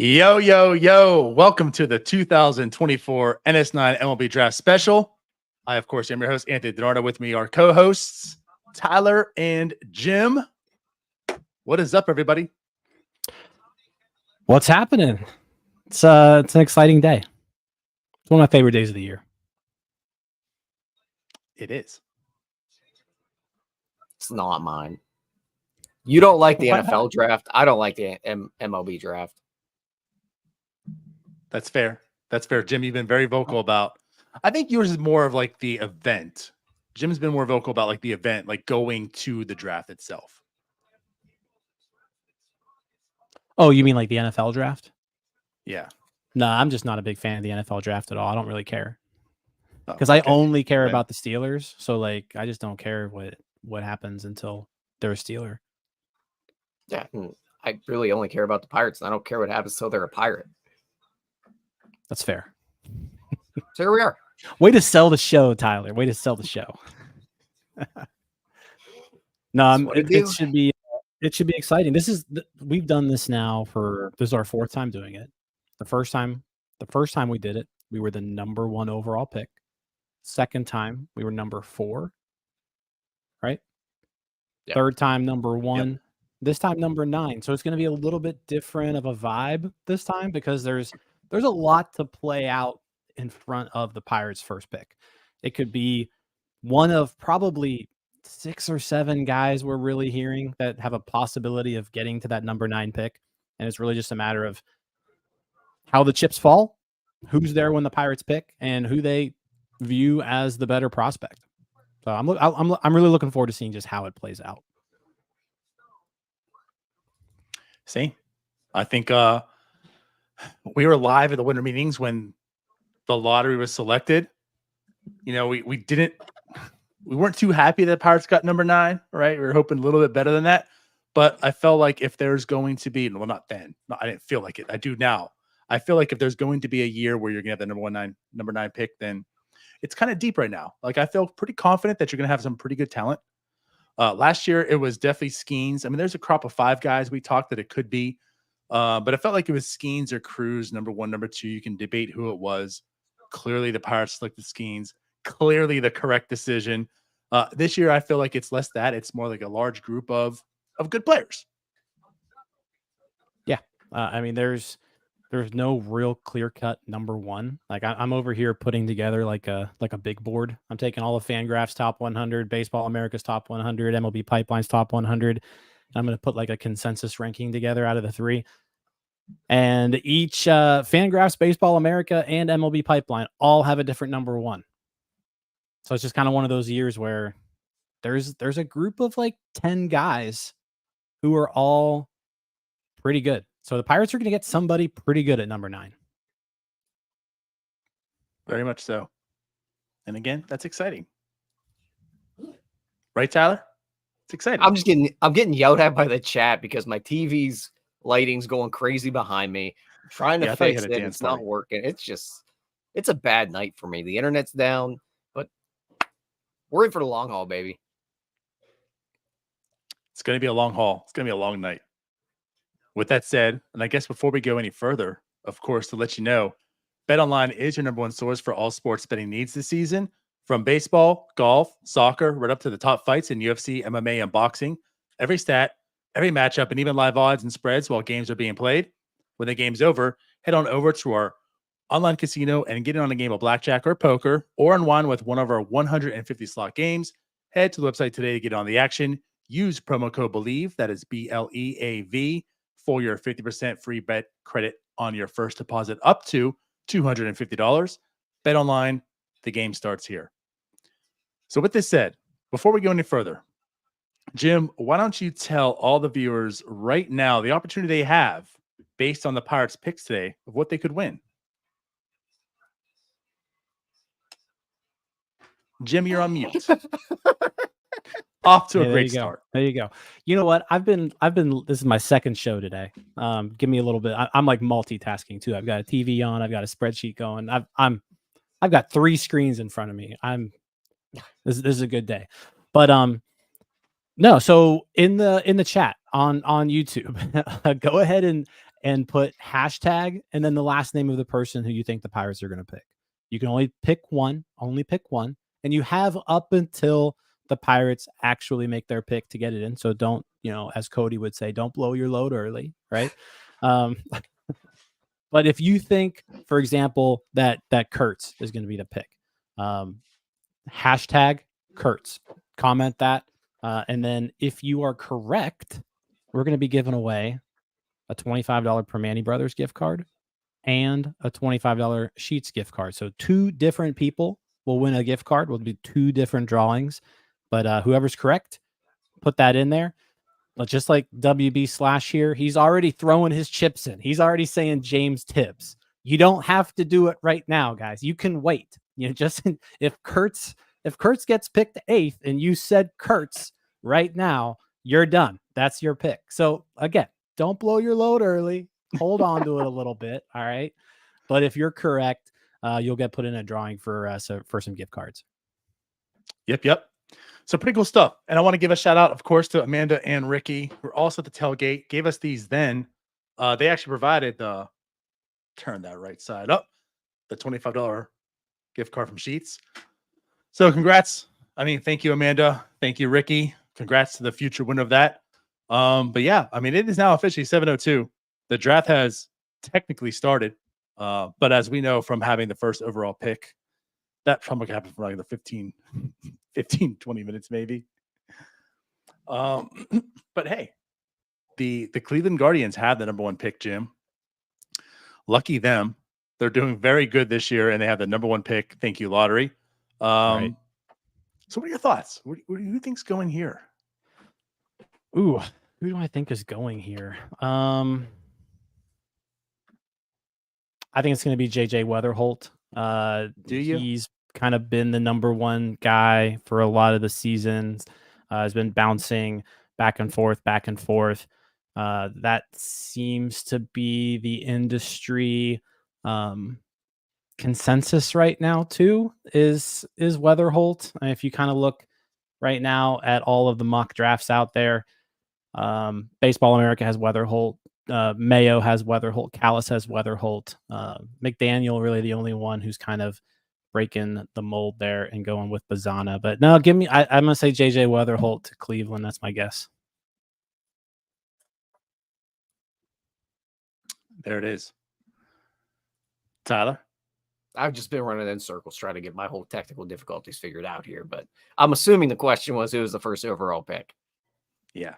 Yo, yo, yo. Welcome to the 2024 NS9 MLB Draft Special. I, of course, am your host, Anthony DiNardo. With me, our co-hosts, Tyler and Jim. What is up, everybody? What's happening? It's an exciting day. It's one of my favorite days of the year. It is. It's not mine. You don't like the Why NFL not? draft. I don't like the MLB draft. That's fair. That's fair. Jim, you've been very vocal about. I think yours is more of like the event. Jim's been more vocal about like the event, like going to the draft itself. Oh, you mean like the NFL draft? Yeah. No, I'm just not a big fan of the NFL draft at all. I don't really care Oh, because I okay. only care Okay. about the Steelers. So like, I just don't care what happens until they're a Steeler. Yeah, I really only care about the Pirates. And I don't care what happens till they're a Pirate. That's fair. So here we are. Way to sell the show, Tyler. Way to sell the show. No, it should be exciting. We've done this now this is our fourth time doing it. The first time we did it, we were the number 1 overall pick. Second time, we were number 4. Right? Yep. Third time, number 1. Yep. This time, number 9. So it's going to be a little bit different of a vibe this time because there's a lot to play out in front of the Pirates' first pick. It could be one of probably 6 or 7 guys we're really hearing that have a possibility of getting to that number 9 pick. And it's really just a matter of how the chips fall, who's there when the Pirates pick, and who they view as the better prospect. So I'm really looking forward to seeing just how it plays out. See, I think we were live at the winter meetings when the lottery was selected. You know, we weren't too happy that Pirates got number 9, right? We were hoping a little bit better than that. But I felt like if there's going to be, well, not then. No, I didn't feel like it. I do now. I feel like if there's going to be a year where you're going to have the number 9 pick, then it's kind of deep right now. Like, I feel pretty confident that you're going to have some pretty good talent. Last year, it was definitely Skeens. I mean, there's a crop of 5 guys we talked that it could be. But it felt like it was Skeens or Cruz, number 1, number 2. You can debate who it was. Clearly, the Pirates selected Skeens. Clearly, the correct decision. This year, I feel like it's less that. It's more like a large group of good players. Yeah. I mean, there's no real clear-cut number 1. Like, I'm over here putting together like a big board. I'm taking all of Fangraph's top 100, Baseball America's top 100, MLB Pipeline's top 100. And I'm going to put like a consensus ranking together out of the 3. And each Fangraphs, Baseball America, and MLB Pipeline all have a different number 1. So it's just kind of one of those years where there's a group of like 10 guys who are all pretty good. So the Pirates are going to get somebody pretty good at number 9. Very much so. And again, that's exciting. Right, Tyler? It's exciting. I'm getting yelled at by the chat because my TV's lighting's going crazy behind me. I'm trying to fix it. It's not working. It's a bad night for me. The internet's down, but we're in for the long haul, baby. It's going to be a long haul. It's going to be a long night. With that said, and I guess before we go any further, of course, to let you know, BetOnline is your number 1 source for all sports betting needs this season. From baseball, golf, soccer, right up to the top fights in UFC, MMA, and boxing. Every stat, every matchup, and even live odds and spreads while games are being played. When the game's over, head on over to our online casino and get in on a game of blackjack or poker or unwind with one of our 150 slot games. Head to the website today to get on the action. Use promo code BELIEVE, that is BLEAV, for your 50% free bet credit on your first deposit up to $250. BetOnline, the game starts here. So with this said, before we go any further, Jim, why don't you tell all the viewers right now the opportunity they have based on the Pirates picks today of what they could win? Jim, you're on mute. Off to a great start. There you go. You know what? I've been. This is my second show today. Give me a little bit. I'm like multitasking too. I've got a TV on. I've got a spreadsheet going. I've got 3 screens in front of me. This is a good day. But no. So in the chat on YouTube, go ahead and and put hashtag and then the last name of the person who you think the Pirates are going to pick. You can only pick one, and you have up until the Pirates actually make their pick to get it in. So don't, as Cody would say, don't blow your load early, right? But if you think, for example, that Kurtz is going to be the pick, hashtag Kurtz, comment that. And then if you are correct, we're going to be giving away a $25 Permane Brothers gift card and a $25 Sheets gift card. So 2 different people will win a gift card. Will be 2 different drawings, but whoever's correct, put that in there. But just like WB/ here, he's already throwing his chips in. He's already saying James Tibbs. You don't have to do it right now, guys. You can wait. Just if Kurtz gets picked 8th and you said Kurtz right now, you're done. That's your pick. So again, don't blow your load early. Hold on to it a little bit. All right. But if you're correct, you'll get put in a drawing for some gift cards. Yep. So pretty cool stuff. And I want to give a shout out, of course, to Amanda and Ricky, who are also at the tailgate, gave us these then. They actually provided turn that right side up, the $25 gift card from Sheets. So congrats. Thank you, Amanda. Thank you, Ricky. Congrats to the future winner of that. But yeah, it is now officially 7:02. The draft has technically started. But as we know from having the first overall pick, that probably happened for like the 15, 20 minutes maybe. But hey, the Cleveland Guardians have the number 1 pick, Jim. Lucky them. They're doing very good this year, and they have the number 1 pick. Thank you, lottery. Right. So what are your thoughts? Who think's going here? Ooh, who do I think is going here? I think it's going to be JJ Weatherholt. Do you? He's kind of been the number 1 guy for a lot of the seasons. Has been bouncing back and forth. That seems to be the industry consensus right now too, is Weatherholt. And if you kind of look right now at all of the mock drafts out there, Baseball America has Weatherholt, Mayo has Weatherholt, Callis has Weatherholt, McDaniel really the only one who's kind of breaking the mold there and going with Bazana. But no, I'm gonna say JJ Weatherholt to Cleveland. That's my guess. There it is. Tyler? I've just been running in circles trying to get my whole technical difficulties figured out here, but I'm assuming the question was who was the first overall pick. Yeah.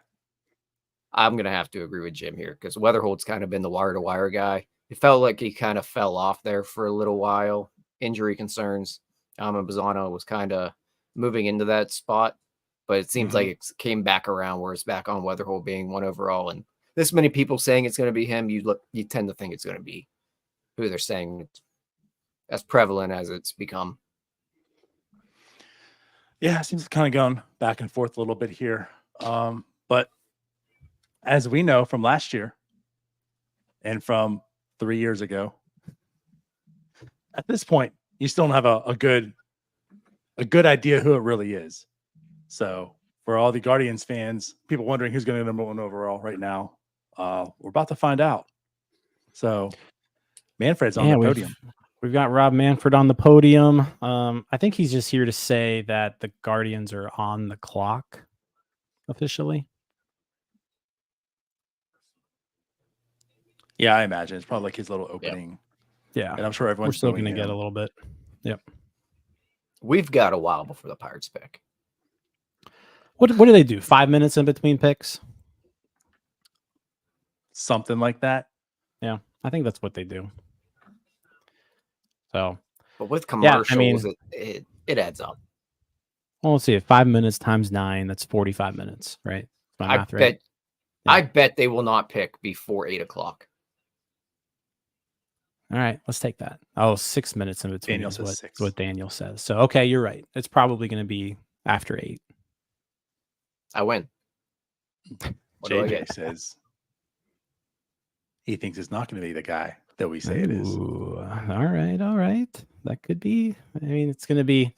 I'm going to have to agree with Jim here because Weatherholt's kind of been the wire-to-wire guy. It felt like he kind of fell off there for a little while. Injury concerns. And Bazano was kind of moving into that spot, but it seems like it came back around where it's back on Weatherholt being 1 overall. And this many people saying it's going to be him, you tend to think it's going to be who they're saying as prevalent as it's become. Yeah, it seems kind of going back and forth a little bit here. But as we know from last year and from 3 years ago, at this point, you still don't have a good idea who it really is. So for all the Guardians fans, people wondering who's going to be number 1 overall right now, we're about to find out. So Manfred's on the podium. We've got Rob Manfred on the podium. I think he's just here to say that the Guardians are on the clock officially. Yeah, I imagine it's probably like his little opening. Yeah, and I'm sure everyone's we're still going to get a little bit. Yep. We've got a while before the Pirates pick. What do they do? 5 minutes in between picks? Something like that. Yeah, I think that's what they do. So, but with commercials, it adds up. Well, let's see. 5 minutes times 9, that's 45 minutes, right? I bet they will not pick before 8 o'clock. All right, let's take that. 6 minutes in between Daniel is what Daniel says. So, okay, you're right. It's probably going to be after 8. I win. JJ says he thinks it's not going to be the guy that we say it is. All right. That could be. It's going to be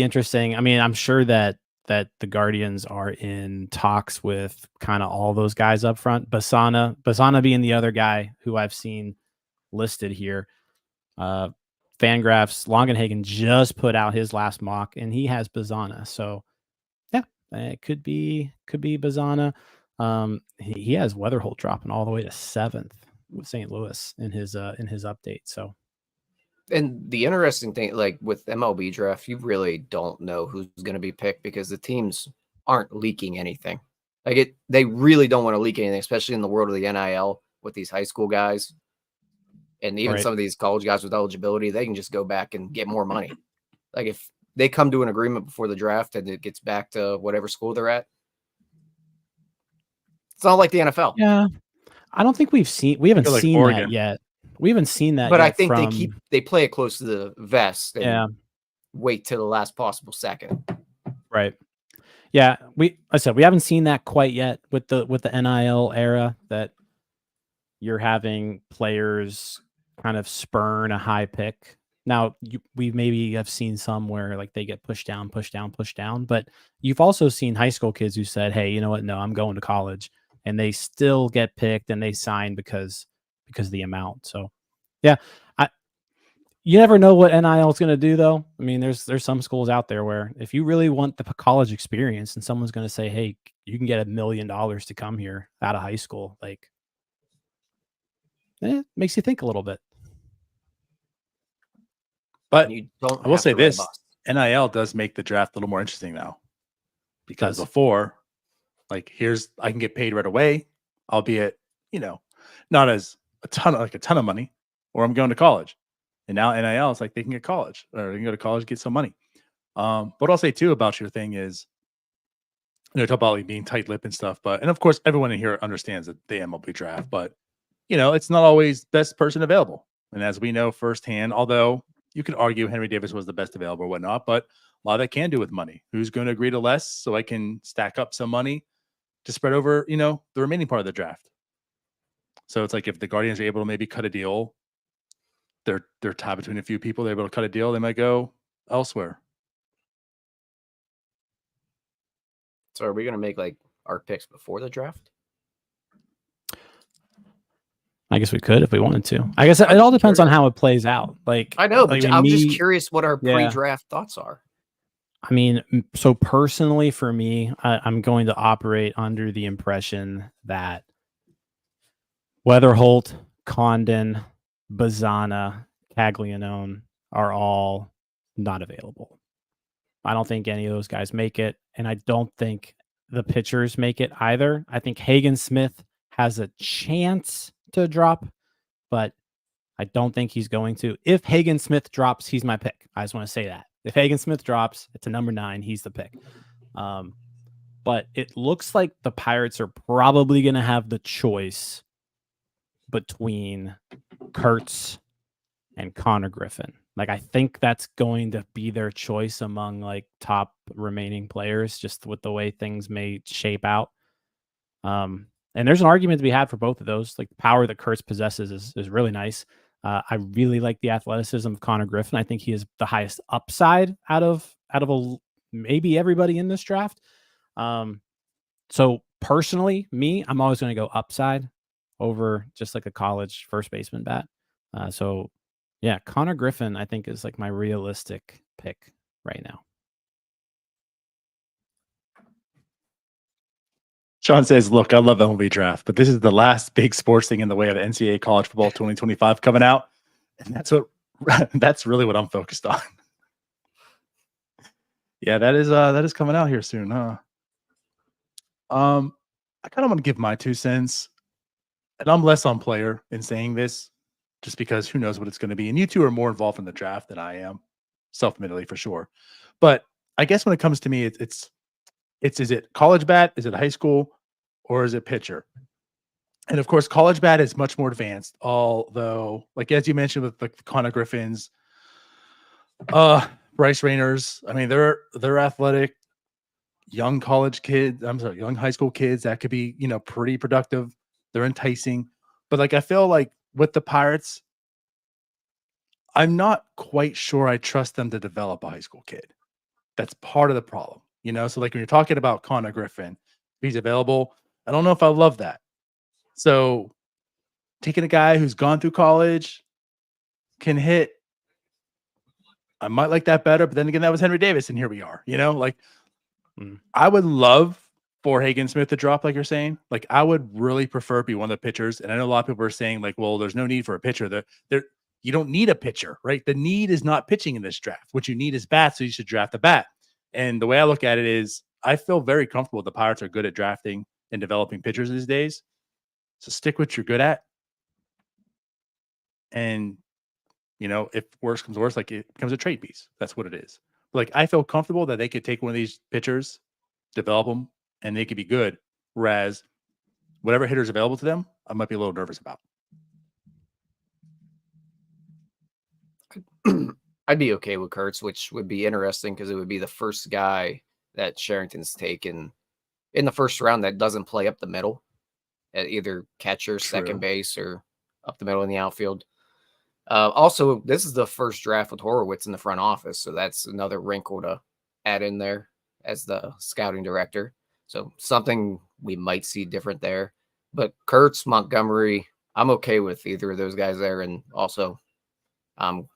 interesting. I'm sure that that the Guardians are in talks with kind of all those guys up front. Basana being the other guy who I've seen listed here. Fangraphs Longenhagen just put out his last mock, and he has Basana. So yeah, it could be Basana. He has Weatherholt dropping all the way to 7th with St. Louis in his update. So. And the interesting thing, like with MLB draft, you really don't know who's going to be picked because the teams aren't leaking anything. Like they really don't want to leak anything, especially in the world of the NIL with these high school guys. And even some of these college guys with eligibility, they can just go back and get more money. Like if they come to an agreement before the draft and it gets back to whatever school they're at, it's not like the NFL. Yeah. I don't think we haven't seen that yet. We haven't seen that but yet. I think they play it close to the vest and wait till the last possible second. Right. Yeah. We haven't seen that quite yet with the NIL era, that you're having players kind of spurn a high pick. Now we maybe have seen some where like they get pushed down, but you've also seen high school kids who said, hey, you know what? No, I'm going to college, and they still get picked and they sign because of the amount. So yeah, you never know what NIL is going to do though. I mean, there's some schools out there where if you really want the college experience and someone's going to say, hey, you can get $1 million to come here out of high school, like it makes you think a little bit. But I will say this, NIL does make the draft a little more interesting now, because before, like, I can get paid right away, albeit, not as a ton of money, or I'm going to college. And now NIL is like they can get college, or they can go to college, get some money. What I'll say too about your thing is, talk about like being tight-lipped and stuff, and of course everyone in here understands that the MLB draft, but it's not always best person available. And as we know firsthand, although you could argue Henry Davis was the best available or whatnot, but a lot of that can do with money. Who's going to agree to less so I can stack up some money to spread over, the remaining part of the draft. So it's like if the Guardians are able to maybe cut a deal, they're tied between a few people, they're able to cut a deal, they might go elsewhere. So are we going to make like our picks before the draft? I guess we could if we wanted to. I guess it all depends on how it plays out. Like I know, but I'm just curious what our pre-draft thoughts are. I mean, so personally for me, I'm going to operate under the impression that Weatherholt, Condon, Basana, Caglianone are all not available. I don't think any of those guys make it, and I don't think the pitchers make it either. I think Hagen Smith has a chance to drop, but I don't think he's going to. If Hagen Smith drops, he's my pick. I just want to say that. If Hagen Smith drops, it's a number 9. He's the pick. But it looks like the Pirates are probably going to have the choice between Kurtz and Conner Griffin. Like, I think that's going to be their choice among like top remaining players, just with the way things may shape out. And there's an argument to be had for both of those. Like the power that Kurtz possesses is really nice. I really like the athleticism of Conner Griffin. I think he is the highest upside out of maybe everybody in this draft. So personally, I'm always going to go upside over just like a college first baseman bat. So yeah, Conner Griffin, I think, is like my realistic pick right now. Sean says, look, I love MLB draft, but this is the last big sports thing in the way of NCAA college football 2025 coming out. And that's really what I'm focused on. Yeah, that is coming out here soon, huh? I kind of want to give my 2 cents, and I'm less on player in saying this, just because who knows what it's going to be. And you two are more involved in the draft than I am, self-admittedly for sure. But I guess when it comes to me, it's is it college bat, is it high school, or is it pitcher? And of course, college bat is much more advanced. Although, like as you mentioned with the Conner Griffins, Bryce Rayners, I mean, they're athletic, young college kids. I'm sorry, young high school kids that could be pretty productive. They're enticing, but like I feel like with the Pirates, I'm not quite sure I trust them to develop a high school kid. That's part of the problem. So like when you're talking about Conner Griffin, if he's available, I don't know if I love that. So taking a guy who's gone through college, can hit, I might like that better. But then again, that was Henry Davis, and here we are. I would love for Hagen Smith to drop, like you're saying. Like, I would really prefer to be one of the pitchers. And I know a lot of people are saying, like, well, there's no need for a pitcher. You don't need a pitcher, right? The need is not pitching in this draft. What you need is bats, so you should draft a bat. And the way I look at it is, I feel very comfortable the Pirates are good at drafting and developing pitchers these days. So stick with what you're good at. And, if worse comes to worse, like it becomes a trade piece. That's what it is. Like, I feel comfortable that they could take one of these pitchers, develop them, and they could be good. Whereas whatever hitter's available to them, I might be a little nervous about. I'd be okay with Kurtz, which would be interesting because it would be the first guy that Sherrington's taken in the first round that doesn't play up the middle at either catcher, second base, or up the middle in the outfield. Also, this is the first draft with Horowitz in the front office, so that's another wrinkle to add in there as the scouting director. So something we might see different there. But Kurtz, Montgomery, I'm okay with either of those guys there, and also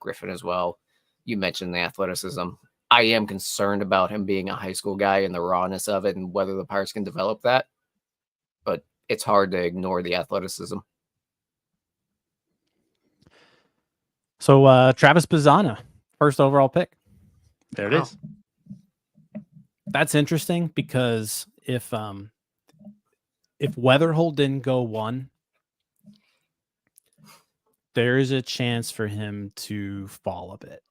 Griffin as well. You mentioned the athleticism. I am concerned about him being a high school guy and the rawness of it and whether the Pirates can develop that. But it's hard to ignore the athleticism. So Travis Bazzana, first overall pick. There it is. That's interesting because if Weatherholt didn't go 1, there is a chance for him to fall a bit.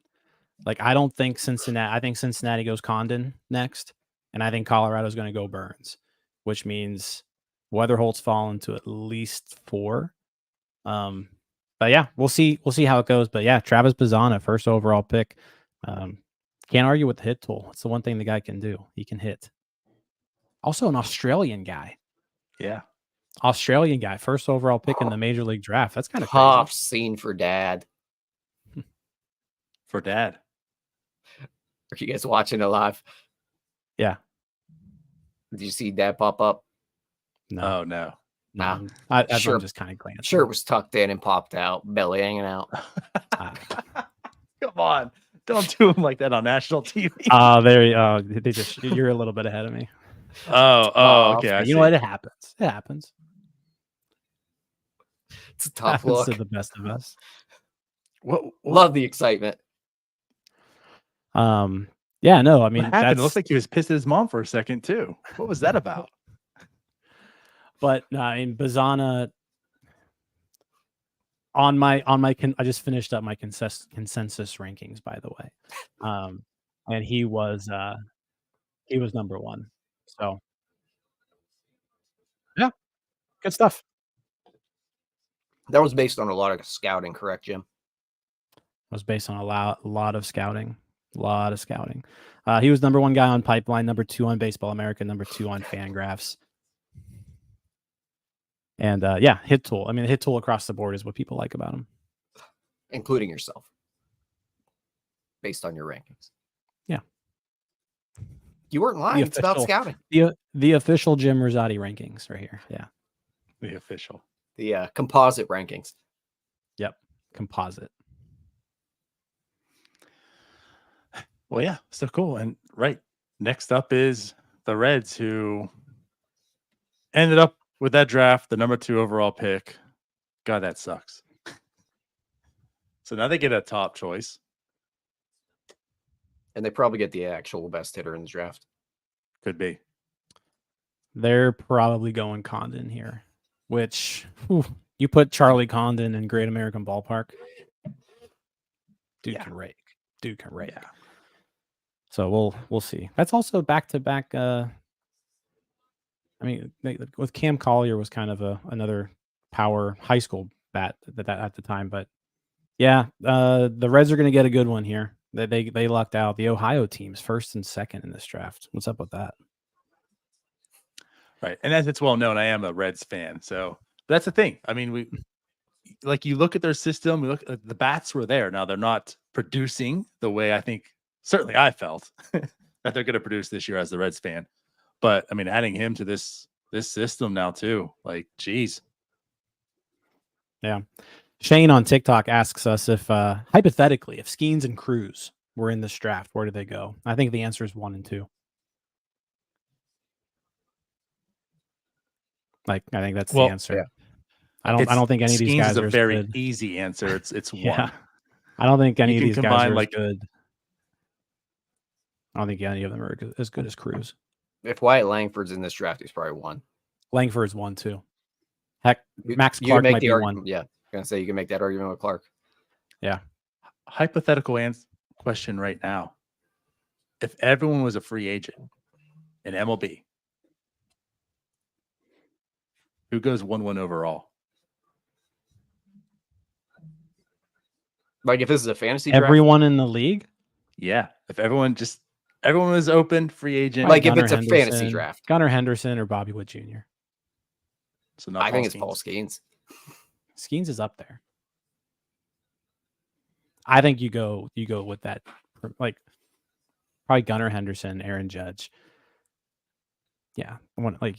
Like, I don't think Cincinnati. I think Cincinnati goes Condon next, and I think Colorado's going to go Burns, which means Weatherholt's fallen to at least 4. But yeah, we'll see how it goes. But yeah, Travis Bazzana, first overall pick. Can't argue with the hit tool. It's the one thing the guy can do. He can hit. Also an Australian guy. Yeah. Australian guy, first overall pick in the major league draft. That's kind of tough scene for Dad. For Dad. Are you guys watching it live? Yeah. Did you see Dad pop up? No. Oh, no. Nah. I just kind of glanced. Shirt was tucked in and popped out, belly hanging out. Come on. Don't do him like that on national TV. You're a little bit ahead of me. Okay. You know what? It happens. It happens. It's a tough look. To the best of us. Love the excitement. Yeah, no, I mean, what happened? It looks like he was pissed at his mom for a second too. What was that about? But I mean, Bazzana I just finished up my consensus rankings, by the way, and he was number 1. So yeah, good stuff. That was based on a lot of scouting, correct, Jim? It was based on a lot of scouting. He was number 1 guy on Pipeline, number 2 on Baseball America, number 2 on Fangraphs. And yeah, hit tool. I mean, hit tool across the board is what people like about him, including yourself, based on your rankings. Yeah, you weren't lying. It's about scouting. The official Jim Rosati rankings right here. Yeah, the official, the composite rankings. Yep, composite. Well, yeah, so cool. And right next up is the Reds, who ended up with that draft, the number 2 overall pick. God, that sucks. So now they get a top choice. And they probably get the actual best hitter in the draft. Could be. They're probably going Condon here, which you put Charlie Condon in Great American Ballpark. Dude can rake. Yeah. So we'll see. That's also back-to-back. I mean, with Cam Collier was kind of another power high school bat that at the time, but yeah, the Reds are going to get a good one here. They lucked out. The Ohio teams first and second in this draft. What's up with that? Right, and as it's well known, I am a Reds fan, so that's the thing. I mean, you look at their system. We look at the bats were there. Now they're not producing the way I think. Certainly, I felt that they're going to produce this year as the Reds fan. But I mean, adding him to this system now too, like, geez. Yeah. Shane on TikTok asks us if hypothetically, if Skeens and Cruz were in this draft, where do they go? I think the answer is 1 and 2. Like, I think that's the answer. Yeah. I don't think any of these Skeens guys is a are very good. easy answer. It's Yeah. 1. I don't think any You of can these guys combine, are like- as good. I don't think any of them are as good as Cruz. If Wyatt Langford's in this draft, he's probably 1. Langford's 1 too. Heck, You- Max you can Clark make might the be argument. 1. Yeah, I'm gonna say you can make that argument with Clark. Yeah. Hypothetical question right now. If everyone was a free agent in MLB, who goes 1-1 overall? Like if this is a fantasy draft, Everyone in the league? Yeah. If everyone was open, free agent. like if Gunnar it's a fantasy Henderson, draft, Gunnar Henderson or Bobby Wood Jr. So not I think Paul it's Paul Skeens. Skeens. Skeens is up there. I think you go with that, like probably Gunnar Henderson, Aaron Judge. Yeah,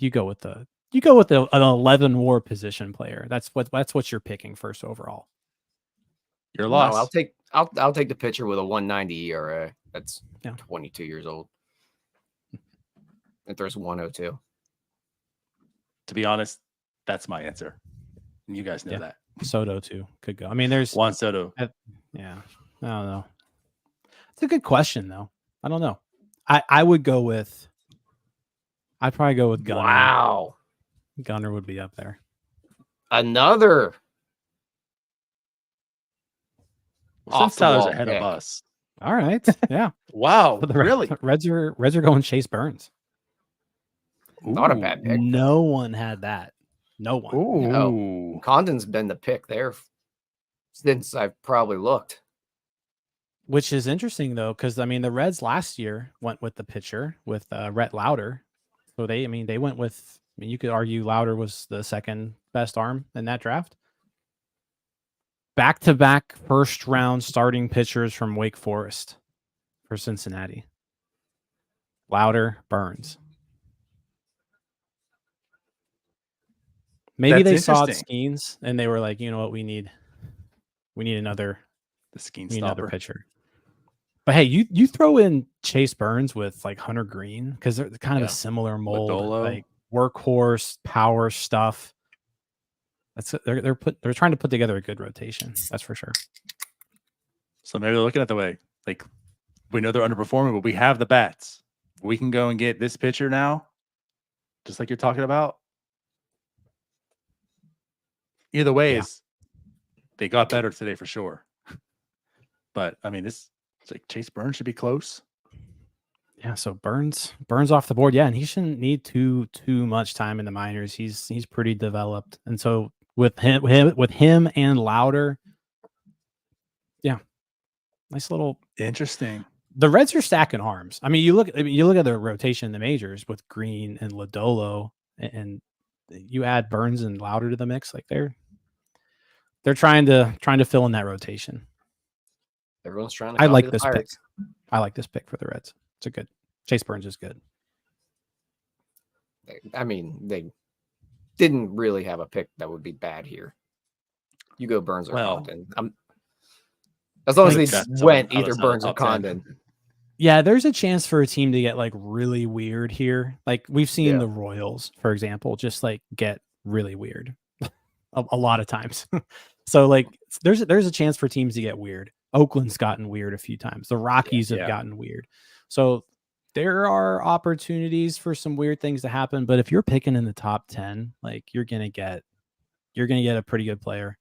you go with an 11 WAR position player. That's what you're picking first overall. You're No, lost. I'll take the pitcher with a 190 ERA. That's 22 years old. If there's 102. To be honest, that's my answer. And you guys know that. Soto too could go. I mean, there's Juan Soto. Yeah, I don't know. It's a good question though. I don't know. I'd probably go with Gunnar. Wow. Gunnar would be up there. Another Since Tyler's off-the-wall ahead pick. of us. All right. Yeah. Wow. So the Really? Reds are going Chase Burns. Not a Ooh. bad pick. No one had that. No one. Ooh. Condon's been the pick there since I've probably looked. Which is interesting though, because I mean the Reds last year went with the pitcher with Rhett Lauder. So they went with. I mean, you could argue Lauder was the second best arm in that draft. Back-to-back first-round starting pitchers from Wake Forest for Cincinnati. Lauder, Burns. Maybe That's they saw interesting. Skeens and they were like, you know what, we need another Skeens we need another stopper. pitcher. But hey, you throw in Chase Burns with like Hunter Green because they're kind of a similar mold, Lodolo. like workhorse power stuff. They're trying to put together a good rotation. That's for sure. So maybe they're looking at the way, like, we know they're underperforming, but we have the bats. We can go and get this pitcher now, just like you're talking about. Either way, they got better today for sure. But I mean, it's like Chase Burns should be close. Yeah, so Burns off the board. Yeah, and he shouldn't need too much time in the minors. He's pretty developed, and so with him and Lauder, yeah, nice little Interesting. The Reds are stacking arms. I mean, you look at the rotation in the majors with Green and Lodolo, and you add Burns and Lauder to the mix. Like they're trying to fill in that rotation. Everyone's trying to. I like the this Pirates. pick. I like this pick for the Reds. It's a good. Chase Burns is good. I mean, they didn't really have a pick that would be bad here. You go Burns or Condon. As long as they went either Burns or Condon. Yeah, there's a chance for a team to get like really weird here. Like we've seen the Royals, for example, just like get really weird a lot of times. So like there's a chance for teams to get weird. Oakland's gotten weird a few times. The Rockies have gotten weird. So there are opportunities for some weird things to happen. But if you're picking in the top 10, like you're gonna get a pretty good player.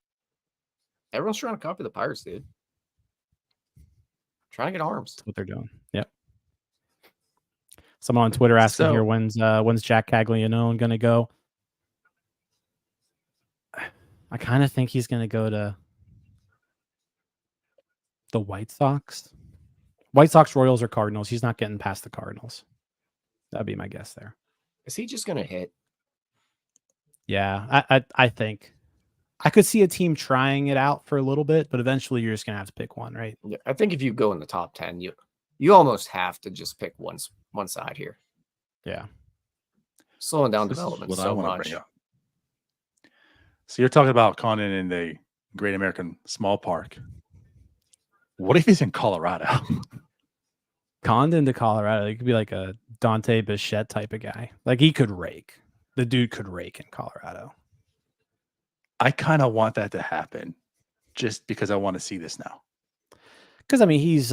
Everyone's trying to copy the Pirates, dude. Trying to get arms. That's what they're doing. Yep. Someone on Twitter asking here, when's Jack Caglianone gonna go? I kind of think he's gonna go to the White Sox. White Sox, Royals, or Cardinals. He's not getting past the Cardinals. That'd be my guess there. Is he just gonna hit? Yeah, I think I could see a team trying it out for a little bit, but eventually you're just gonna have to pick one, right? Yeah, I think if you go in the top 10, You almost have to just pick one side here. Yeah. Slowing down This is development what I so wanna much. bring up. So you're talking about Condon in the Great American Small Park. What if he's in Colorado? Condon to Colorado, he could be like a Dante Bichette type of guy. Like he could rake. The dude could rake in Colorado. I kind of want that to happen just because I want to see this now. Because I mean he's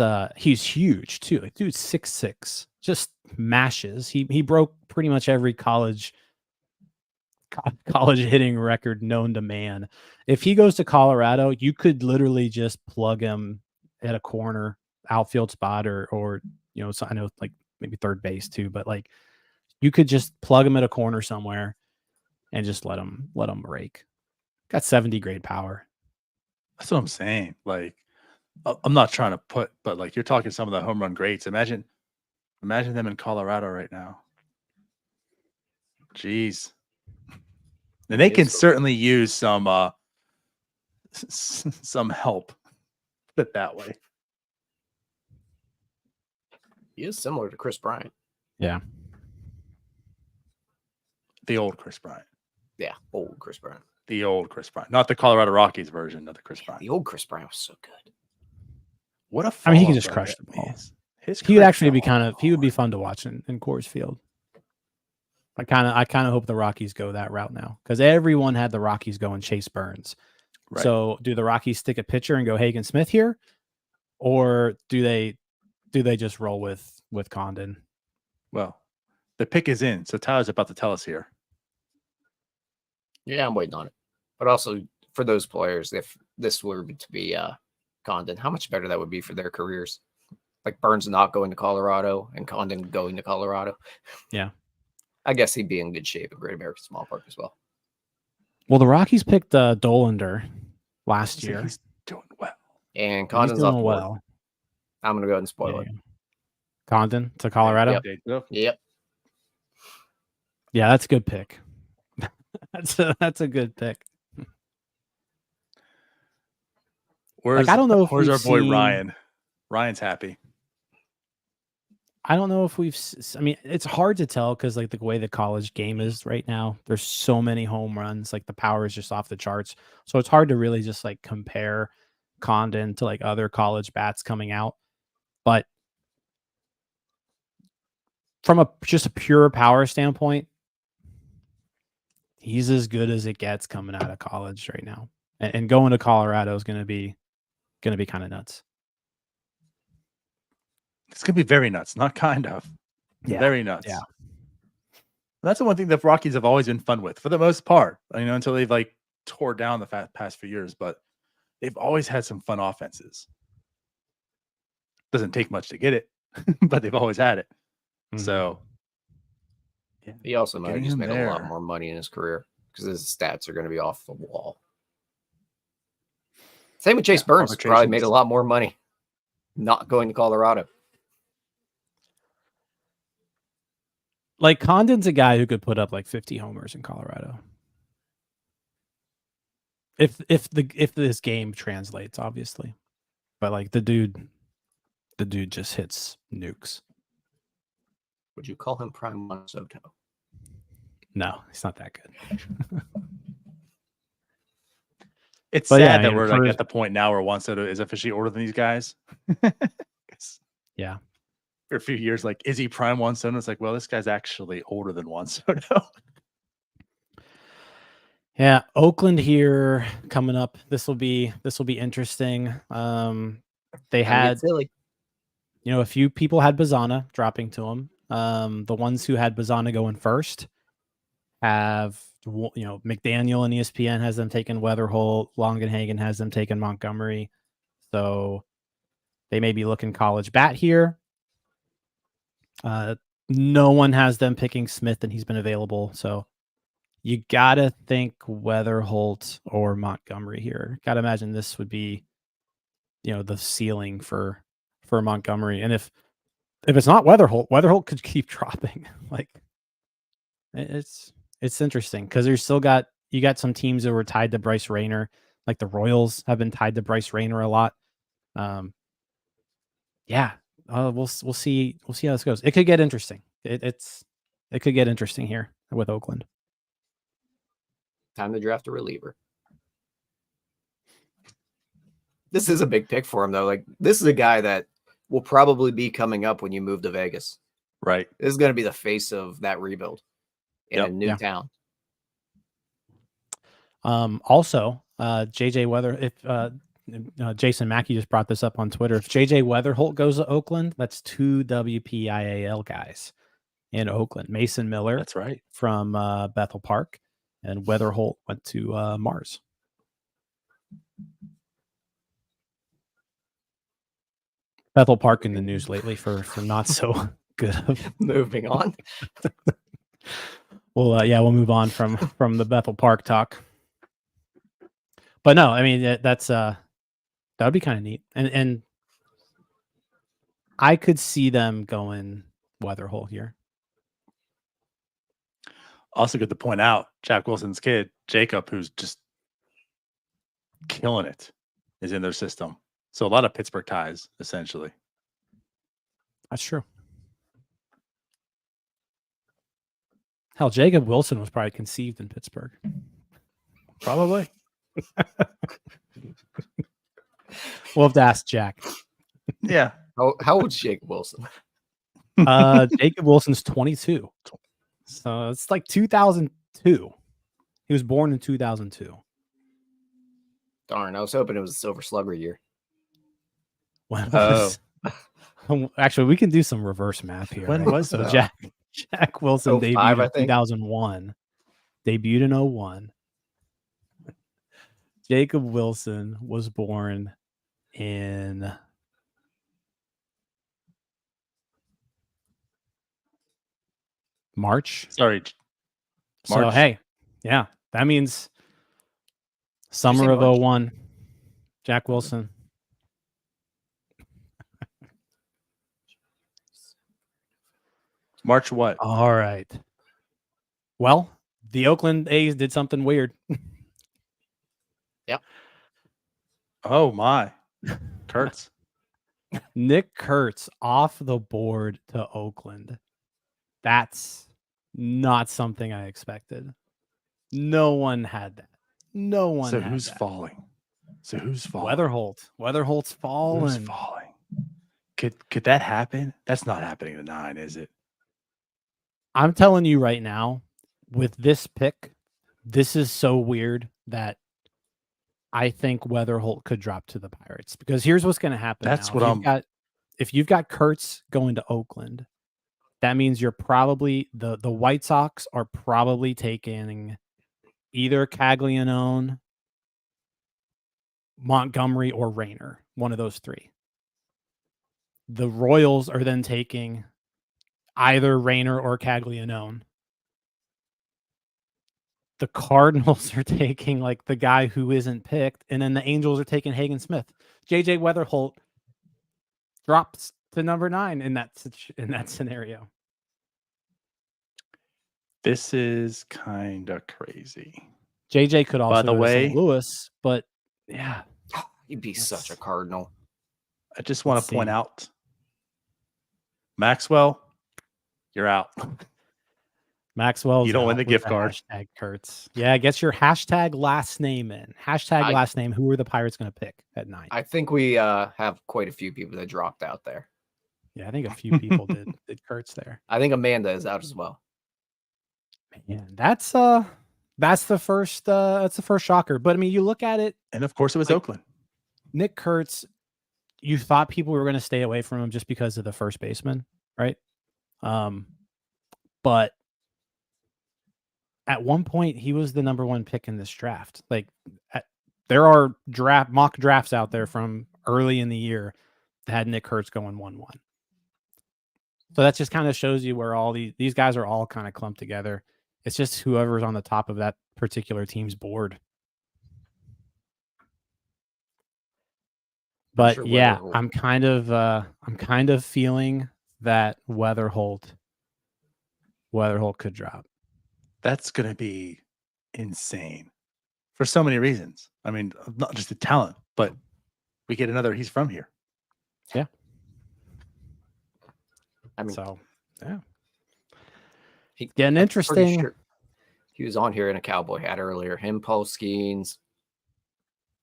huge too. Like dude's 6'6", just mashes. He broke pretty much every college hitting record known to man. If he goes to Colorado, you could literally just plug him at a corner outfield spot or you know, so I know like maybe third base too, but like you could just plug him at a corner somewhere and just let him rake. Got 70 grade power. That's what I'm saying. Like, I'm not trying to but like you're talking some of the home run greats. Imagine them in Colorado right now. Jeez. And they can certainly use some help. Put it that way. He is similar to Chris Bryant. Yeah. The old Chris Bryant. Yeah, old Chris Bryant. The old Chris Bryant. Not the Colorado Rockies version of the Chris Bryant. The old Chris Bryant was so good. What a I mean, he can just crush the ball. He would actually be he would be fun to watch in Coors Field. I kind of hope the Rockies go that route now because everyone had the Rockies going Chase Burns. Right. So do the Rockies stick a pitcher and go Hagen Smith here, or do they just roll with Condon? Well, the pick is in, so Tyler's about to tell us here. Yeah, I'm waiting on it. But also for those players, if this were to be Condon, how much better that would be for their careers. Like Burns not going to Colorado and Condon going to Colorado. Yeah. I guess he'd be in good shape at Great American Small Park as well. Well, the Rockies picked Dollander last year. He's doing well. And Condon's off board. Well. I'm going to go ahead and spoil it. Condon to Colorado? Yep. Yeah, that's a good pick. That's a good pick. I don't know if where's our boy Ryan? Ryan's happy. I don't know if I mean, it's hard to tell because like the way the college game is right now, there's so many home runs, like the power is just off the charts. So it's hard to really just like compare Condon to like other college bats coming out. But from just a pure power standpoint, he's as good as it gets coming out of college right now. And going to Colorado is going to be kind of nuts. It's going to be very nuts, not kind of. Yeah. Very nuts. Yeah. That's the one thing the Rockies have always been fun with, for the most part, until they've like tore down the past few years, but they've always had some fun offenses. Doesn't take much to get it, but they've always had it. Mm-hmm. So yeah. He also might have just made a lot more money in his career because his stats are going to be off the wall. Same with Chase Burns. Probably made a lot more money not going to Colorado. Like Condon's a guy who could put up like 50 homers in Colorado. If this game translates, obviously. But like the dude just hits nukes. Would you call him Prime Juan Soto? No, he's not that good. It's sad that we're like at the point now where Juan Soto is officially older than these guys. Yeah. For a few years, like, is he prime Juan Soto? It's like, well, this guy's actually older than Juan Soto. Yeah, Oakland here coming up. This will be interesting. They had a few people had Bazana dropping to them. The ones who had Bazana going first have McDaniel and ESPN has them taking Weatherholt. Longenhagen has them taking Montgomery. So they may be looking college bat here. No one has them picking Smith, and he's been available. So you gotta think Weatherholt or Montgomery here. Gotta imagine this would be, the ceiling for Montgomery. And if it's not Weatherholt could keep dropping. Like it's interesting because you got some teams that were tied to Bryce Rayner. Like the Royals have been tied to Bryce Rayner a lot. Yeah. we'll see how this goes. It could get interesting. It could get interesting here with Oakland. Time to draft a reliever. This is a big pick for him, though. Like, this is a guy that will probably be coming up when you move to Vegas. Right. This is going to be the face of that rebuild in a new town. Also, JJ Weather, if Jason Mackey just brought this up on Twitter, if JJ Weatherholt goes to Oakland, that's 2 WPIAL guys in Oakland. Mason Miller, that's right, from Bethel Park, and Weatherholt went to Mars. Bethel Park in the news lately for not so good. Moving on. Well, yeah, we'll move on from the Bethel Park talk. But no, I mean that would be kind of neat, and I could see them going Weatherholt here. Also good to point out, Jack Wilson's kid, Jacob, who's just killing it, is in their system. So a lot of Pittsburgh ties, essentially. That's true. Hell, Jacob Wilson was probably conceived in Pittsburgh. Probably. We'll have to ask Jack. Yeah. How old's Jacob Wilson? Jacob Wilson's 22. So it's like 2002. He was born in 2002. Darn, I was hoping it was a Silver Slugger year. Actually, we can do some reverse math here. When was so Jack Wilson debuted in 2001. Debuted in 01. Jacob Wilson was born in March. Sorry. So, hey, yeah, that means summer of 01. Jack Wilson. March what? All right. Well, the Oakland A's did something weird. Yep. Oh, my. Kurtz. Nick Kurtz off the board to Oakland. That's not something I expected. No one had that. No one. So had who's that. falling? Weatherholt. Weatherholt's falling. Who's falling? Could that happen? That's not happening to 9, is it? I'm telling you right now, with this pick, this is so weird that I think Weatherholt could drop to the Pirates, because here's what's going to happen. That's now. If you've got Kurtz going to Oakland, that means you're probably the White Sox are probably taking either Caglianone, Montgomery, or Rayner, one of those three. The Royals are then taking either Rayner or Caglianone. The Cardinals are taking like the guy who isn't picked, and then the Angels are taking Hagen Smith. JJ Weatherholt drops to number 9 in that scenario. This is kind of crazy. JJ could also by the go way, to St. Louis, but yeah, he'd be such a Cardinal. I just want to point out, Maxwell, you're out. Maxwell, you don't win the gift card. Hashtag Kurtz. Yeah, get your hashtag last name in. Hashtag last name. Who are the Pirates going to pick at 9? I think we have quite a few people that dropped out there. Yeah, I think a few people did Kurtz there. I think Amanda is out as well. Man, that's the first shocker. But I mean, you look at it, and of course it was Oakland. Nick Kurtz, you thought people were going to stay away from him just because of the first baseman, right? But at one point he was the number 1 pick in this draft. Like, there are mock drafts out there from early in the year that had Nick Kurtz going 1-1. So that just kind of shows you where all these guys are all kind of clumped together. It's just whoever's on the top of that particular team's board. But sure, yeah, I'm kind of feeling that Weatherholt could drop. That's going to be insane for so many reasons. I mean, not just the talent, but we get another. He's from here. Yeah. I mean, so yeah, getting getting interesting. Sure he was on here in a cowboy hat earlier. Him, Paul Skeens,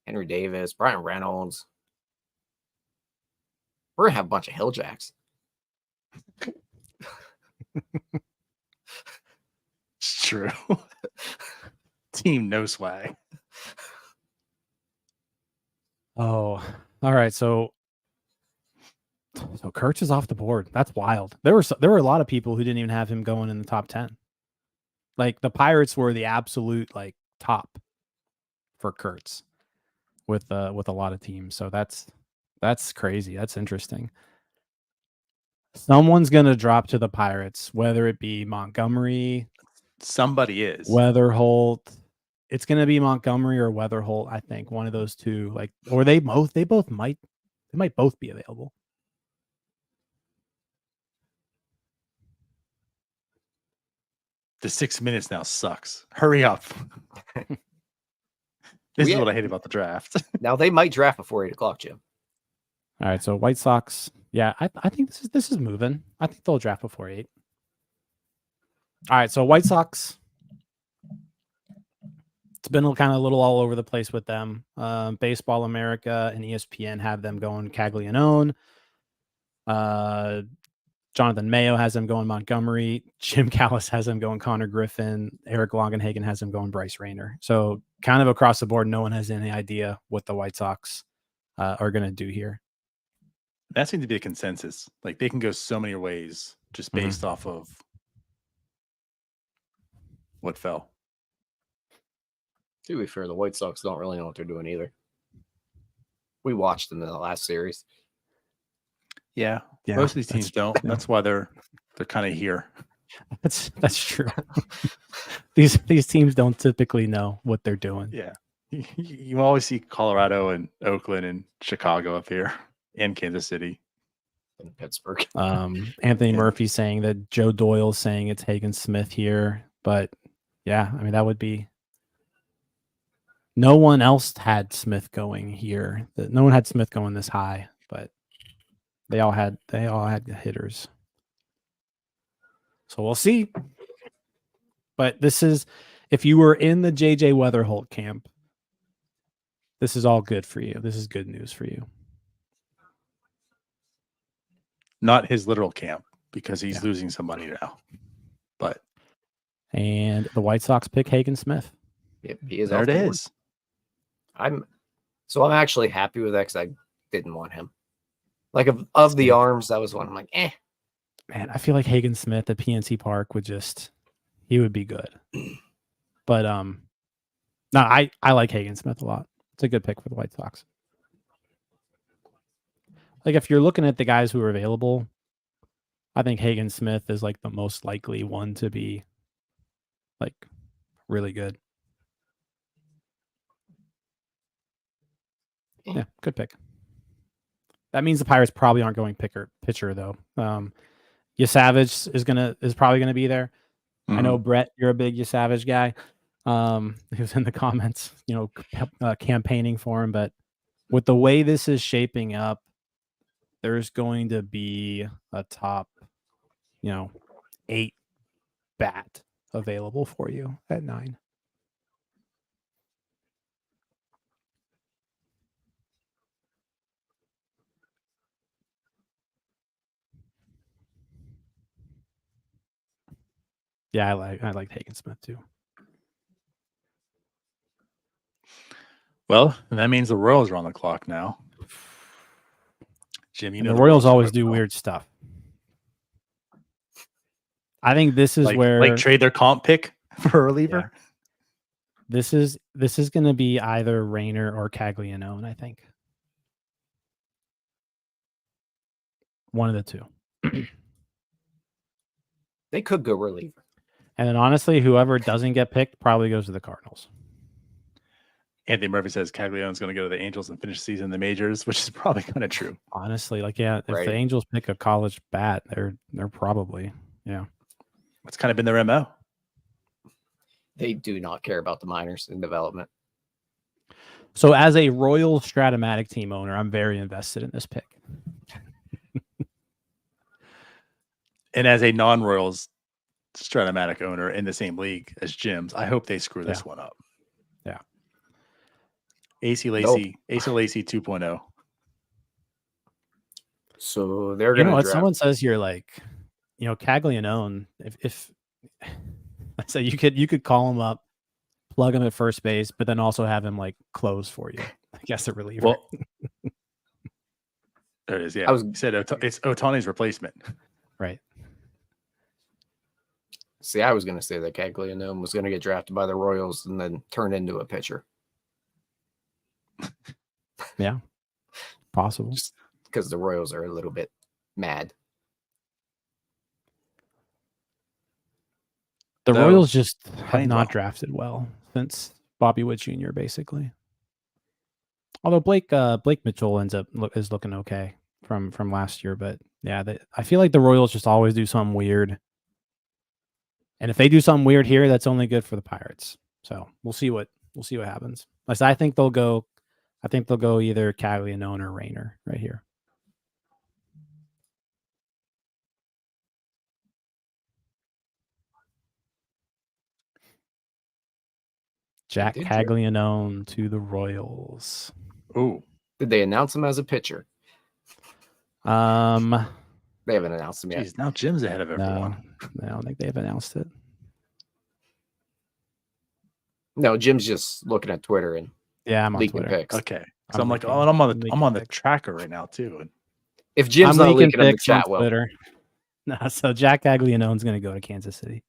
Henry Davis, Brian Reynolds. We're gonna have a bunch of Hilljacks. It's true. Team no swag. Oh, all right. So Kurtz is off the board. That's wild. There were a lot of people who didn't even have him going in the top 10. Like the Pirates were the absolute like top for Kurtz with a lot of teams. So that's crazy. That's interesting. Someone's gonna drop to the Pirates, whether it be Montgomery, somebody is Weatherholt. It's gonna be Montgomery or Weatherholt. I think one of those two. Like, or they might both be available. The 6 minutes now sucks. Hurry up. This is what I hate about the draft. Now they might draft before 8 o'clock, Jim. All right, so White Sox. Yeah, I think this is moving. I think they'll draft before 8. All right, so White Sox. It's been kind of a little all over the place with them. Baseball America and ESPN have them going Caglianone. Jonathan Mayo has them going Montgomery. Jim Callis has them going Conner Griffin. Eric Longenhagen has them going Bryce Rayner. So kind of across the board, no one has any idea what the White Sox are going to do here. That seems to be a consensus. Like they can go so many ways just based off of what fell. To be fair, the White Sox don't really know what they're doing either. We watched them in the last series. Yeah, most of these teams don't. That's why they're kind of here. That's true. These teams don't typically know what they're doing. Yeah, you always see Colorado and Oakland and Chicago up here, and Kansas City, and Pittsburgh. Anthony Murphy saying that Joe Doyle's saying it's Hagen Smith here, but yeah, I mean that would be. No one else had Smith going here. No one had Smith going this high, but they all had hitters. So we'll see. But this is, if you were in the JJ Weatherholt camp, this is all good for you. This is good news for you. Not his literal camp because he's losing some money now. But and the White Sox pick Hagen Smith. Yep, he is. There it is. I'm actually happy with that because I didn't want him. Like of the arms, that was one. I'm like, Man, I feel like Hagen Smith at PNC Park he would be good. But no, I like Hagen Smith a lot. It's a good pick for the White Sox. Like if you're looking at the guys who are available, I think Hagen Smith is like the most likely one to be like really good. Yeah, good pick. That means the Pirates probably aren't going pitcher though. Yasavage is probably gonna be there. I know Brett, you're a big Yasavage guy. He was in the comments, campaigning for him. But with the way this is shaping up, there's going to be a top, 8 bat available for you at 9. Yeah, I like Hagen Smith too. Well, that means the Royals are on the clock now. Jim, the Royals always do weird stuff. I think this is where trade their comp pick for a reliever. Yeah. This is going to be either Rayner or Caglianone, I think. One of the two. They could go reliever. And then honestly, whoever doesn't get picked probably goes to the Cardinals. Anthony Murphy says Caglianone's going to go to the Angels and finish the season in the majors, which is probably kind of true. Honestly, if the Angels pick a college bat, they're probably, It's kind of been their MO. They do not care about the minors in development. So as a Royal Stratomatic team owner, I'm very invested in this pick. And as a non-Royals Stratomatic owner in the same league as Jim's, I hope they screw this one up. Yeah. AC Lacy 2.0. So they're going to what draft. Someone says here, like, Caglianone, if let's say you could call him up, plug him at first base, but then also have him like close for you. I guess a reliever. Well, there it is. Yeah, you said it's Ohtani's replacement. Right. See, I was going to say that Caglianone was going to get drafted by the Royals and then turn into a pitcher. Yeah, possible. Just because the Royals are a little bit mad. The Royals just have not drafted well since Bobby Witt Jr. basically. Although Blake Mitchell is looking okay from last year, but yeah, I feel like the Royals just always do something weird. And if they do something weird here, that's only good for the Pirates. So we'll see what happens. I think they'll go either Caglianone or Rayner right here. Jack Caglianone to the Royals. Ooh. Did they announce him as a pitcher? They haven't announced him yet. Geez, now Jim's ahead of everyone. No, I don't think they've announced it. No, Jim's just looking at Twitter and I'm on Twitter. Picks. Okay, so I'm on the tracker right now too. And if Jim's not leaking them, the chat will. Twitter. No, so Jack Caglianone's going to go to Kansas City.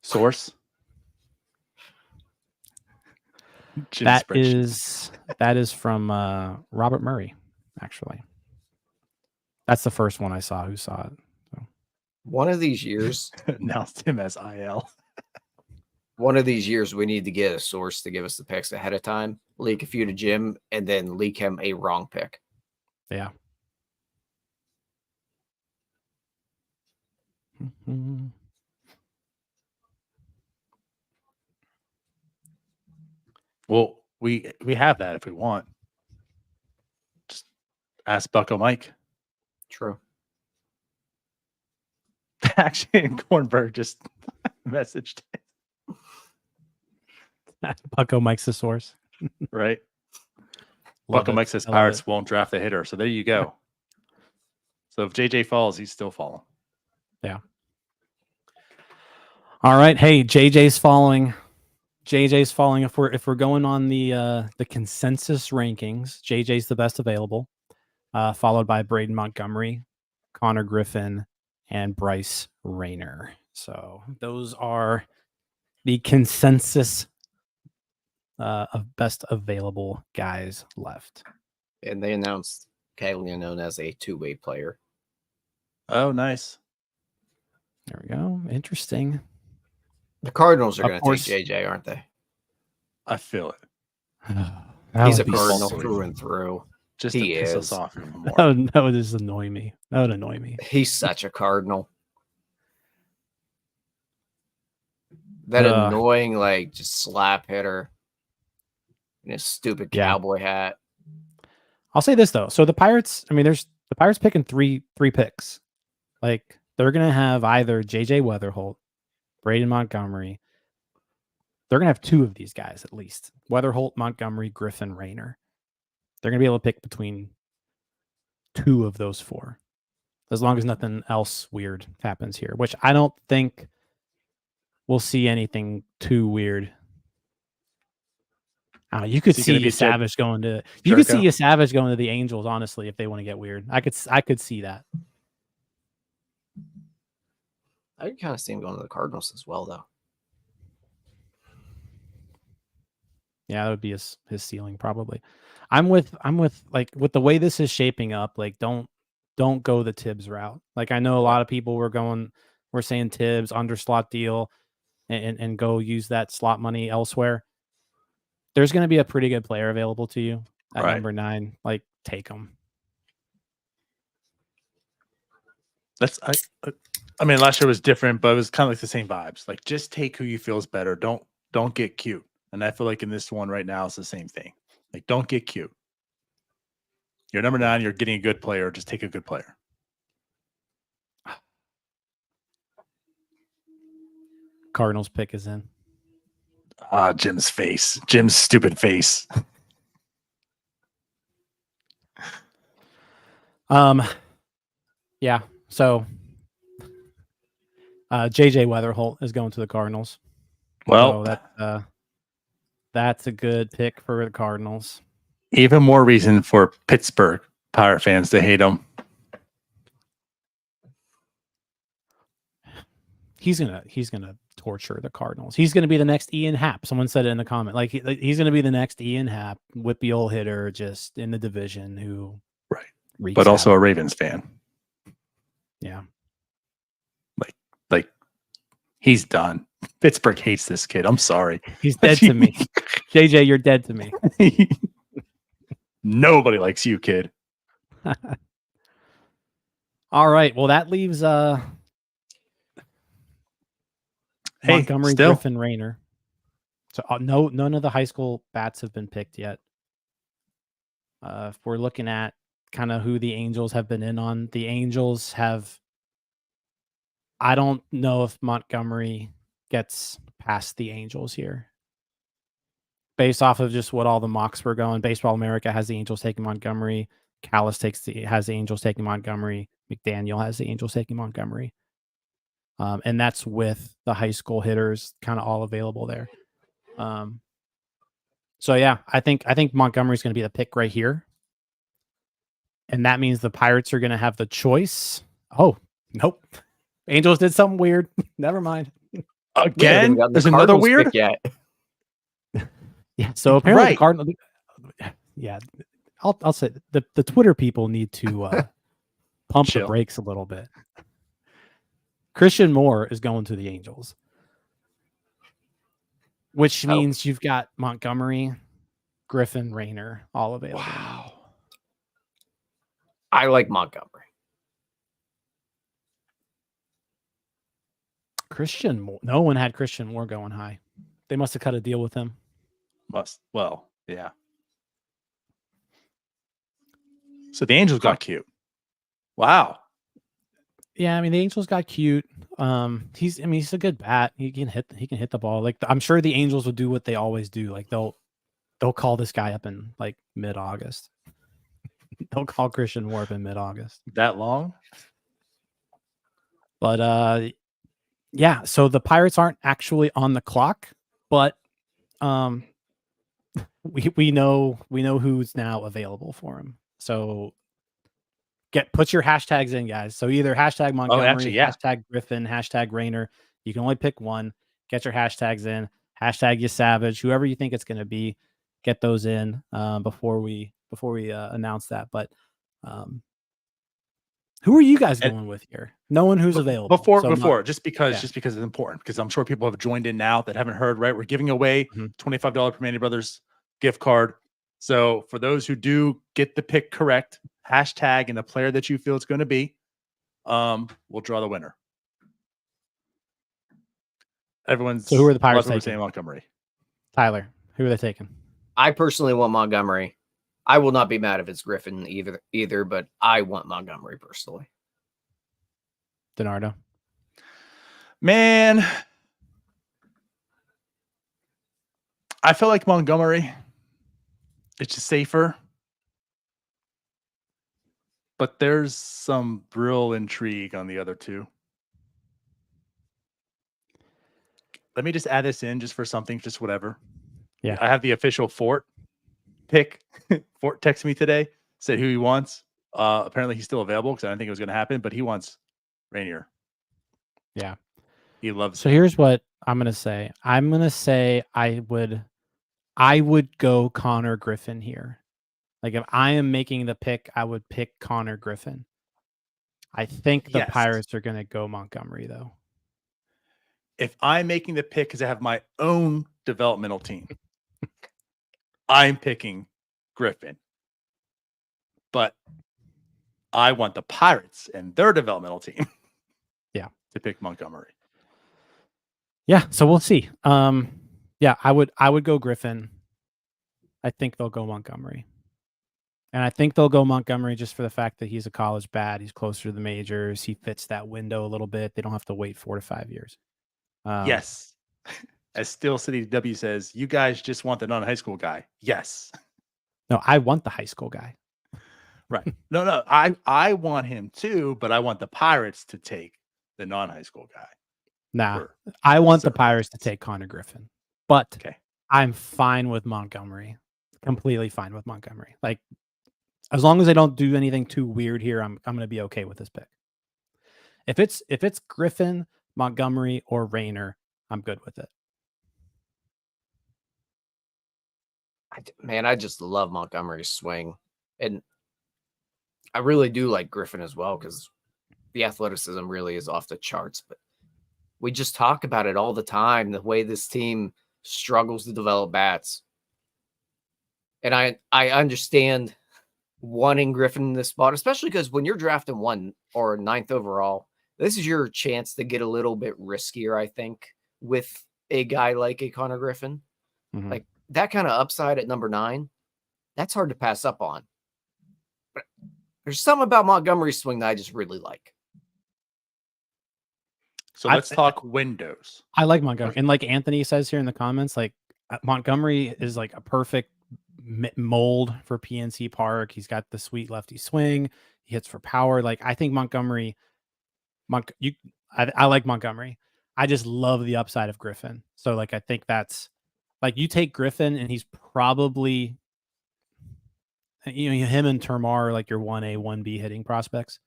Source. That is from Robert Murray, actually. That's the first one I saw who saw it. So. One of these years announced him as IL. One of these years we need to get a source to give us the picks ahead of time, leak a few to Jim, and then leak him a wrong pick. Yeah. Mm-hmm. Well, we have that if we want. Just ask Bucko Mike. True. Actually, Kornberg just messaged. Bucko Mike's the source. Right. Bucko Mike says Pirates won't draft the hitter. So there you go. So if JJ falls, he's still falling. Yeah. All right. Hey, JJ's falling. If we're going on the consensus rankings, JJ's the best available, followed by Braden Montgomery, Conner Griffin, and Bryce Rayner. So those are the consensus of best available guys left. And they announced Caglianone as a two-way player. Oh, nice. There we go. Interesting. The Cardinals are going to take JJ, aren't they? I feel it. He's a Cardinal through and through. Just to piss us off even more. That would just annoy me. That would annoy me. He's such a Cardinal. That annoying, like, just slap hitter in his stupid cowboy hat. I'll say this though. So the Pirates, there's the Pirates picking three picks. Like, they're gonna have either JJ Weatherholt, Braden Montgomery. They're gonna have two of these guys at least. Weatherholt, Montgomery, Griffin, Rayner. They're gonna be able to pick between two of those four, as long as nothing else weird happens here, which I don't think we'll see anything too weird. You could see Savage going to. You could see a Savage going to the Angels, honestly, if they want to get weird. I could see that. I could kind of see him going to the Cardinals as well, though. Yeah, that would be his ceiling probably. I'm with with the way this is shaping up. Like, don't go the Tibbs route. Like, I know a lot of people were saying Tibbs underslot deal, and go use that slot money elsewhere. There's going to be a pretty good player available to you at number 9. Like, take him. Last year was different, but it was kind of like the same vibes. Like, just take who you feel is better. Don't get cute. And I feel like in this one right now, it's the same thing. Like, don't get cute. You're number 9. You're getting a good player. Just take a good player. Cardinals pick is in. Jim's face. Jim's stupid face. Yeah. So JJ Weatherholt is going to the Cardinals. Well, so that's a good pick for the Cardinals. Even more reason for Pittsburgh Pirate fans to hate him. He's gonna torture the Cardinals. He's gonna be the next Ian Happ. Someone said it in the comment. Like he's gonna be the next Ian Happ, whippy old hitter, just in the division who but also a Ravens fan. Yeah. Like he's done. Pittsburgh hates this kid. I'm sorry. He's dead to me. JJ, you're dead to me. Nobody likes you, kid. All right. Well, that leaves Montgomery, Griffin, Rayner. So none of the high school bats have been picked yet. If we're looking at kind of who the Angels have been in on, the Angels have. I don't know if Montgomery gets past the Angels here. Based off of just what all the mocks were going, Baseball America has the Angels taking Montgomery. Callis has the Angels taking Montgomery. McDaniel has the Angels taking Montgomery. And that's with the high school hitters kind of all available there. So yeah, I think Montgomery's going to be the pick right here. And that means the Pirates are going to have the choice. Oh, nope. Angels did something weird. Never mind. Again, there's another weird. Yet. Yeah. So apparently the Cardinals. Yeah, I'll say the Twitter people need to pump the brakes a little bit. Christian Moore is going to the Angels, which means you've got Montgomery, Griffin, Rayner all available. Wow. I like Montgomery. Christian Moore. No one had Christian Moore going high. They must have cut a deal with him. Well, yeah. So the Angels got cute. Wow. Yeah, I mean the Angels got cute. He's a good bat. He can hit the ball. Like I'm sure the Angels will do what they always do. Like they'll call this guy up in like mid-August. They'll call Christian Moore up in mid-August. That long? But yeah, so the Pirates aren't actually on the clock, but we know who's now available for him. So put your hashtags in, guys. So either hashtag Montgomery, hashtag Griffin, hashtag Rayner. You can only pick one. Get your hashtags in. Hashtag you savage. Whoever you think it's going to be, get those in before we announce that. But who are you guys going with here? No one who's available. Just because it's important, because I'm sure people have joined in now that haven't heard, right? We're giving away $25 per Manny Brothers gift card. So for those who do get the pick correct, hashtag and the player that you feel it's going to be, we'll draw the winner. So who are the Pirates taking? Saying Montgomery. Tyler, who are they taking? I personally want Montgomery. I will not be mad if it's Griffin either, but I want Montgomery personally. DiNardo. Man, I feel like Montgomery. It's just safer. But there's some real intrigue on the other two. Let me just add this in just for something, just whatever. Yeah. I have the official Fort pick. Fort texted me today, said who he wants. Apparently he's still available because I didn't think it was going to happen, but he wants Rainier. Yeah. He loves So here's what I'm going to say. I'm going to say I would go Conner Griffin here. Like if I am making the pick, I would pick Conner Griffin. I think the Pirates are going to go Montgomery though. If I'm making the pick because I have my own developmental team, I'm picking Griffin. But I want the Pirates and their developmental team to pick Montgomery. Yeah, so we'll see. Yeah, I would go Griffin. I think they'll go Montgomery. And I think they'll go Montgomery just for the fact that he's a college bat. He's closer to the majors. He fits that window a little bit. They don't have to wait 4 to 5 years. Yes. As Steel City W says, you guys just want the non-high school guy. Yes. No, I want the high school guy. Right. No. I want him too, but I want the Pirates to take the non-high school guy. Nah, I want the Pirates to take Conner Griffin, but okay. I'm fine with Montgomery. Completely fine with Montgomery. Like, as long as they don't do anything too weird here, I'm going to be okay with this pick. If it's Griffin, Montgomery, or Rayner, I'm good with it. Man, I just love Montgomery's swing, and I really do like Griffin as well because the athleticism really is off the charts. But we just talk about it all the time, the way this team struggles to develop bats. And I understand wanting Griffin in this spot, especially because when you're drafting 1 or 9th overall, this is your chance to get a little bit riskier, I think, with a guy like a Conner Griffin. Mm-hmm. Like that kind of upside at number 9, that's hard to pass up on. But there's something about Montgomery's swing that I just really like. So let's talk windows. I like Montgomery. And like Anthony says here in the comments, like Montgomery is like a perfect mold for PNC Park. He's got the sweet lefty swing. He hits for power. Like, I think Montgomery, I like Montgomery. I just love the upside of Griffin. So like, I think that's like, you take Griffin and he's probably, him and Termar are like your 1A, 1B hitting prospects.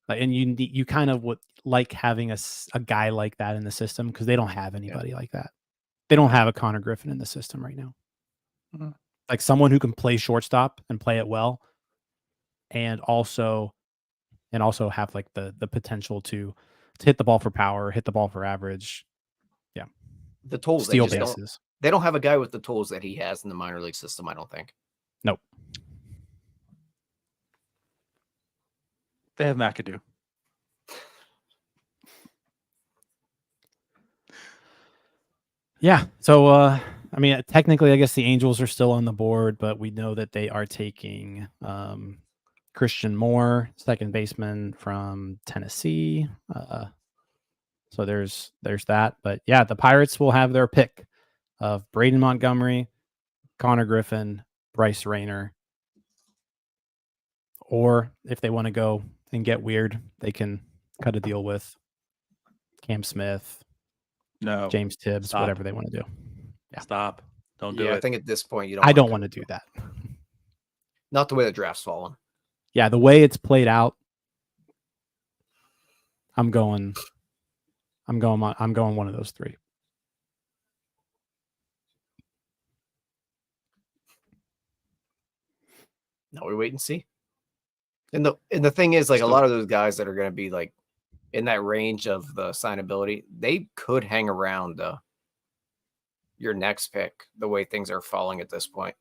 And you kind of would like having a guy like that in the system because they don't have anybody like that. They don't have a Conner Griffin in the system right now. Mm-hmm. Like someone who can play shortstop and play it well, and also have like the potential to hit the ball for power, hit the ball for average. Yeah, the tools, steal bases. They don't have a guy with the tools that he has in the minor league system, I don't think. Nope. They have McAdoo. Yeah. So, I mean, technically, I guess the Angels are still on the board, but we know that they are taking Christian Moore, second baseman from Tennessee. So there's that. But yeah, the Pirates will have their pick of Braden Montgomery, Conner Griffin, Bryce Rayner. Or if they want to go and get weird, they can cut a deal with Cam Smith, James Tibbs, whatever they want to do. Yeah. Stop. Don't do it. I think at this point, I don't want to do that. Not the way the draft's fallen. Yeah, the way it's played out, I'm going one of those 3. No, we wait and see. And the thing is, like, a lot of those guys that are going to be like in that range of the signability, they could hang around your next pick the way things are falling at this point.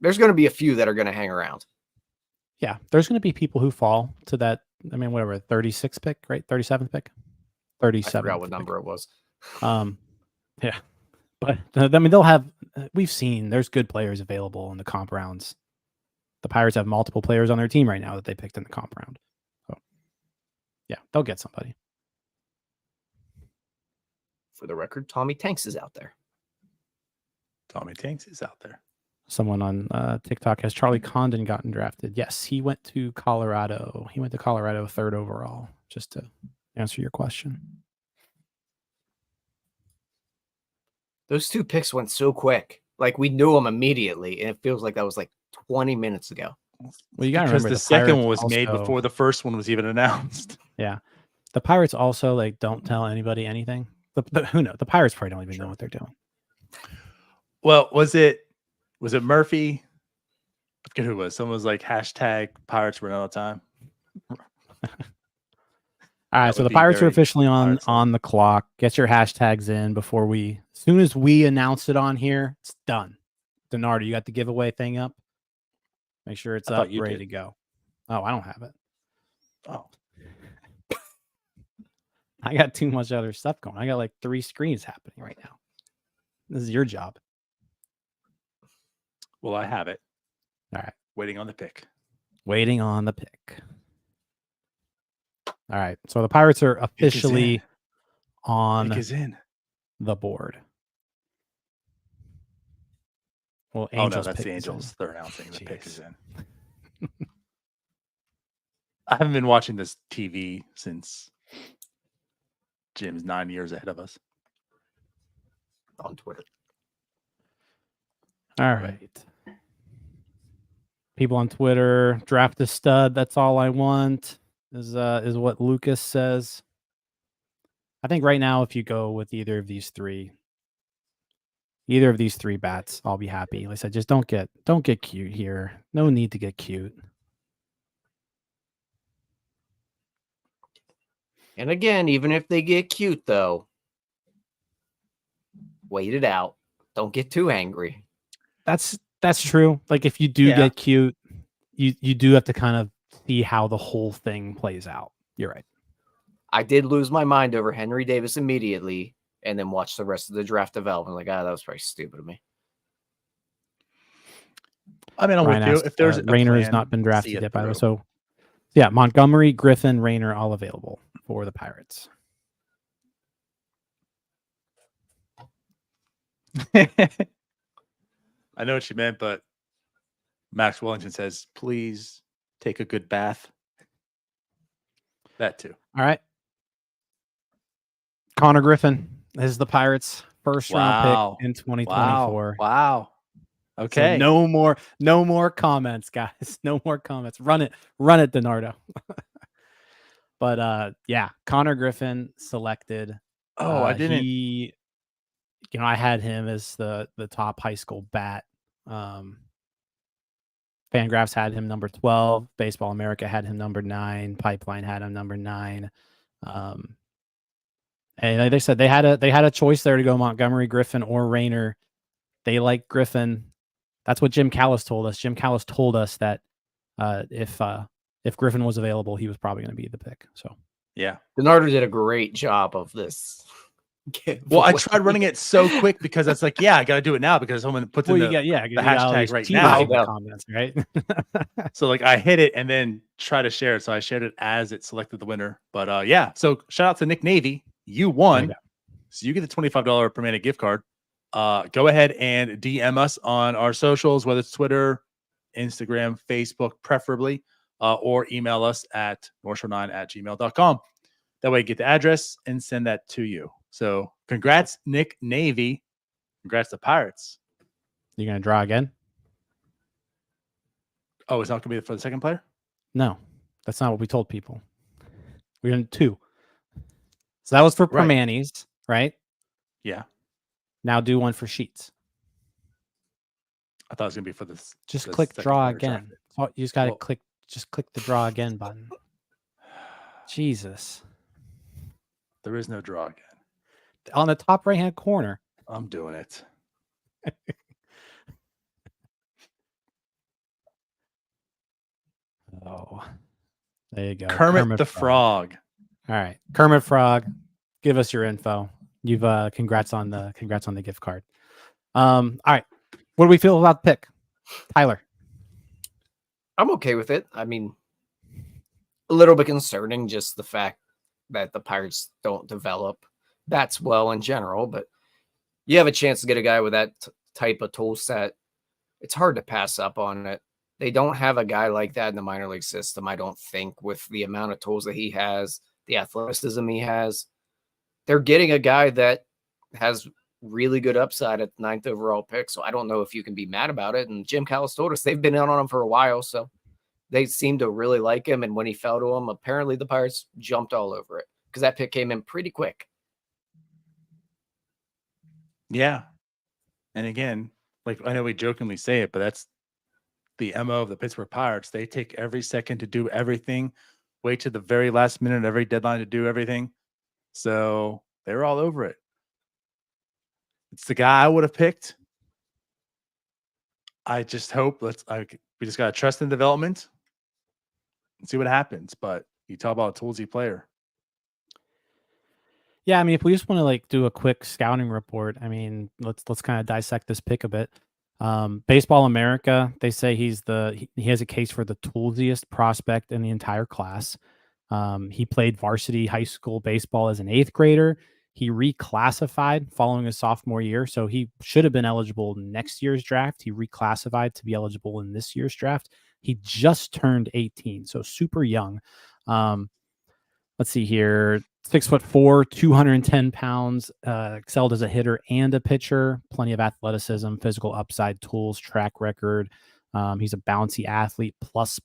There's going to be a few that are going to hang around. Yeah, there's going to be people who fall to that. I mean, whatever, 36th pick, right? 37th pick, 37. I forgot what number it was. Yeah, but I mean, they'll have. We've seen there's good players available in the comp rounds. The Pirates have multiple players on their team right now that they picked in the comp round. So, yeah, they'll get somebody. For the record, Tommy Tanks is out there. Tommy Tanks is out there. Someone on TikTok, has Charlie Condon gotten drafted? Yes, he went to Colorado. He went to Colorado 3rd overall, just to answer your question. Those 2 picks went so quick. Like, we knew them immediately, and it feels like that was like 20 minutes ago. Well, you got to remember the second one was made before the first one was even announced. Yeah. The Pirates also, like, don't tell anybody anything. But who knows? The Pirates probably don't even know what they're doing. Well, was it Murphy? I forget who it was. Someone was like, hashtag Pirates run out of time. All right, so the Pirates are officially on the clock. Get your hashtags in before as soon as we announce it on here, it's done. Denardo, you got the giveaway thing up? Make sure it's up, ready to go. Oh, I don't have it. Oh. I got too much other stuff going. I got like 3 screens happening right now. This is your job. Well, I have it. All right. Waiting on the pick. Waiting on the pick. All right. So the Pirates are officially on the board. Well, Angels. Oh, no, that's the Angels. They're announcing the pick is in. I haven't been watching this TV since Jim's 9 years ahead of us. On Twitter. All right. People on Twitter, draft a stud. That's all I want, is what Lucas says. I think right now, if you go with either of these three bats, I'll be happy. Like I said, just don't get cute here. No need to get cute. And again, even if they get cute, though, wait it out. Don't get too angry. That's true. Like if you do get cute, you do have to kind of see how the whole thing plays out. You're right. I did lose my mind over Henry Davis immediately, and then watch the rest of the draft development. Like, that was pretty stupid of me. I mean, I'm with you. If there's Rayner has not been drafted yet, by the way. So, yeah, Montgomery, Griffin, Rayner, all available for the Pirates. I know what you meant, but Max Wellington says, please take a good bath. That too. All right. Conner Griffin is the Pirates' first round pick in 2024. Wow. Okay. So no more comments, guys. No more comments. Run it, DiNardo. But yeah, Conner Griffin selected. Oh, I didn't. I had him as the top high school bat. Fangraphs had him number 12. Baseball America had him number 9. Pipeline had him number 9. And like they said, they had a choice there to go Montgomery, Griffin, or Rayner. They like Griffin. That's what Jim Callis told us. Jim Callis told us that if Griffin was available, he was probably going to be the pick. So yeah, DiNardo did a great job of this. Well, I tried running it so quick because it's like, I got to do it now because someone puts in the hashtag right now. Comments, right? So like I hit it and then try to share it. So I shared it as it selected the winner. But so shout out to Nick Navy. You won. So you get the $25 per minute gift card. Go ahead and DM us on our socials, whether it's Twitter, Instagram, Facebook, preferably, or email us at northshore9@gmail.com. That way you get the address and send that to you. So congrats, Nick Navy. Congrats to Pirates. You going to draw again? Oh, it's not going to be for the second player? No, that's not what we told people. We're going to 2. So that was for Permanis, right? Yeah. Now do one for Sheets. I thought it was going to be for this. Just click draw again. Oh, you just got to click the draw again button. Jesus. There is no draw again. On the top right-hand corner. I'm doing it. Oh, there you go. Kermit the Frog. All right, Kermit Frog, give us your info. You've congrats on the gift card. All right, what do we feel about the pick, Tyler? I'm okay with it. I mean, a little bit concerning, just the fact that the Pirates don't develop bats well in general, but you have a chance to get a guy with that type of tool set. It's hard to pass up on it. They don't have a guy like that in the minor league system, I don't think, with the amount of tools that he has, the athleticism he has. They're getting a guy that has really good upside at the 9th overall pick, so I don't know if you can be mad about it. And Jim Callis told us they've been in on him for a while, so they seem to really like him. And when he fell to him, apparently the Pirates jumped all over it because that pick came in pretty quick. Yeah. And again, like I know we jokingly say it, but that's the MO of the Pittsburgh Pirates. They take every second to do everything, wait to the very last minute, every deadline to do everything. So they're all over it. It's the guy I would have picked. I just hope we just got to trust in development and see what happens. But you talk about a toolsy player. Yeah, I mean, if we just want to like do a quick scouting report, I mean, let's kind of dissect this pick a bit. Baseball America, they say he has a case for the toolsiest prospect in the entire class. He played varsity high school baseball as an 8th grader. He reclassified following his sophomore year, so he should have been eligible next year's draft. He reclassified to be eligible in this year's draft. He just turned 18, so super young. Let's see here. 6'4", 210 pounds, excelled as a hitter and a pitcher. Plenty of athleticism, physical upside, tools, track record. He's a bouncy athlete, plus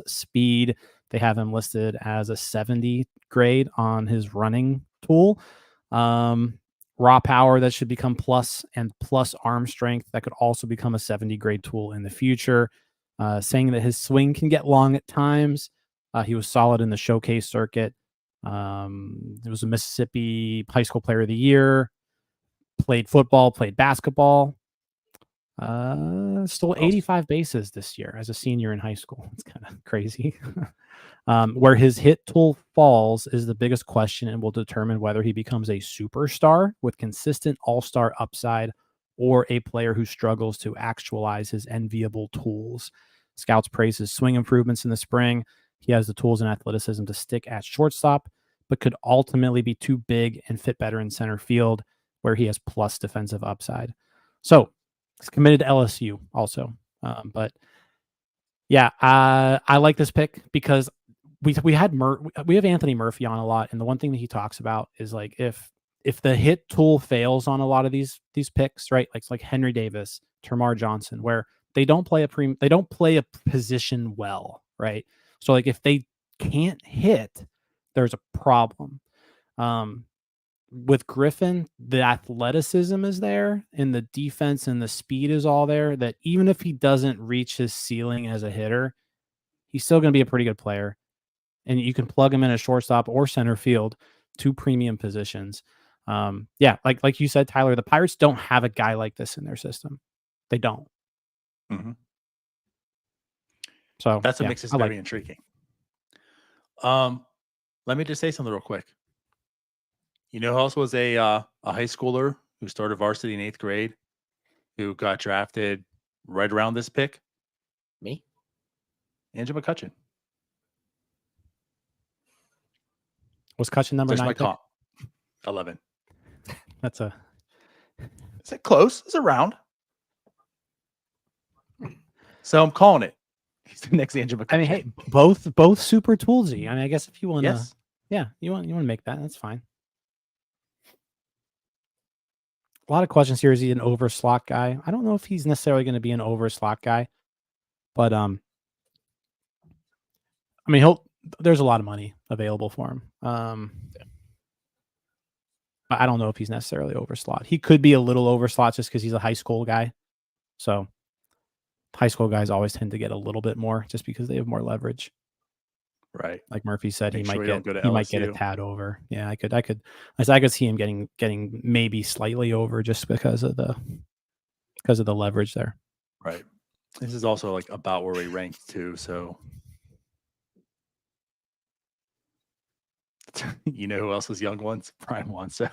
speed. They have him listed as a 70 grade on his running tool. Raw power, that should become plus, and plus arm strength, that could also become a 70 grade tool in the future. Saying that his swing can get long at times. He was solid in the showcase circuit. It was a Mississippi High School Player of the Year. Played football, played basketball. Stole 85 bases this year as a senior in high school. It's kind of crazy. Where his hit tool falls is the biggest question and will determine whether he becomes a superstar with consistent all-star upside or a player who struggles to actualize his enviable tools. Scouts praise his swing improvements in the spring. He has the tools and athleticism to stick at shortstop, but could ultimately be too big and fit better in center field, where he has plus defensive upside. So he's committed to LSU also. But yeah, I like this pick because we have Anthony Murphy on a lot, and the one thing that he talks about is like if the hit tool fails on a lot of these picks, right? Like Henry Davis, Termar Johnson, where they don't play a position well, right? So like if they can't hit, there's a problem. With Griffin, the athleticism is there and the defense and the speed is all there, that even if he doesn't reach his ceiling as a hitter, he's still going to be a pretty good player. And you can plug him in a shortstop or center field, 2 premium positions. Yeah, like you said, Tyler, the Pirates don't have a guy like this in their system. They don't. Mm-hmm. So that's what makes this very intriguing. Let me just say something real quick. You know who else was a high schooler who started varsity in 8th grade, who got drafted right around this pick? Me? Andrew McCutcheon. Was Cutcheon number 9? 11. That's a... Is it close? It's around. So I'm calling it. He's the next Andrew McCutcheon. I mean, hey, both super toolsy. I mean, I guess if you want to... Yes. Yeah, you want to make that, that's fine. A lot of questions here. Is he an over slot guy? I don't know if he's necessarily going to be an over slot guy, but I mean, there's a lot of money available for him. I don't know if he's necessarily over slot. He could be a little over slot just because he's a high school guy. So high school guys always tend to get a little bit more just because they have more leverage. Right. Like Murphy said, he might get a tad over. Yeah, I could see him getting maybe slightly over just because of the leverage there. Right. This is also like about where we ranked too. So you know who else was young ones? Brian Juan Soto.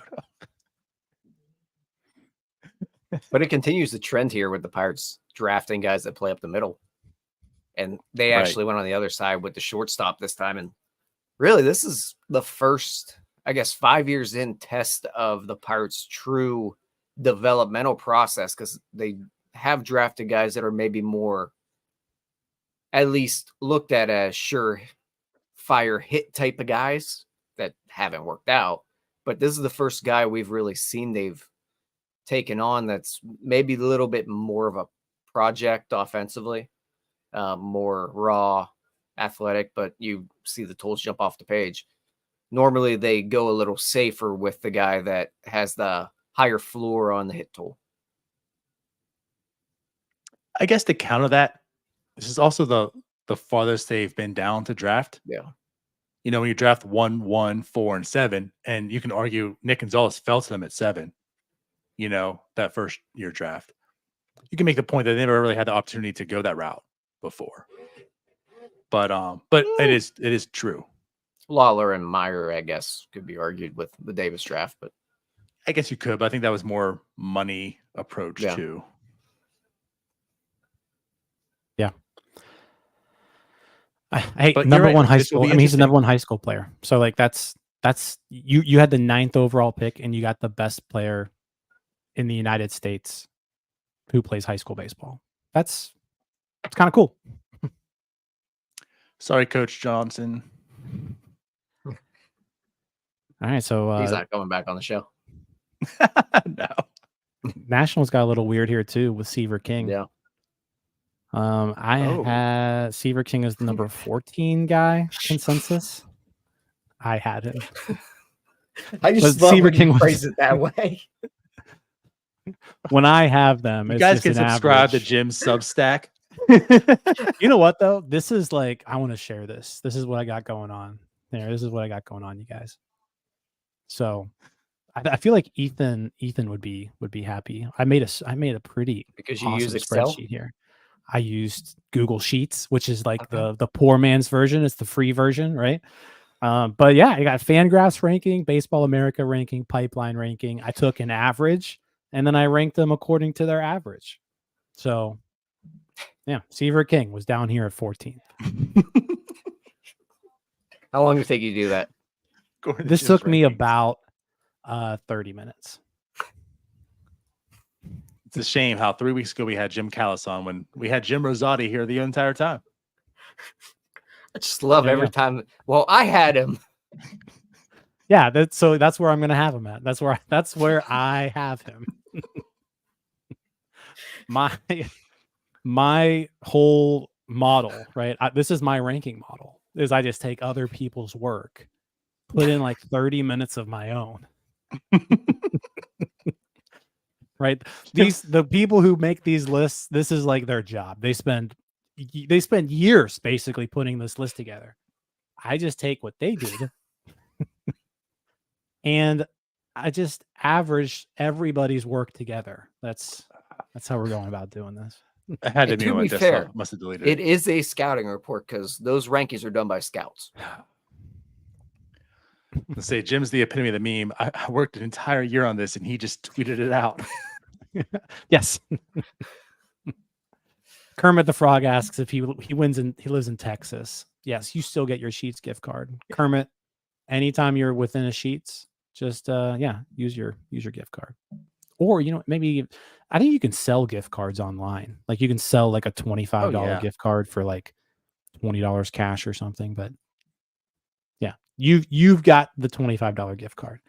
But it continues the trend here with the Pirates drafting guys that play up the middle. And they actually went on the other side with the shortstop this time. And really, this is the first, I guess, 5 years in test of the Pirates' true developmental process, because they have drafted guys that are maybe more at least looked at as surefire hit type of guys that haven't worked out. But this is the first guy we've really seen they've taken on that's maybe a little bit more of a project offensively. More raw, athletic, but you see the tools jump off the page. Normally, they go a little safer with the guy that has the higher floor on the hit tool. I guess to counter that, this is also the farthest they've been down to draft. Yeah. You know, when you draft 1, 1, 4, and 7, and you can argue Nick Gonzalez fell to them at 7, you know, that first year draft. You can make the point that they never really had the opportunity to go that route before. But it is true. Lawler and Meyer, I guess, could be argued with the Davis draft, but I guess you could, but I think that was more money approach too. Yeah. Hey, number one high school. I mean, he's the number one high school player. So like that's you had the 9th overall pick and you got the best player in the United States who plays high school baseball. It's kind of cool. Sorry, Coach Johnson. All right, so he's not coming back on the show. No. Nationals got a little weird here too with Seaver King. Yeah. I had Seaver King as the number 14 guy consensus. I had him. I just love Seaver King phrase it that way. When I have them, you guys can subscribe to Jim's Substack. You know what though? This is like, I want to share this. This is what I got going on there. This is what I got going on, you guys. So I feel like Ethan would be happy. I made a pretty because you awesome use Excel spreadsheet here. I used Google Sheets, which is like the poor man's version. It's the free version, right? But yeah, I got Fangraphs ranking, Baseball America ranking, Pipeline ranking. I took an average and then I ranked them according to their average. So yeah, Seaver King was down here at 14th. How long did it take you to do that? This took me about 30 minutes. It's a shame how 3 weeks ago we had Jim Callis on when we had Jim Rosati here the entire time. I just love every time. Well, I had him. Yeah, that's where I'm gonna have him at. That's where I have him. My whole model, right? This is my ranking model. Is I just take other people's work, put in like 30 minutes of my own. Right? The people who make these lists, this is like their job. They spend years basically putting this list together. I just take what they did and I just average everybody's work together. That's how we're going about doing this. I had to be fair. Must have deleted it. It is a scouting report because those rankings are done by scouts. Let's say Jim's the epitome of the meme. I worked an entire year on this and he just tweeted it out. Yes. Kermit the Frog asks if he lives in Texas. Yes, you still get your Sheets gift card. Kermit, anytime you're within a Sheets, just use your gift card. Or maybe I think you can sell gift cards online. Like you can sell like a $25 gift card for like $20 cash or something. But yeah, you've got the $25 gift card.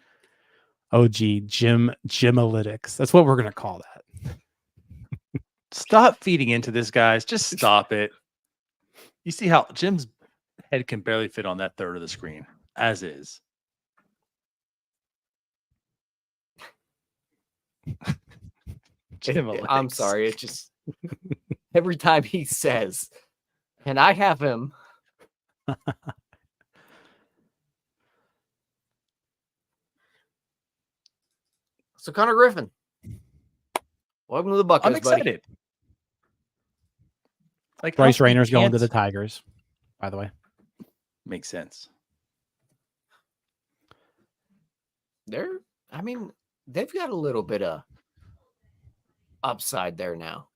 OG Gymalytics. That's what we're gonna call that. Stop feeding into this, guys. Just stop it. You see how Jim's head can barely fit on that third of the screen, as is. I'm sorry. It's just every time he says, and I have him. So Conner Griffin, welcome to the Buckeyes. I'm excited. Buddy. Like Bryce Rainer's going to the Tigers, by the way. Makes sense. They've got a little bit of upside there now.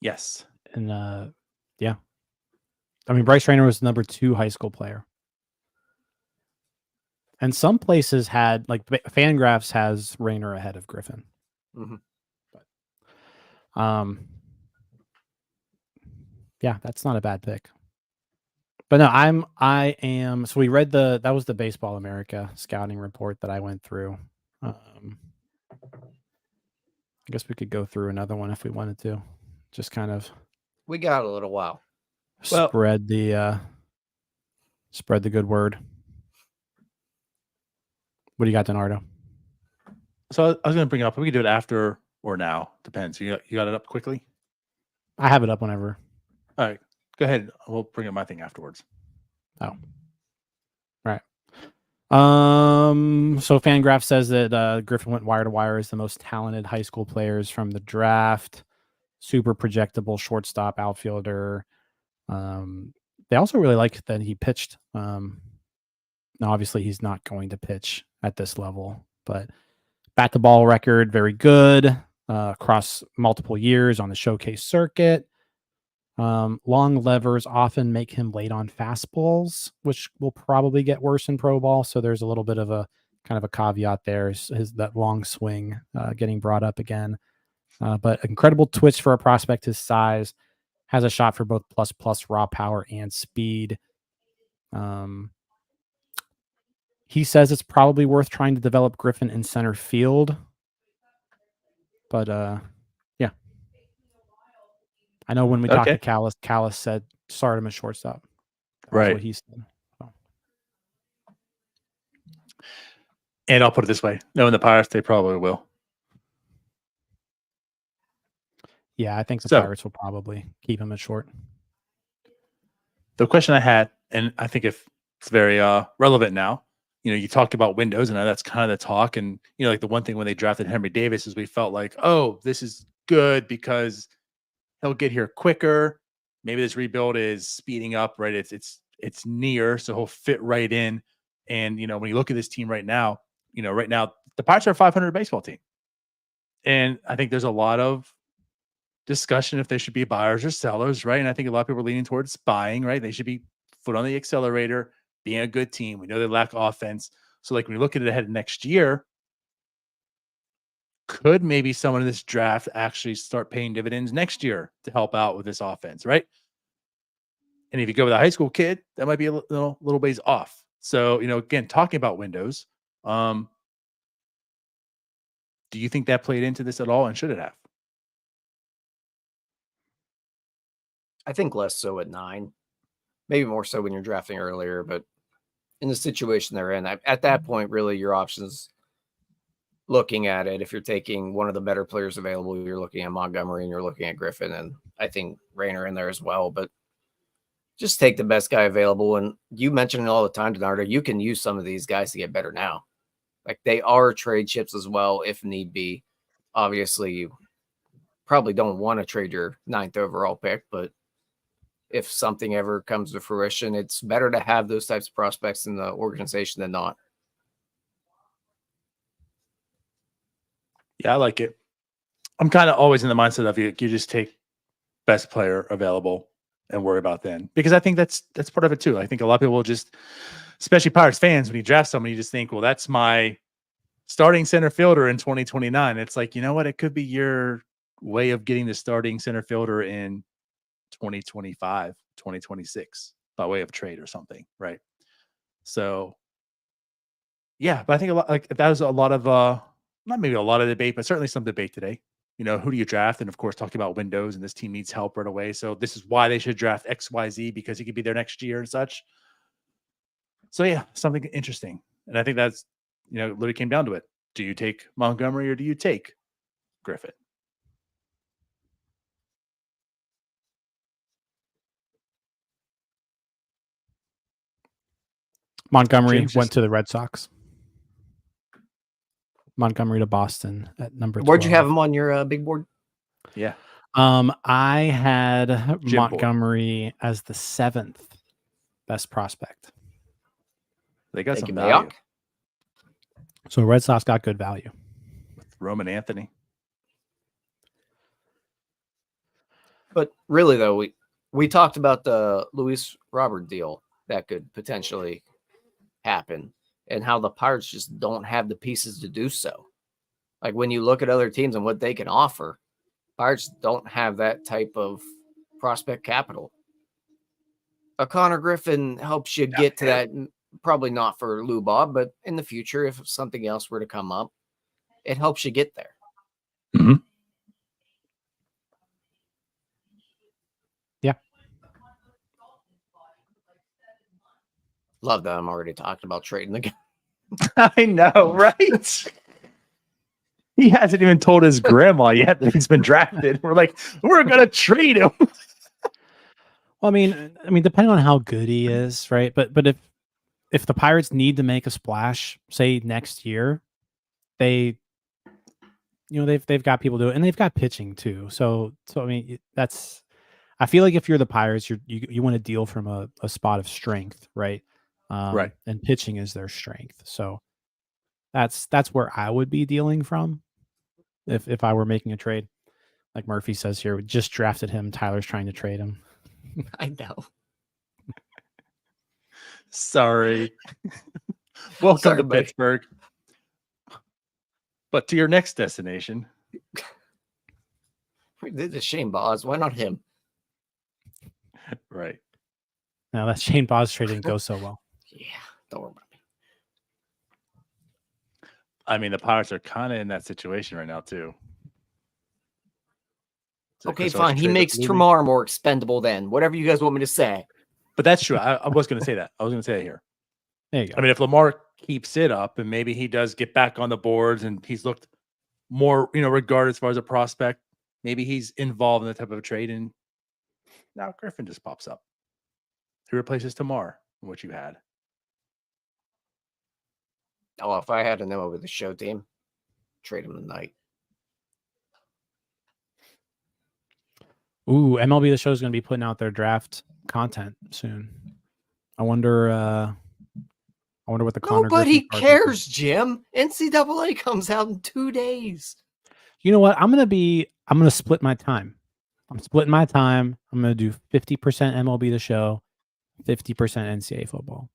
Yes. And yeah. I mean, Bryce Rainer was the number 2 high school player. And some places had, like, Fangraphs has Rainer ahead of Griffin. Mm-hmm. But, yeah, that's not a bad pick. But no, I am. So we read that was the Baseball America scouting report that I went through. I guess we could go through another one if we wanted to. Just kind of. We got a little while. Spread the good word. What do you got, Donardo? So I was going to bring it up. We can do it after or now. Depends. You got it up quickly? I have it up whenever. All right. Go ahead. We'll bring up my thing afterwards. Oh. All right. So Fangraph says that Griffin went wire to wire as the most talented high school players from the draft. Super projectable shortstop, outfielder. They also really like that he pitched. Now, obviously, he's not going to pitch at this level, but bat to ball record, very good across multiple years on the showcase circuit. Long levers often make him late on fastballs, which will probably get worse in pro ball. So there's a little bit of a kind of a caveat there, is that long swing getting brought up again. But incredible twitch for a prospect his size. Has a shot for both plus raw power and speed. He says it's probably worth trying to develop Griffin in center field. But yeah. I know when we talked to Callis said start him at shortstop. That's what he said. So. And I'll put it this way. Knowing the Pirates, they probably will. Yeah, I think the Pirates will probably keep him at short. The question I had, and I think if it's very relevant now, you talked about windows, and that's kind of the talk. And, like the one thing when they drafted Henry Davis is we felt like, oh, this is good because he'll get here quicker. Maybe this rebuild is speeding up, right? It's near, so he'll fit right in. And, when you look at this team right now, the Pirates are a 500 baseball team. And I think there's a lot of discussion if they should be buyers or sellers, right? And I think a lot of people are leaning towards buying, right? They should be foot on the accelerator, being a good team. We know they lack offense. So like when you look at it ahead of next year, could maybe someone in this draft actually start paying dividends next year to help out with this offense, right? And if you go with a high school kid, that might be a little ways off. So, again, talking about windows, do you think that played into this at all, and should it have? I think less so at 9, maybe more so when you're drafting earlier, but in the situation they're in, at that point, really your options looking at it, if you're taking one of the better players available, you're looking at Montgomery and you're looking at Griffin, and I think Rayner in there as well, but just take the best guy available. And you mentioned it all the time, Donardo, you can use some of these guys to get better now. Like they are trade chips as well, if need be. Obviously, you probably don't want to trade your 9th overall pick, but if something ever comes to fruition, it's better to have those types of prospects in the organization than not. Yeah, I like it. I'm kind of always in the mindset of you just take best player available and worry about then, because I think that's part of it too. I think a lot of people will just, especially Pirates fans, when you draft someone, you just think, well, that's my starting center fielder in 2029. It's like, you know what? It could be your way of getting the starting center fielder in 2025, 2026 by way of trade or something, right? So yeah, but I think a lot, like that was a lot of not maybe a lot of debate, but certainly some debate today. Who do you draft? And of course, talking about windows, and this team needs help right away. So this is why they should draft XYZ, because he could be there next year and such. So yeah, something interesting. And I think that's, literally came down to it. Do you take Montgomery or do you take Griffin? Montgomery went to the Red Sox. Montgomery to Boston at number 12. Where'd you have him on your big board? Yeah. I had Montgomery as the 7th best prospect. They got some value. So Red Sox got good value. With Roman Anthony. But really, though, we talked about the Luis Robert deal that could potentially happen, and how the Pirates just don't have the pieces to do so. Like when you look at other teams and what they can offer, Pirates don't have that type of prospect capital. A Conner Griffin helps you get to that, probably not for Lou Bob, but in the future, if something else were to come up, it helps you get there. Mm-hmm. Yeah. Love that I'm already talking about trading the guy. I know, right? He hasn't even told his grandma yet that he's been drafted. We're like, we're going to trade him. Well, I mean, depending on how good he is, right? But if the Pirates need to make a splash, say next year, they've got people do it, and they've got pitching too. So I mean, I feel like if you're the Pirates, you want to deal from a spot of strength, right? Right. And pitching is their strength. So that's where I would be dealing from if I were making a trade. Like Murphy says here, we just drafted him. Tyler's trying to trade him. I know. Sorry. Welcome Sorry, to buddy. Pittsburgh. But to your next destination. We did the Shane Boz. Why not him? Right. No, that Shane Boz trade didn't go so well. Yeah, don't worry about me. I mean, the Pirates are kind of in that situation right now, too. Okay, fine. He makes Tremar more expendable then. Whatever you guys want me to say. But that's true. I was going to say that. I was going to say it here. There you go. I mean, if Lamar keeps it up and maybe he does get back on the boards and he's looked more, regarded as far as a prospect, maybe he's involved in that type of a trade. And now Griffin just pops up. Who replaces Tamar, what you had? Oh, if I had an MLB The Show team, trade him tonight. Ooh, MLB The Show is going to be putting out their draft content soon. I wonder what the Conner Nobody Griffin cares, Jim. NCAA comes out in 2 days. You know what? I'm gonna split my time. I'm splitting my time. I'm gonna do 50% MLB The Show, 50% NCAA football.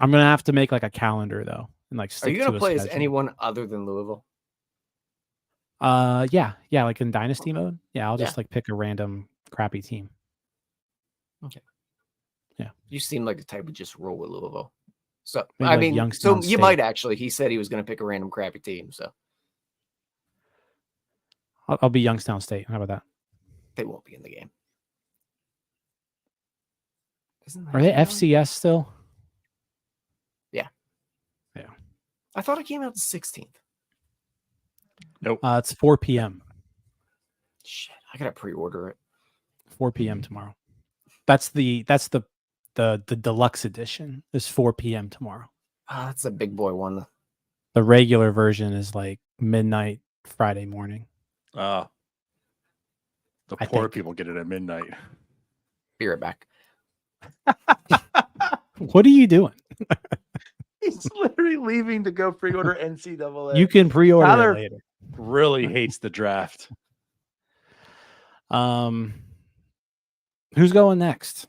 I'm gonna have to make like a calendar though, and like stick. Are you gonna to play a as schedule. anyone other than Louisville? Yeah, like in dynasty mode. Yeah, I'll just like pick a random crappy team. Okay. Yeah. You seem like the type who just roll with Louisville. So Maybe I like mean, Youngstown so you State. might actually. He said he was going to pick a random crappy team. So I'll be Youngstown State. How about that? they won't be in the game. Are they FCS still? Yeah. I thought it came out the 16th. Nope. It's 4 p.m. Shit, I gotta pre-order it. 4 p.m. tomorrow. That's the deluxe edition. Is 4 p.m. tomorrow. That's a big boy one. The regular version is like midnight Friday morning. The poor people get it at midnight. Be right back. What are you doing? He's literally leaving to go pre-order NCAA. You can pre-order Tyler it later. Really hates the draft. Who's going next?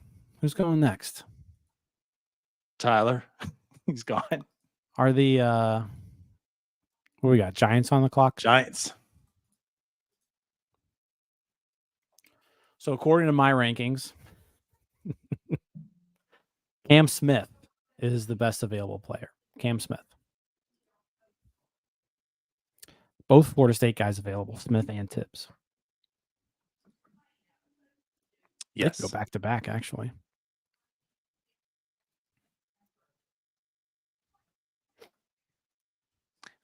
Tyler. He's gone. Are the what we got? Giants on the clock? Giants. So according to my rankings, Cam Smith is the best available player. Cam Smith. Both Florida State guys available, Smith and Tibbs. Yes. They could go back to back, actually.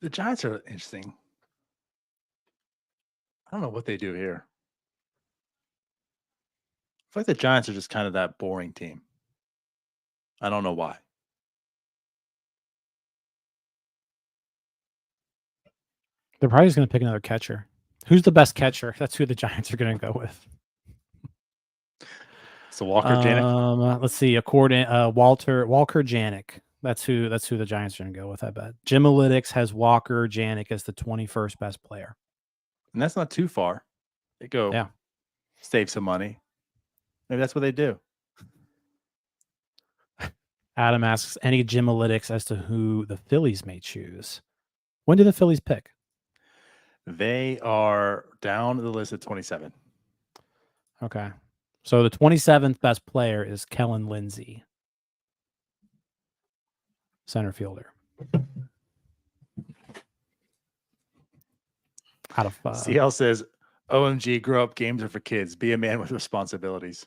The Giants are interesting. I don't know what they do here. I feel like the Giants are just kind of that boring team. I don't know why. They're probably just going to pick another catcher. Who's the best catcher? That's who the Giants are going to go with. So Walker Janik. Let's see. According Walker Janik. That's who the Giants are going to go with. I bet. Gymalytics has Walker Janik as the 21st best player, and that's not too far. They go, save some money. Maybe that's what they do. Adam asks any Gymalytics as to who the Phillies may choose. When do the Phillies pick? They are down the list at 27. Okay. So the 27th best player is Kellen Lindsey, center fielder. Out of CL says, OMG, grow up, games are for kids. Be a man with responsibilities.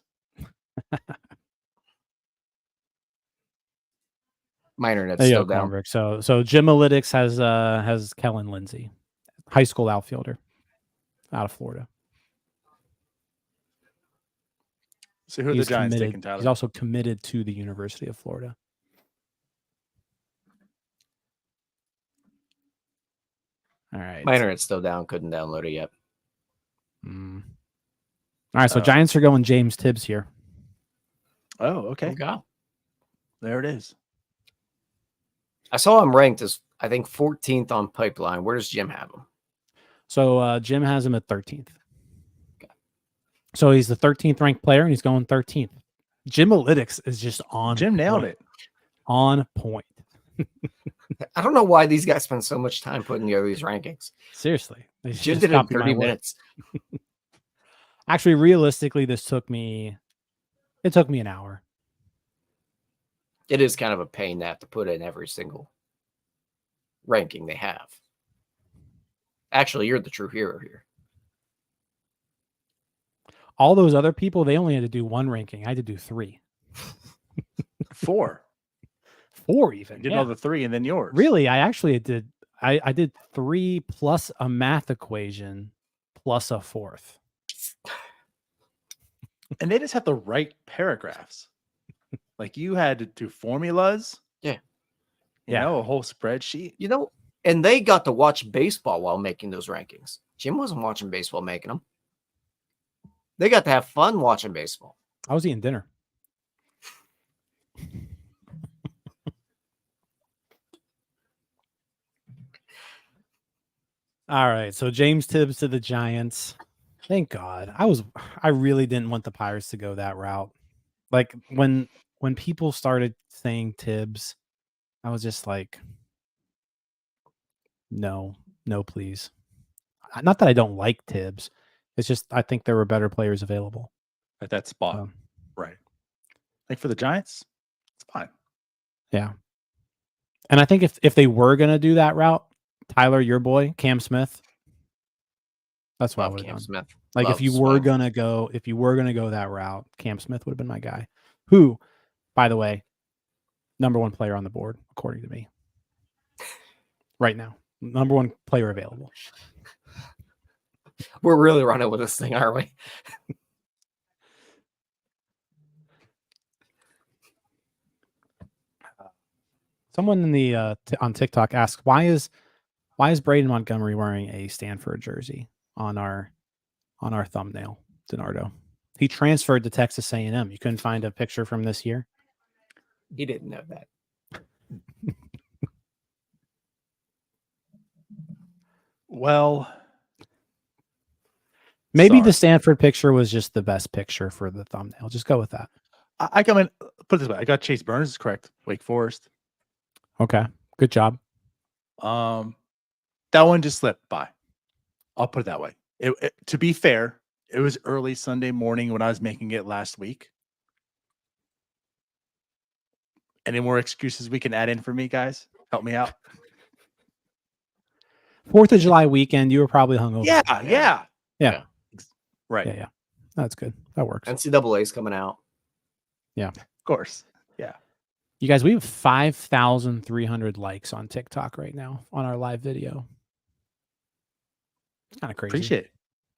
My internet's still down. Convict. So Gymalytics has Kellen Lindsey, high school outfielder out of Florida. So who are the Giants taking, Tyler? He's also committed to the University of Florida. All right. My internet's still down. Couldn't download it yet. All right. So Giants are going James Tibbs here. Oh, okay. Go. There it is. I saw him ranked as, I think, 14th on Pipeline. Where does Jim have him? So Jim has him at 13th. Okay. So he's the 13th ranked player, and he's going 13th. Gymalytics is just on. Jim nailed it. On point. I don't know why these guys spend so much time putting together these rankings. Seriously. Jim did it in 30 minutes. Actually, realistically, it took me an hour. It is kind of a pain to have to put in every single ranking they have. Actually, you're the true hero here. All those other people, they only had to do one ranking. I had to do 3. 4. 4 even. You did all the 3 and then yours. Really, I actually did. I did 3 plus a math equation plus a 4th. And they just have the right paragraphs. Like you had to do formulas. Yeah. You know, a whole spreadsheet. You know, and they got to watch baseball while making those rankings. Jim wasn't watching baseball making them. They got to have fun watching baseball. I was eating dinner. All right, so James Tibbs to the Giants. Thank God. I really didn't want the Pirates to go that route. Like when people started saying Tibbs, I was just like, no, please. Not that I don't like Tibbs. It's just I think there were better players available at that spot. Right. Like for the Giants, it's fine. Yeah. And I think if they were going to do that route, Tyler, your boy, Cam Smith, that's what I would have done. Smith. Like if you were going to go that route, Cam Smith would have been my guy. Who, by the way, #1 player on the board, according to me. Right now. #1 player available. We're really running with this thing, aren't we? Someone in the on TikTok asked, why is Braden Montgomery wearing a Stanford jersey on our thumbnail, Donardo? He transferred to Texas A&M. You couldn't find a picture from this year? He didn't know that. Well, maybe the Stanford picture was just the best picture for the thumbnail. Just go with that. I come in, put it this way. I got Chase Burns correct. Wake Forest. Okay. Good job. That one just slipped by. I'll put it that way. To be fair, it was early Sunday morning when I was making it last week. Any more excuses we can add in for me, guys? Help me out. 4th of July weekend, you were probably hungover. Yeah. Right. Yeah. That's good. That works. NCAA's coming out. Yeah. Of course. Yeah. You guys, we have 5,300 likes on TikTok right now on our live video. It's kind of crazy. Appreciate it.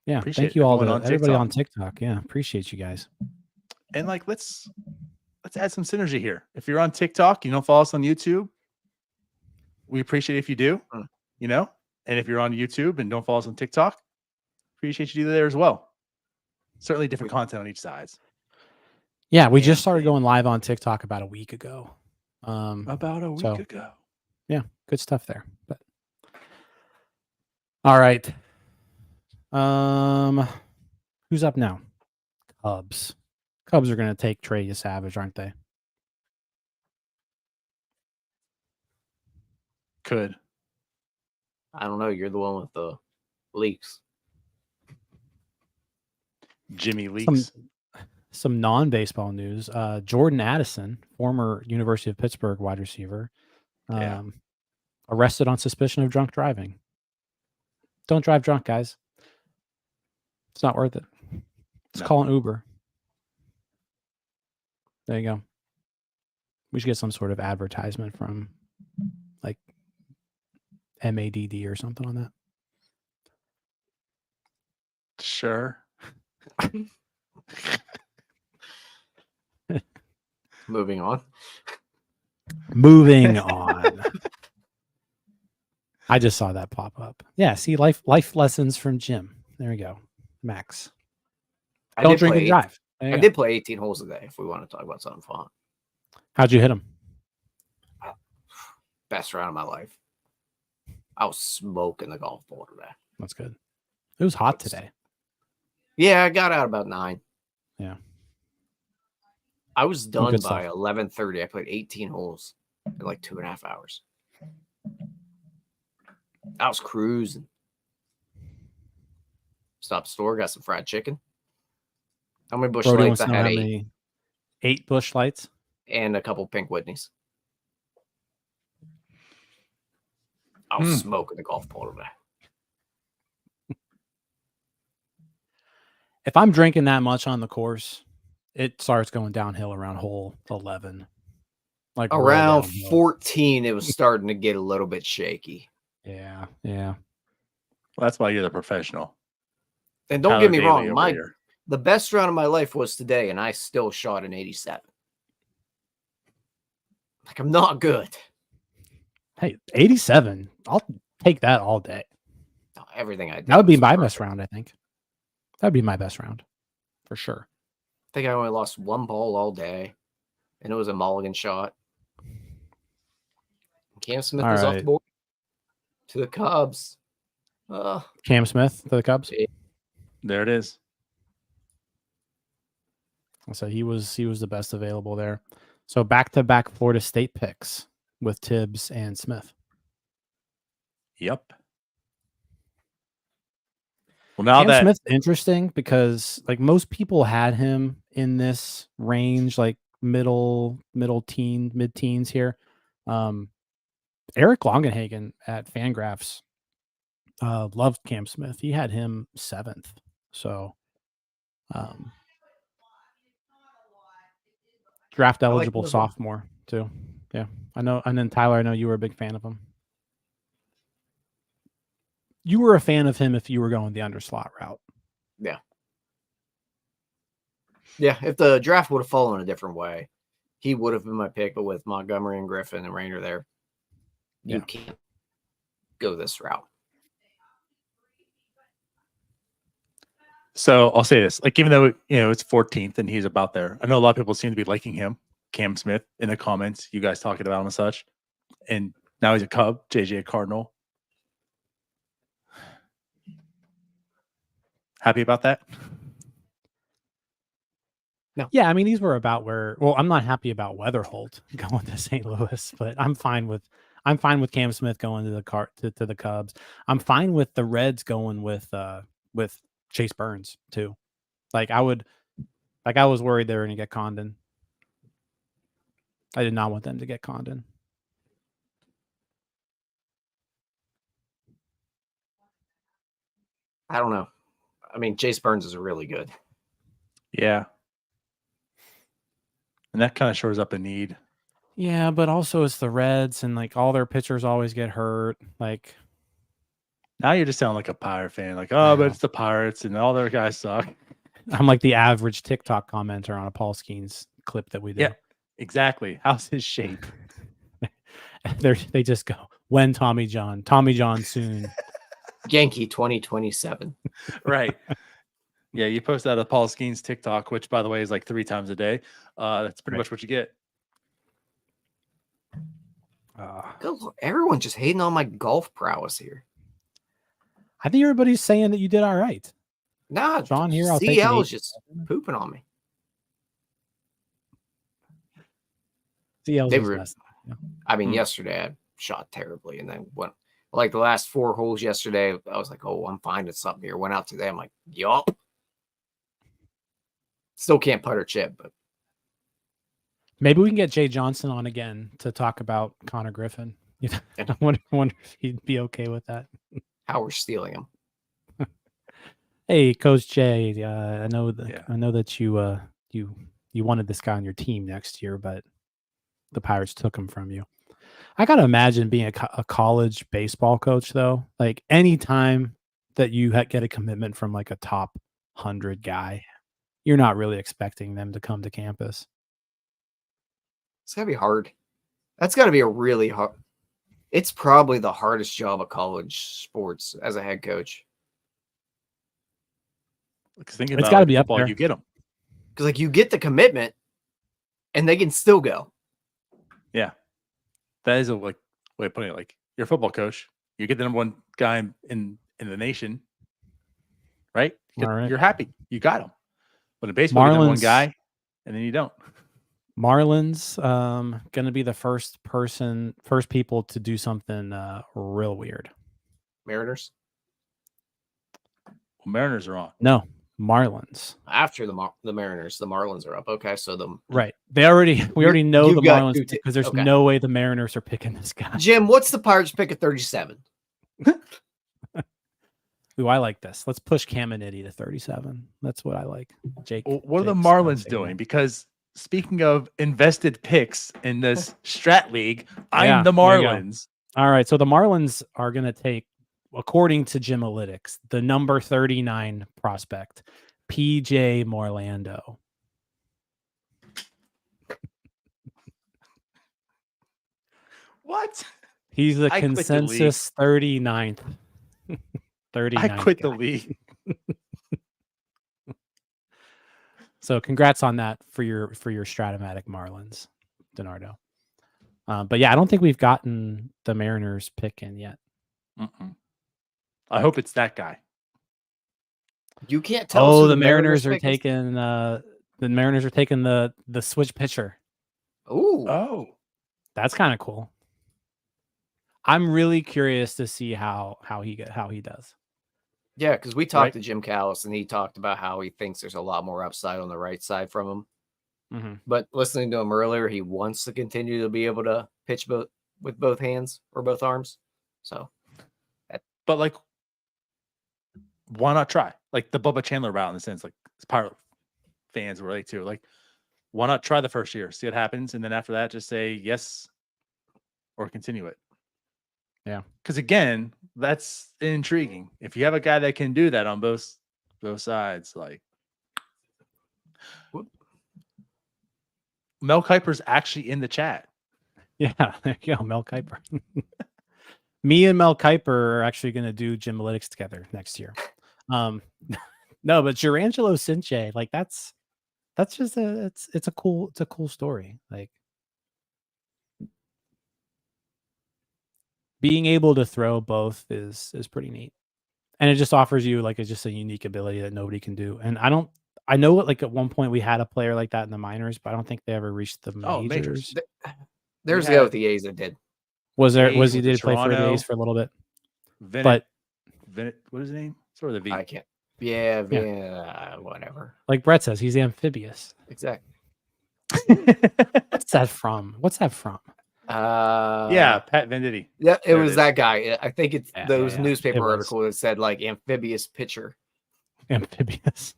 Yeah. Thank you all everybody on TikTok. Yeah. Appreciate you guys. And like, let's add some synergy here. If you're on TikTok, you don't follow us on YouTube. We appreciate it if you do, you know, and if you're on YouTube and don't follow us on TikTok, appreciate you do there as well. Certainly different content on each side. Yeah, we just started going live on TikTok about a week ago. Ago. Yeah, good stuff there. But all right. Who's up now? Cubs. Cubs are going to take Trey Savage, aren't they? Could. I don't know. You're the one with the leaks. Jimmy Leaks. Some non-baseball news. Jordan Addison, former University of Pittsburgh wide receiver, arrested on suspicion of drunk driving. Don't drive drunk, guys. It's not worth it. Just call an Uber. There you go. We should get some sort of advertisement from like MADD or something on that. Sure. Moving on. I just saw that pop up. Yeah, see, life lessons from Jim. There we go. Max. Don't drink and drive. I did play 18 holes today, if we want to talk about something fun. How'd you hit them? Best round of my life. I was smoking the golf ball today. That's good. It was hot today. Yeah, I got out about 9. Yeah. I was done Good by stuff. 11:30. I played 18 holes in like 2.5 hours. I was cruising. Stopped store, got some fried chicken. How many Bush Brody Lights? wants I to know had how 8. many 8 Bush Lights And a couple Pink Whitneys. I was smoking the golf ball today. If I'm drinking that much on the course, it starts going downhill around hole 11. Like around 14, it was starting to get a little bit shaky. Yeah. Well, that's why you're the professional. And don't get me wrong, the best round of my life was today, and I still shot an 87. Like, I'm not good. Hey, 87. I'll take that all day. No, everything I did. That would be my best round, I think. That'd be my best round for sure. I think I only lost 1 ball all day, and it was a mulligan shot. Cam Smith is off the board to the Cubs. Cam Smith to the Cubs. There it is. So he was the best available there. So back-to-back Florida State picks with Tibbs and Smith. Yep. Well, now Cam Smith's interesting because like most people had him in this range, like mid-teens here. Eric Longenhagen at Fangraphs loved Cam Smith. He had him 7th. So draft eligible sophomore too. Yeah. I know. And then Tyler, I know you were a big fan of him. You were a fan of him if you were going the underslot route. Yeah. Yeah. If the draft would have fallen a different way, he would have been my pick. But with Montgomery and Griffin and Rayner there, you can't go this route. So I'll say this, like, even though, it's 14th and he's about there, I know a lot of people seem to be liking him, Cam Smith, in the comments, you guys talking about him and such. And now he's a Cub, JJ a Cardinal. Happy about that? No. Yeah, I mean, these were about where. Well, I'm not happy about Weatherholt going to St. Louis, but I'm fine with Cam Smith going to the Cubs. I'm fine with the Reds going with Chase Burns too. I was worried they were going to get Condon. I did not want them to get Condon. I don't know. I mean, Chase Burns is really good. Yeah. And that kind of shores up a need. Yeah, but also it's the Reds and like all their pitchers always get hurt. Like now you're just sounding like a Pirate fan. Like, oh, but it's the Pirates and all their guys suck. I'm like the average TikTok commenter on a Paul Skeens clip that we do. Yeah, exactly. How's his shape? They just go, when Tommy John soon. Yankee 2027. Right. Yeah, you post out a Paul Skeens TikTok, which, by the way, is like 3 times a day. That's pretty much what you get. Everyone's just hating on my golf prowess here. I think everybody's saying that you did all right. Nah, John here. CL is just pooping on me. CL's I mean, yesterday I shot terribly, and then went like the last 4 holes yesterday. I was like, "Oh, I'm finding something here." Went out today. I'm like, "Yup." Still can't putt or chip, but maybe we can get Jay Johnson on again to talk about Conner Griffin. I wonder if he'd be okay with that. How we're stealing him. Hey, Coach Jay, I know that you wanted this guy on your team next year, but the Pirates took him from you. I gotta imagine being a college baseball coach, though. Like anytime that you get a commitment from like a top 100 guy, you're not really expecting them to come to campus. It's gotta be hard. That's gotta be a really hard. It's probably the hardest job of college sports as a head coach. Because thinking it's about got to be football, up there. You get them. Because like you get the commitment, and they can still go. Yeah, that is a way of putting it. Like you're a football coach, you get the #1 guy in the nation, right? You're happy. You got him. But in baseball, you're the one guy, and then you don't. Marlins going to be the first people to do something real weird. Mariners? Well, Mariners are on. No, Marlins. After the Mariners, the Marlins are up. Okay, so right. We already know the Marlins because there's no way the Mariners are picking this guy. Jim, what's the Pirates pick at 37? Ooh, I like this. Let's push Caminiti to 37. That's what I like. Jake. What are the Marlins doing? Because speaking of invested picks in this Strat League, I'm the Marlins. All right. So the Marlins are going to take, according to Gymalytics, the number 39 prospect, PJ Morlando. What? He's the consensus 39th. 39th I quit the league. So congrats on that for your Stratomatic Marlins, Donardo. But yeah, I don't think we've gotten the Mariners pick in yet. I hope it's that guy. You can't tell. Oh, the Mariners are taking the switch pitcher. Oh, that's kind of cool. I'm really curious to see how he does. Yeah, because we talked to Jim Callis, and he talked about how he thinks there's a lot more upside on the right side from him. But listening to him earlier, he wants to continue to be able to pitch with both hands or both arms. So, but like, why not try? Like the Bubba Chandler route in the sense, like Pirate fans relate to. Like, why not try the first year, see what happens, and then after that, just say yes or continue it. Yeah, because again, that's intriguing. If you have a guy that can do that on both sides, like Mel Kiper's actually in the chat. Yeah, there you go, Mel Kiper. Me and Mel Kiper are actually going to do Gymalytics together next year. No, but Jurangelo Sinche, like that's just it's a cool story. Like being able to throw both is pretty neat, and it just offers you like just a unique ability that nobody can do. And I know like at one point we had a player like that in the minors, but I don't think they ever reached the majors. There's the guy with the A's that did. Was he did play for the A's for a little bit? What is his name? Sort of the V. I can't. Yeah, whatever. Like Brett says, he's amphibious. Exactly. What's that from? Yeah, Pat Venditti. Yeah, it was that guy. I think it's those newspaper article that said like amphibious pitcher. Amphibious.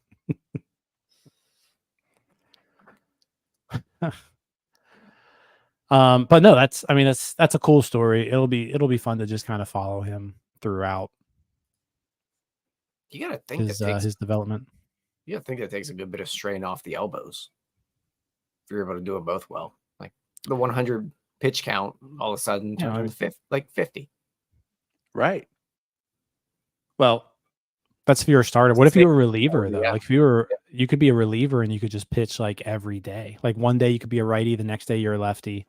But no, that's a cool story. It'll be fun to just kind of follow him throughout. You gotta think his development. You gotta think that takes a good bit of strain off the elbows if you're able to do it both well. Like the 100 pitch count all of a sudden turned into 50. Right. Well, that's if you're a starter. What if you were a reliever though? Like if you could be a reliever and you could just pitch like every day. Like one day you could be a righty, the next day you're a lefty.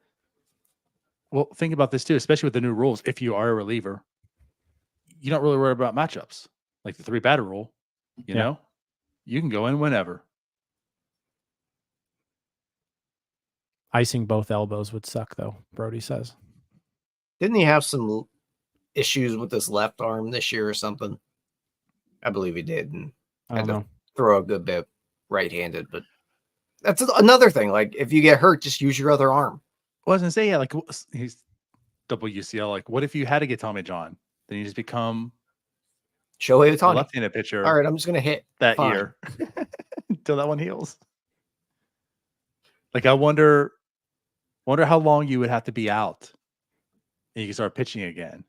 Well, think about this too, especially with the new rules. If you are a reliever, you don't really worry about matchups. Like the 3-batter rule, you know, you can go in whenever. Icing both elbows would suck, though, Brody says. Didn't he have some issues with his left arm this year or something? I believe he did. And had to throw a good bit right-handed. But that's another thing. Like, if you get hurt, just use your other arm. I was going to say, like, he's double UCL. Like, what if you had to get Tommy John? Then you just become Shohei Ohtani, left-handed pitcher. All right, I'm just going to hit that year until that one heals. Like, I wonder how long you would have to be out and you can start pitching again.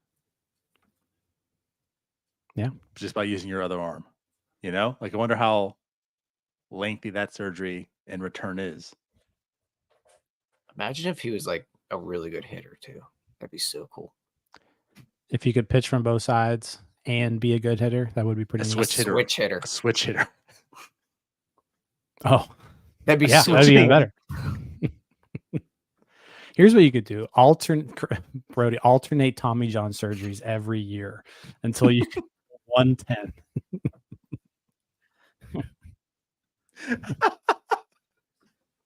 Yeah. Just by using your other arm, you know? Like, I wonder how lengthy that surgery and return is. Imagine if he was like a really good hitter too. That'd be so cool. If you could pitch from both sides and be a good hitter, that would be pretty neat. A switch hitter. Oh, that'd be that'd be even better. Here's what you could do: alternate Tommy John surgeries every year until you can 110. It's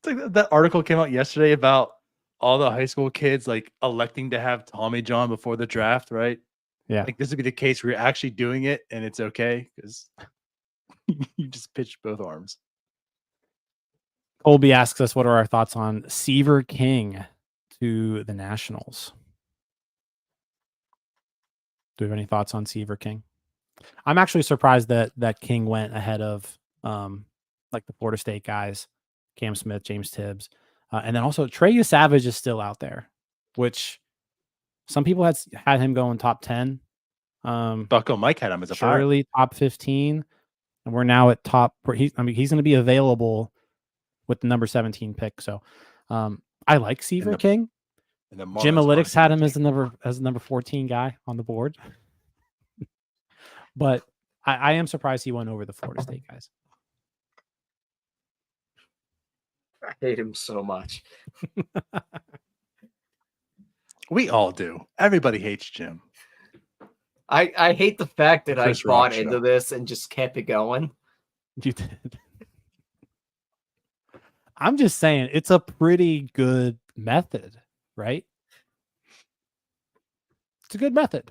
like that article came out yesterday about all the high school kids like electing to have Tommy John before the draft, right? Yeah. Like this would be the case where you're actually doing it and it's okay because you just pitched both arms. Colby asks us, what are our thoughts on Seaver King to the Nationals? Do we have any thoughts on Seaver King? I'm actually surprised that King went ahead of like the Florida State guys, Cam Smith, James Tibbs, and then also Trey Savage is still out there, which some people had him going top 10. Bucko Mike had him as a Shirley top 15, and we're now at top. He's going to be available with the number 17 pick. So I like Seaver King. Jim Analytics had him as the number 14 guy on the board. But I am surprised he went over the Florida State guys. I hate him so much. We all do. Everybody hates Jim. I hate the fact that I bought into this and just kept it going. You did. I'm just saying it's a pretty good method, right? It's a good method.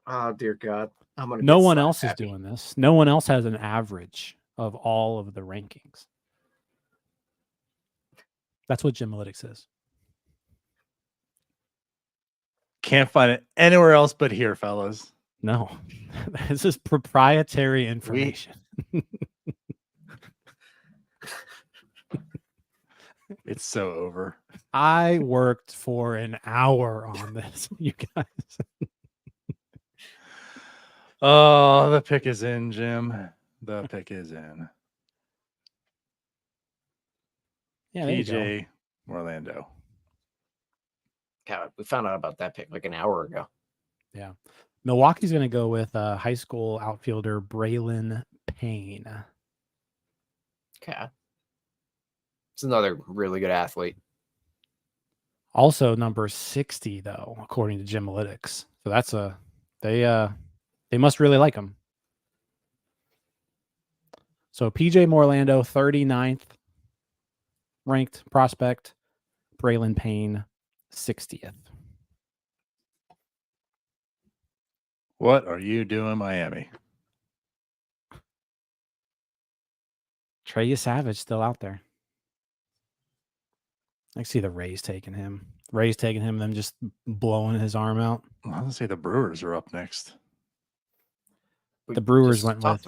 Oh, dear God. No one else is doing this. No one else has an average of all of the rankings. That's what Jim Analytics is. Can't find it anywhere else but here, fellas. No. This is proprietary information. It's so over. I worked for an hour on this, you guys. Oh, the pick is in, Jim. The pick is in. Yeah, PJ Orlando. God, we found out about that pick like an hour ago. Yeah. Milwaukee's going to go with high school outfielder Braylon Payne. Okay. It's another really good athlete. Also number 60, though, according to Jim Analytics. So they must really like him. So PJ Orlando, 39th ranked prospect. Braylon Payne, 60th. What are you doing, Miami? Trey Savage still out there. I see the Rays taking him. Them just blowing his arm out. I was going to say the Brewers are up next. The Brewers went with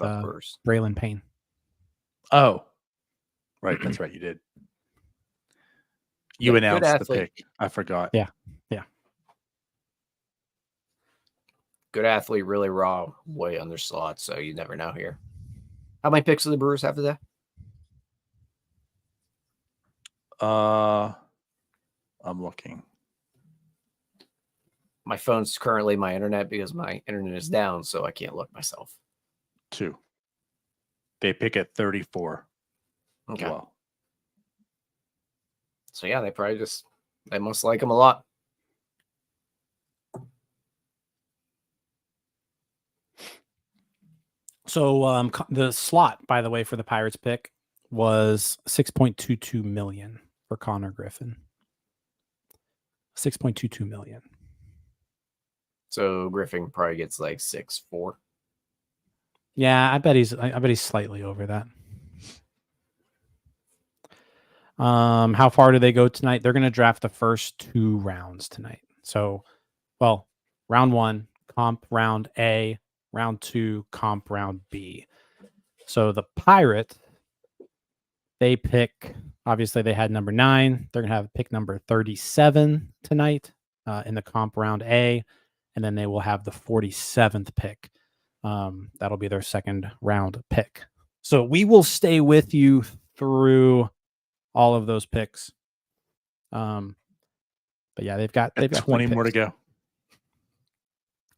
Braylon Payne. Oh, right. That's right. You did. You announced the pick. I forgot. Yeah. Good athlete, really raw, way under slot, so you never know here. How many picks do the Brewers have today? I'm looking. My phone's currently my internet because my internet is down, so I can't look myself. 2. They pick at 34. Okay. Well. So yeah, they must like him a lot. So the slot, by the way, for the Pirates pick was $6.22 million for Conner Griffin. $6.22 million. So Griffin probably gets like 6.4. Yeah, I bet he's slightly over that. How far do they go tonight? They're going to draft the first 2 rounds tonight. So, well, round 1, comp round A, round 2, comp round B. So the Pirates, they pick, obviously they had number 9. They're going to have pick number 37 tonight in the comp round A. And then they will have the 47th pick. That'll be their second round pick. So we will stay with you through all of those picks. But yeah, they've got 20 more to go.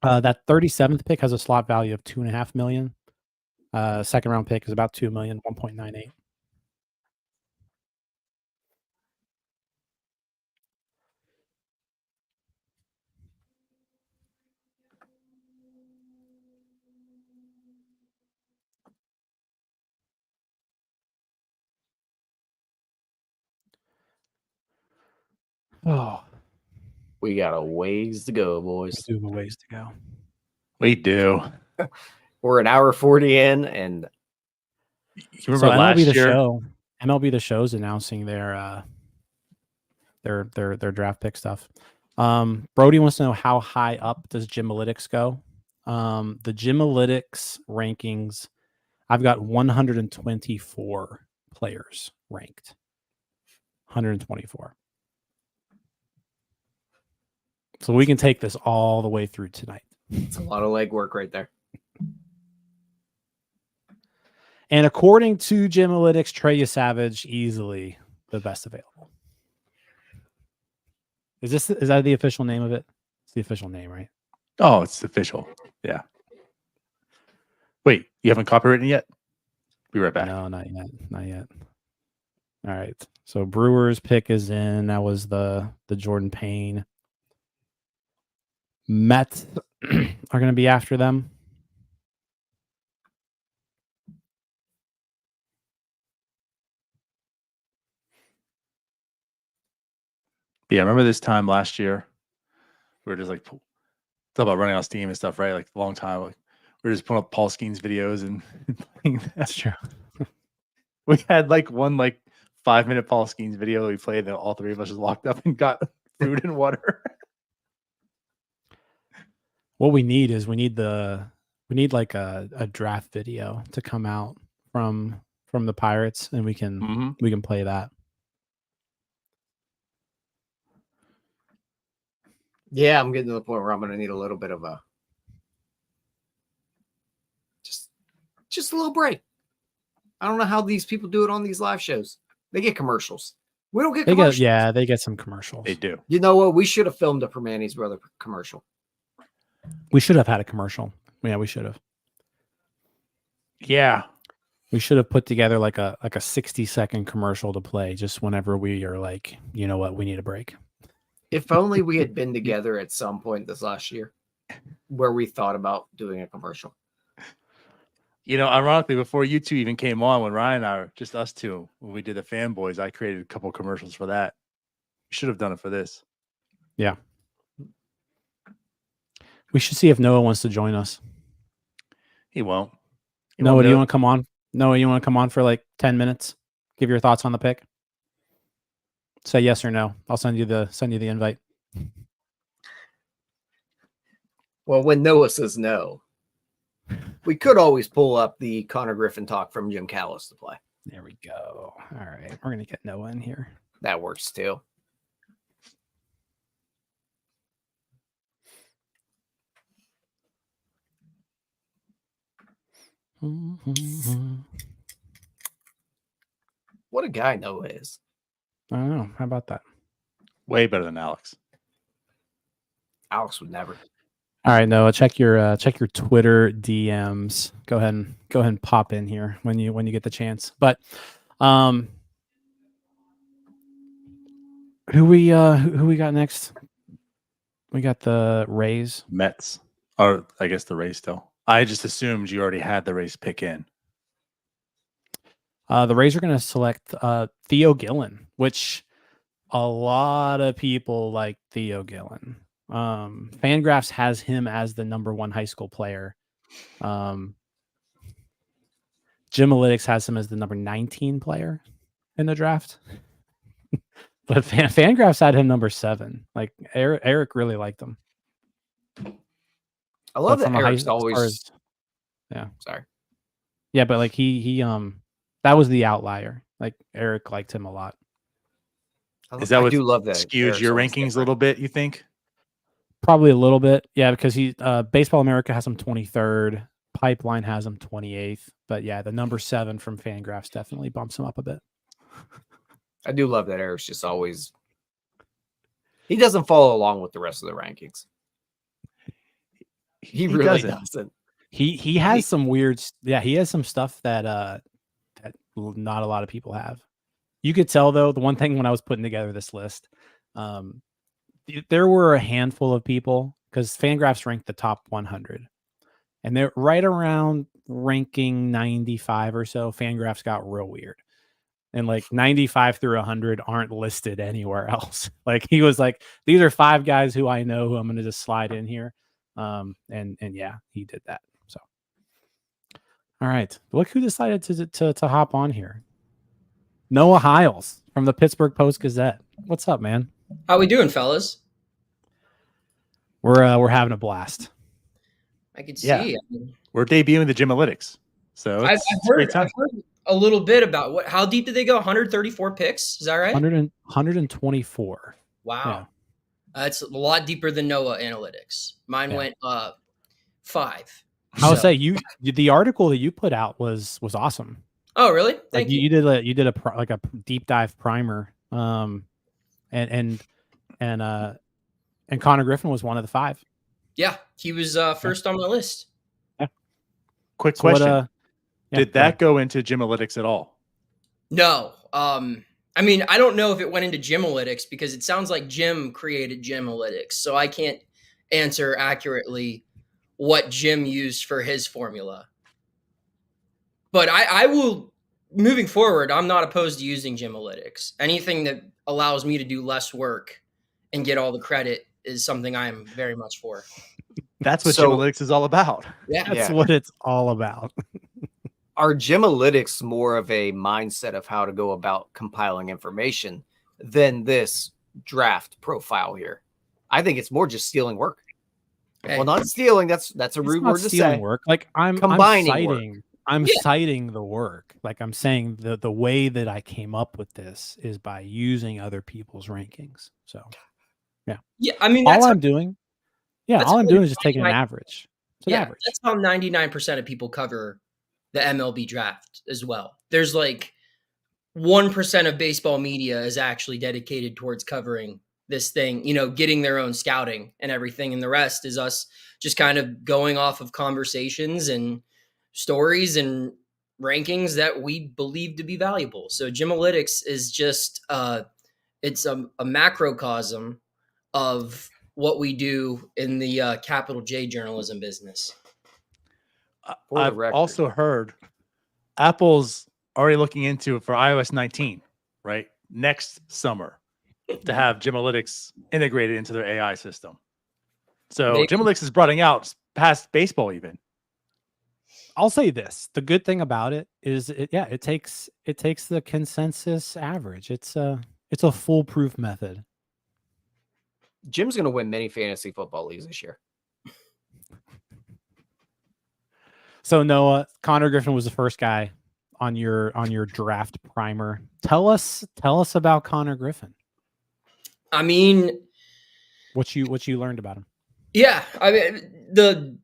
That 37th pick has a slot value of $2.5 million. Second round pick is about $2 million, 1.98. Oh, we got a ways to go, boys. we do have a ways to go. We do. We're an hour 40 in, and you remember last year? MLB The Show's announcing their draft pick stuff. Brody wants to know, how high up does Gymalytics go? The Gymalytics rankings, I've got 124 players ranked. 124. So we can take this all the way through tonight. It's a lot of legwork right there. And according to Gymalytics, Trey Savage, easily the best available. Is that the official name of it? It's the official name, right? Oh, it's official. Yeah. Wait, you haven't copywritten yet? Be right back. No, not yet. Not yet. All right. So Brewers pick is in. That was the Jordan Payne. Mets are going to be after them. Yeah, I remember this time last year, we were just like talk about running out of steam and stuff, right? Like a long time. Like, we were just putting up Paul Skeens videos and That's true. We had like one 5-minute Paul Skeens video we played, and all three of us just walked up and got food and water. What we need like a draft video to come out from the Pirates, and we can play that. Yeah, I'm getting to the point where I'm going to need a little bit of a just a little break. I don't know how these people do it on these live shows. They get commercials. We don't get commercials. They get some commercials. They do. You know what? We should have filmed a Permani's Brother commercial. We should have had a commercial. Yeah, we should have. Yeah. We should have put together like a 60-second commercial to play just whenever we are like, you know what, we need a break. If only we had been together at some point this last year where we thought about doing a commercial. You know, ironically, before you two even came on, when Ryan and I were just us two, when we did the Fanboys, I created a couple commercials for that. We should have done it for this. Yeah. We should see if Noah wants to join us. He won't. Noah, do you want to come on? Noah, you want to come on for like 10 minutes? Give your thoughts on the pick. Say yes or no. I'll send you the invite. Well, when Noah says no, we could always pull up the Conner Griffin talk from Jim Callis to play. There we go. All right. We're going to get Noah in here. That works too. What a guy Noah is. I don't know. How about that? Way better than Alex. Alex would never. All right, Noah, check your Twitter DMs. Go ahead and pop in here when you get the chance. But who we got next? We got the Rays. Mets. Or I guess the Rays still. I just assumed you already had the Rays pick in. The Rays are going to select Theo Gillen, which a lot of people like Theo Gillen. Fangraphs has him as the #1 high school player. Gymalytics has him as the number 19 player in the draft. But Fangraphs had him number 7. Like Eric really liked him. I love that Eric's always. Yeah. Sorry. Yeah, but like he that was the outlier. Like Eric liked him a lot. Is that what do love that skewed Eric's your rankings a little bit, you think? Probably a little bit. Yeah, because he Baseball America has him 23rd. Pipeline has him 28th. But yeah, the number 7 from Fangraphs definitely bumps him up a bit. I do love that Eric's just always. He doesn't follow along with the rest of the rankings. He really doesn't. He has some weird. Yeah, he has some stuff that not a lot of people have. You could tell though, the one thing when I was putting together this list, there were a handful of people because Fangraphs ranked the top 100, and they're right around ranking 95 or so. Fangraphs got real weird. and like 95 through 100 aren't listed anywhere else. Like he was like, these are 5 guys who I know who I'm going to just slide in here. And yeah, he did that. So, all right, look who decided to hop on here. Noah Hiles from the Pittsburgh Post-Gazette. What's up, man? How we doing, fellas? We're having a blast. I can see. We're debuting the Gymalytics. So I've heard a little bit about how deep did they go? 134 picks. Is that right? 124. Wow. Yeah. That's a lot deeper than Noah Analytics. Mine went 5. I would say the article that you put out was awesome. Oh, really? Thank you. You did a deep dive primer. And Conner Griffin was one of the 5. Yeah, he was first on my list. Yeah. Quick question. Did that go into Gymalytics at all? No. I mean, I don't know if it went into Gymalytics because it sounds like Jim created Gymalytics. So I can't answer accurately what Jim used for his formula. But I will, moving forward, I'm not opposed to using Gymalytics. Anything that allows me to do less work and get all the credit is something I am very much for. That's what Gymalytics is all about. Yeah, that's what it's all about. Are Gymalytics more of a mindset of how to go about compiling information than this draft profile here? I think it's more just stealing work. Hey. Well, not stealing. That's a rude word to say. Work. Like I'm citing the work. Like I'm saying the way that I came up with this is by using other people's rankings. So yeah. I mean, all I'm doing is just taking an average. Average. That's how 99% of people cover the MLB draft as well. There's like 1% of baseball media is actually dedicated towards covering this thing, getting their own scouting and everything. And the rest is us just kind of going off of conversations and stories and rankings that we believe to be valuable. So Gymalytics is just, it's a macrocosm of what we do in the capital J journalism business. I've also heard Apple's already looking into it for iOS 19, right? Next summer to have Gymalytics integrated into their AI system. So Gymalytics is broadening out past baseball even. I'll say this. The good thing about it is it takes the consensus average. It's a foolproof method. Jim's going to win many fantasy football leagues this year. So Noah, Conner Griffin was the first guy on your draft primer. Tell us about Conner Griffin. I mean, what you learned about him. Yeah, I mean, the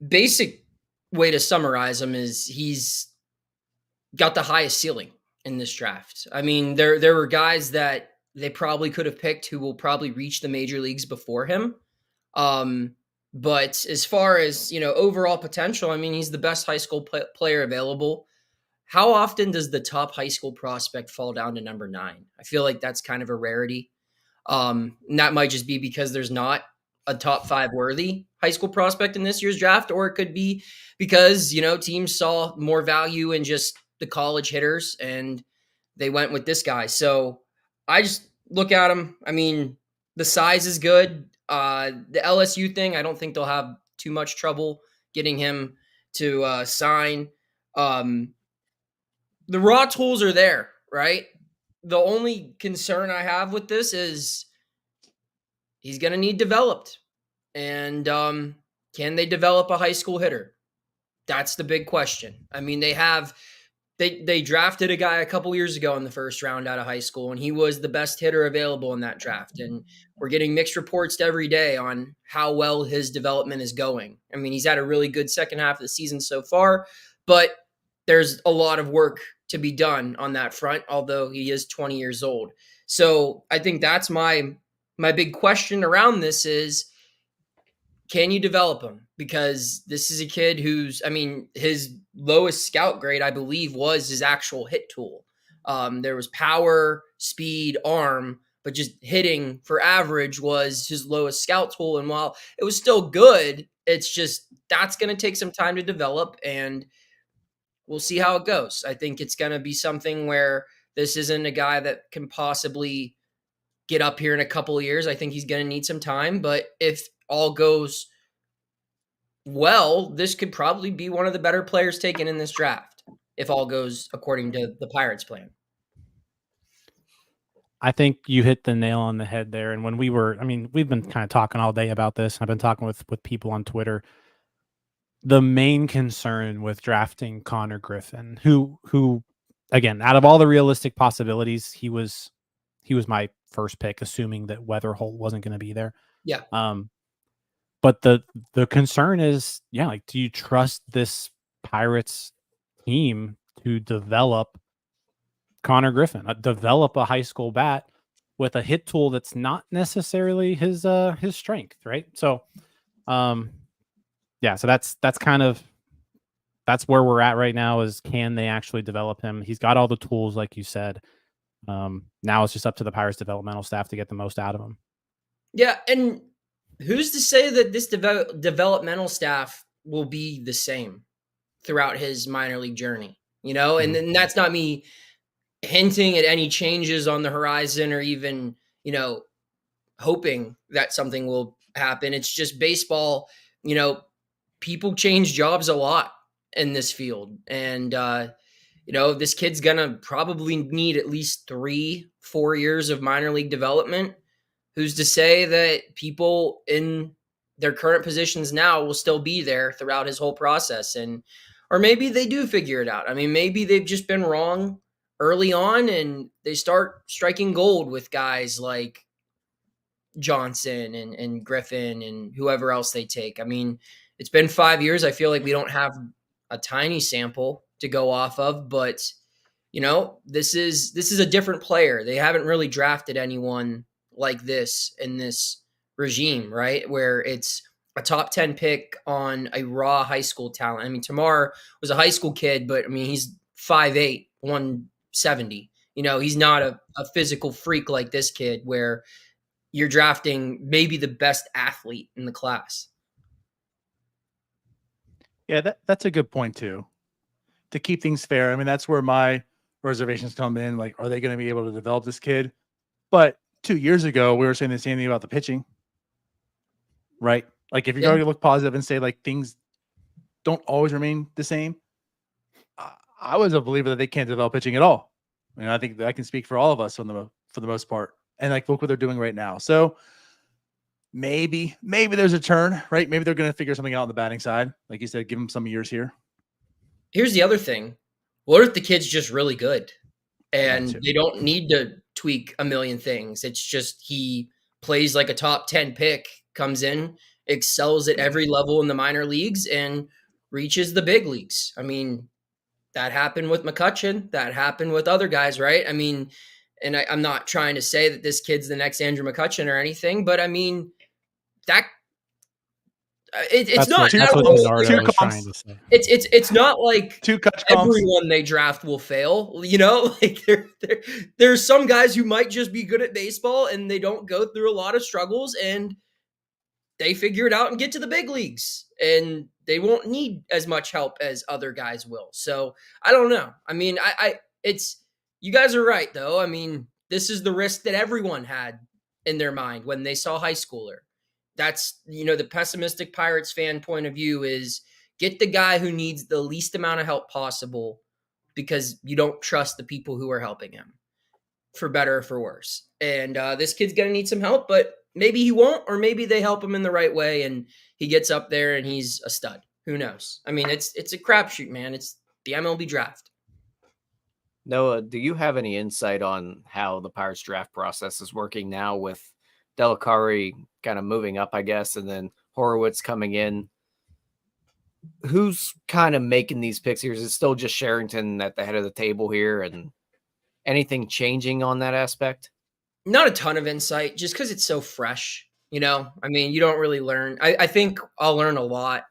basic way to summarize him is he's got the highest ceiling in this draft. I mean, there were guys that they probably could have picked who will probably reach the major leagues before him. But as far as, overall potential, I mean, he's the best high school player available. How often does the top high school prospect fall down to number 9? I feel like that's kind of a rarity. And that might just be because there's not a top 5 worthy high school prospect in this year's draft, or it could be because, teams saw more value in just the college hitters and they went with this guy. So I just look at him. I mean, the size is good. The LSU thing, I don't think they'll have too much trouble getting him to sign. The raw tools are there, right? The only concern I have with this is he's going to need developed. And can they develop a high school hitter? That's the big question. I mean, they drafted a guy a couple years ago in the first round out of high school, and he was the best hitter available in that draft. And we're getting mixed reports every day on how well his development is going. I mean, he's had a really good second half of the season so far, but there's a lot of work to be done on that front, although he is 20 years old. So I think that's my big question around this is, can you develop him? Because this is a kid who's, I mean, his lowest scout grade, I believe, was his actual hit tool. There was power, speed, arm, but just hitting for average was his lowest scout tool. And while it was still good, it's just that's going to take some time to develop, and we'll see how it goes. I think it's going to be something where This isn't a guy that can possibly get up here in a couple of years. I think he's going to need some time, but if all goes well, this could probably be one of the better players taken in this draft if all goes according to the Pirates' plan. I think you hit the nail on the head there. And when we've been kind of talking all day about this. I've been talking with people on Twitter. The main concern with drafting Conner Griffin, who again, out of all the realistic possibilities, he was my first pick, assuming that Weatherholt wasn't going to be there. Yeah. But the concern is, like, do you trust this Pirates team to develop Conner Griffin, develop a high school bat with a hit tool that's not necessarily his strength, right? So, so that's where we're at right now. Is can they actually develop him? He's got all the tools, like you said. Now it's just up to the Pirates developmental staff to get the most out of him. Yeah, and who's to say that this developmental staff will be the same throughout his minor league journey? And then that's not me hinting at any changes on the horizon or even, hoping that something will happen. It's just baseball, people change jobs a lot in this field. And, this kid's going to probably need at least 3-4 years of minor league development. Who's to say that people in their current positions now will still be there throughout his whole process? Or maybe they do figure it out. I mean, maybe they've just been wrong early on and they start striking gold with guys like Johnson and Griffin and whoever else they take. I mean, it's been 5 years. I feel like we don't have a tiny sample to go off of, but this is a different player. They haven't really drafted anyone like this in this regime, right? Where it's a top 10 pick on a raw high school talent. I mean, Tamar was a high school kid, but I mean, he's 5'8", 170. He's not a physical freak like this kid where you're drafting maybe the best athlete in the class. Yeah, that's a good point too. To keep things fair, I mean, that's where my reservations come in. Like, are they going to be able to develop this kid? But 2 years ago, we were saying the same thing about the pitching, right? Like, if you're going to look positive and say, like, things don't always remain the same, I was a believer that they can't develop pitching at all. I mean, I think that I can speak for all of us for the most part. And, like, look what they're doing right now. So maybe there's a turn, right? Maybe they're going to figure something out on the batting side. Like you said, give them some years here. Here's the other thing. What if the kid's just really good and they don't need to tweak a million things? It's just he plays like a top 10 pick, comes in, excels at every level in the minor leagues, and reaches the big leagues. I mean, that happened with McCutchen. That happened with other guys, right? I mean, and I'm not trying to say that this kid's the next Andrew McCutchen or anything, but I mean, that it's not. It's not like everyone they draft will fail. Like there's some guys who might just be good at baseball and they don't go through a lot of struggles and they figure it out and get to the big leagues and they won't need as much help as other guys will. So I don't know. I mean, you guys are right though. I mean, this is the risk that everyone had in their mind when they saw high schooler. That's, the pessimistic Pirates fan point of view is get the guy who needs the least amount of help possible because you don't trust the people who are helping him, for better or for worse. And this kid's going to need some help, but maybe he won't, or maybe they help him in the right way and he gets up there and he's a stud. Who knows? I mean, it's a crapshoot, man. It's the MLB draft. Noah, do you have any insight on how the Pirates draft process is working now with Delicari kind of moving up, I guess, and then Horowitz coming in? Who's kind of making these picks here? Is it still just Sherrington at the head of the table here, and anything changing on that aspect? Not a ton of insight, just because it's so fresh. I mean, you don't really learn. I think I'll learn a lot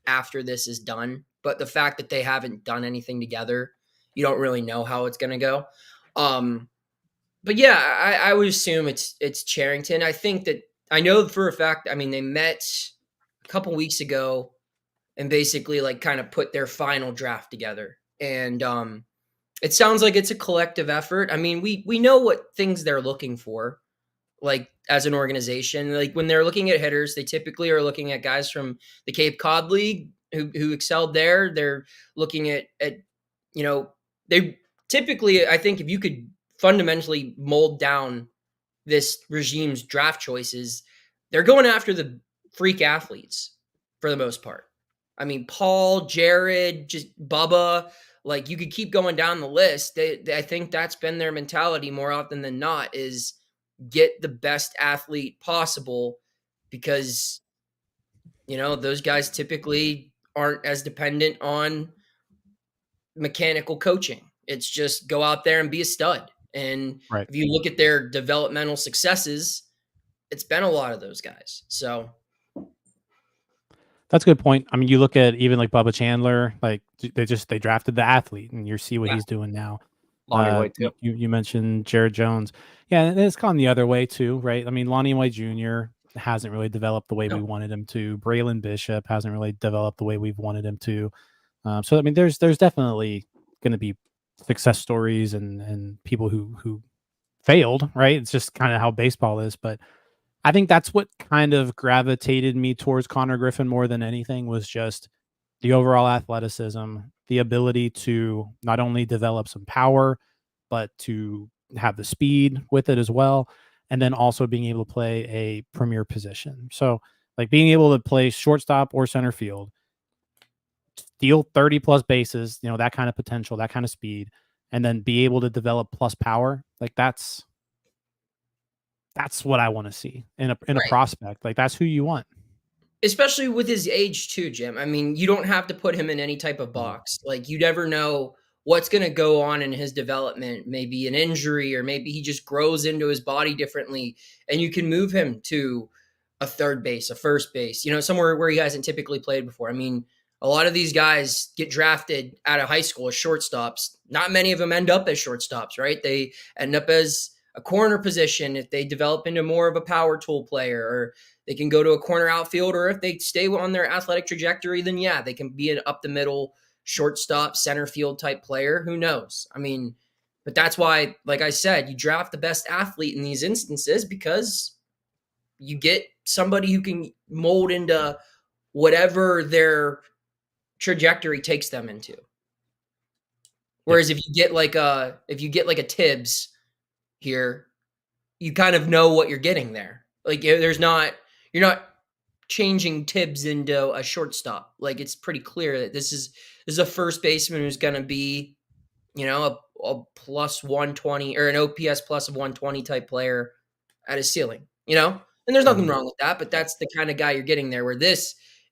after this is done, but the fact that they haven't done anything together, you don't really know how it's going to go. But yeah, I would assume it's Sherrington. I know for a fact, I mean, they met a couple weeks ago and basically like kind of put their final draft together. And It sounds like it's a collective effort. I mean, we know what things they're looking for, like as an organization. Like when they're looking at hitters, they typically are looking at guys from the Cape Cod League who excelled there. They're looking at they typically, I think, if you could fundamentally mold down this regime's draft choices, they're going after the freak athletes for the most part. I mean, Paul, Jared, just Bubba, like you could keep going down the list. I think that's been their mentality more often than not, is get the best athlete possible, because, those guys typically aren't as dependent on mechanical coaching. It's just go out there and be a stud. And if you look at their developmental successes, it's been a lot of those guys. So that's a good point. I mean, you look at even like Bubba Chandler, like they drafted the athlete, and you see what he's doing now. Lonnie White too. You mentioned Jared Jones. Yeah, and it's gone the other way too, right? I mean, Lonnie White Jr. hasn't really developed the way we wanted him to. Braylon Bishop hasn't really developed the way we've wanted him to. So I mean, there's definitely going to be success stories and people who failed, right? It's just kind of how baseball is. But I think that's what kind of gravitated me towards Conner Griffin more than anything, was just the overall athleticism, the ability to not only develop some power, but to have the speed with it as well. And then also being able to play a premier position. So like being able to play shortstop or center field, steal 30 plus bases, that kind of potential, that kind of speed, and then be able to develop plus power. Like that's what I want to see in a prospect. Like that's who you want. Especially with his age too, Jim. I mean, you don't have to put him in any type of box. Like you never know what's going to go on in his development, maybe an injury, or maybe he just grows into his body differently, and you can move him to a third base, a first base, somewhere where he hasn't typically played before. I mean, a lot of these guys get drafted out of high school as shortstops. Not many of them end up as shortstops, right? They end up as a corner position if they develop into more of a power tool player, or they can go to a corner outfield, or if they stay on their athletic trajectory, then they can be an up the middle shortstop, center field type player. Who knows? I mean, but that's why, like I said, you draft the best athlete in these instances, because you get somebody who can mold into whatever their trajectory takes them into. Whereas if you get like a Tibbs here, you kind of know what you're getting there. Like you're not changing Tibbs into a shortstop. Like it's pretty clear that this is a first baseman who's going to be, a plus 120 or an OPS plus of 120 type player at his ceiling, and there's nothing wrong with that, but that's the kind of guy you're getting there, where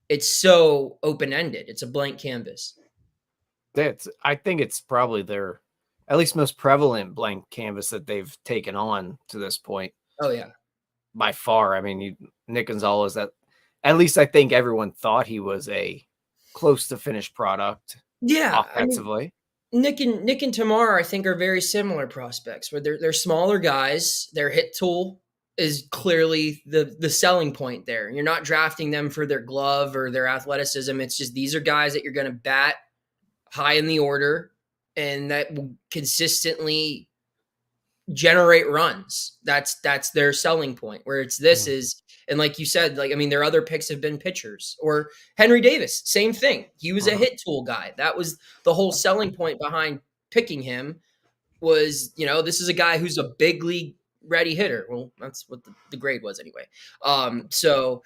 it's so open-ended. It's a blank canvas. I think it's probably their at least most prevalent blank canvas that they've taken on to this point. Oh yeah. By far. I mean, Nick Gonzalez, that at least I think everyone thought he was a close to finished product. Yeah. Offensively. I mean, Nick and Tamar, I think, are very similar prospects, where they're smaller guys. Their hit tool is clearly the selling point there. You're not drafting them for their glove or their athleticism. It's just, these are guys that you're going to bat high in the order and that will consistently generate runs. That's their selling point, where it's is, and like you said, like, I mean, their other picks have been pitchers, or Henry Davis, same thing. He was a hit tool guy. That was the whole selling point behind picking him, was, this is a guy who's a big league ready hitter. Well, that's what the grade was anyway. So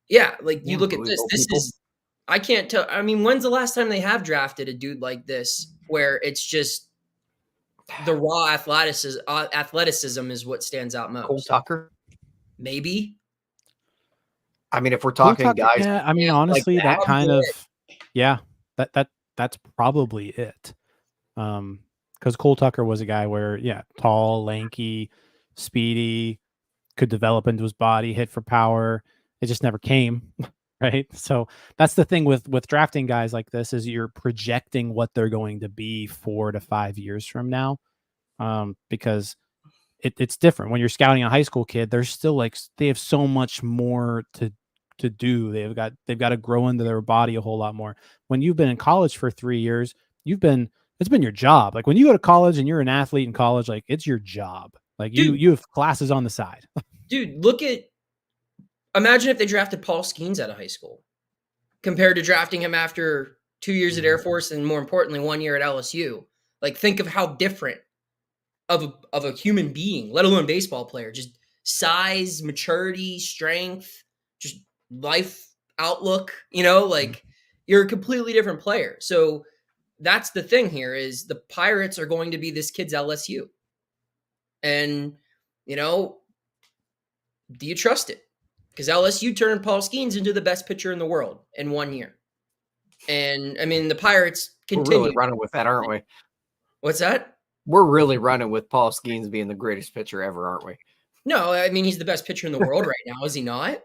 yeah, like you look at this is, I can't tell. I mean, when's the last time they have drafted a dude like this, where it's just the raw athleticism is what stands out most? Cole Tucker? Maybe. I mean, if we're talking guys. Yeah, I mean, honestly, like that kind of, that's probably it. Because Cole Tucker was a guy where, tall, lanky, speedy, could develop into his body, hit for power. It just never came. Right. So that's the thing with drafting guys like this, is you're projecting what they're going to be 4 to 5 years from now. Because it's different when you're scouting a high school kid. They're still like, they have so much more to do. They've got to grow into their body a whole lot more. When you've been in college for 3 years, it's it's been your job. Like when you go to college and you're an athlete in college, like it's your job. Like you have classes on the side. Dude, imagine if they drafted Paul Skeens out of high school compared to drafting him after 2 years at Air Force and more importantly, 1 year at LSU. Like think of how different of a human being, let alone baseball player, just size, maturity, strength, just life outlook, like you're a completely different player. So that's the thing here is the Pirates are going to be this kid's LSU. And, do you trust it? Because LSU turned Paul Skeens into the best pitcher in the world in 1 year. And, I mean, the Pirates continue. We're really running with that, aren't we? What's that? We're really running with Paul Skeens being the greatest pitcher ever, aren't we? No, I mean, he's the best pitcher in the world right now. Is he not?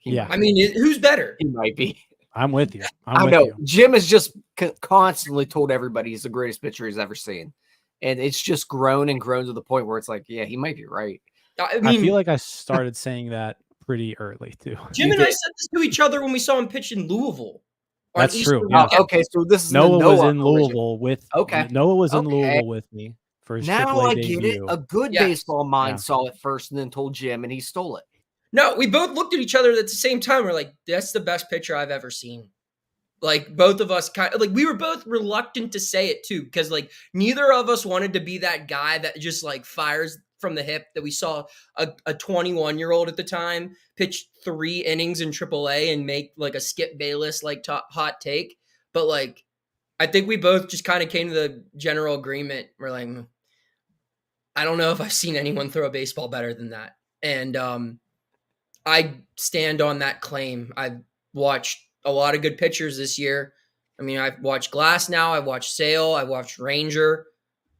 Yeah. I mean, who's better? He might be. I'm with you. I know. Jim has just constantly told everybody he's the greatest pitcher he's ever seen. And it's just grown and grown to the point where it's like, yeah, he might be right. I feel like I started saying that pretty early too. Jim and I said this to each other when we saw him pitch in Louisville. That's true. Yeah. Okay, so this is Noah was in Louisville with. Okay, Noah was in Louisville with me for his now AAA I debut. get it. A good baseball mind saw it first and then told Jim, and he stole it. No, we both looked at each other at the same time. We're like, "That's the best pitcher I've ever seen." Like both of us we were both reluctant to say it too, because like neither of us wanted to be that guy that just like fires from the hip that we saw a 21-year-old at the time pitch 3 innings in AAA and make like a Skip Bayless like hot take. But like, I think we both just kind of came to the general agreement. We're like, I don't know if I've seen anyone throw a baseball better than that. And I stand on that claim. I've watched a lot of good pitchers this year. I mean, I've watched Glass now. I've watched Sale. I've watched Ranger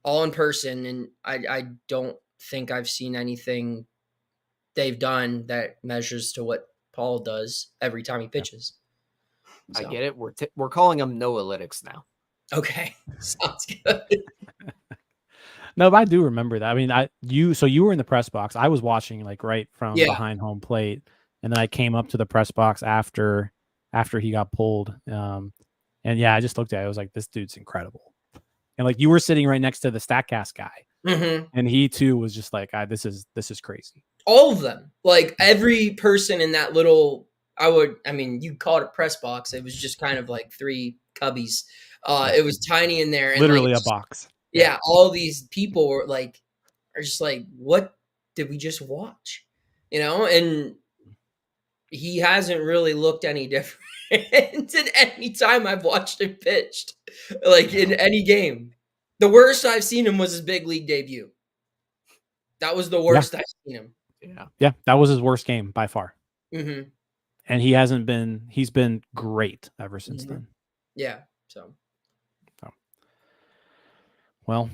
all in person. And I don't think I've seen anything they've done that measures to what Paul does every time he pitches. So. I get it. We're calling them Noalytics now. Okay. Sounds good. No, but I do remember that. I mean, you were in the press box. I was watching like right from behind home plate. And then I came up to the press box after he got pulled. And yeah, I just looked at it. I was like, this dude's incredible. And like you were sitting right next to the StatCast guy. Mm-hmm. And he too was just like, this is crazy. All of them. Like every person in that little, you call it a press box. It was just kind of like 3 cubbies. It was tiny in there. And literally a box. Yeah. All these people are just like, what did we just watch? And he hasn't really looked any different in any time I've watched him pitched, like in any game. The worst I've seen him was his big league debut. That was the worst I've seen him. Yeah, that was his worst game by far. Mm-hmm. And he's been great ever since then. Yeah. So. Well,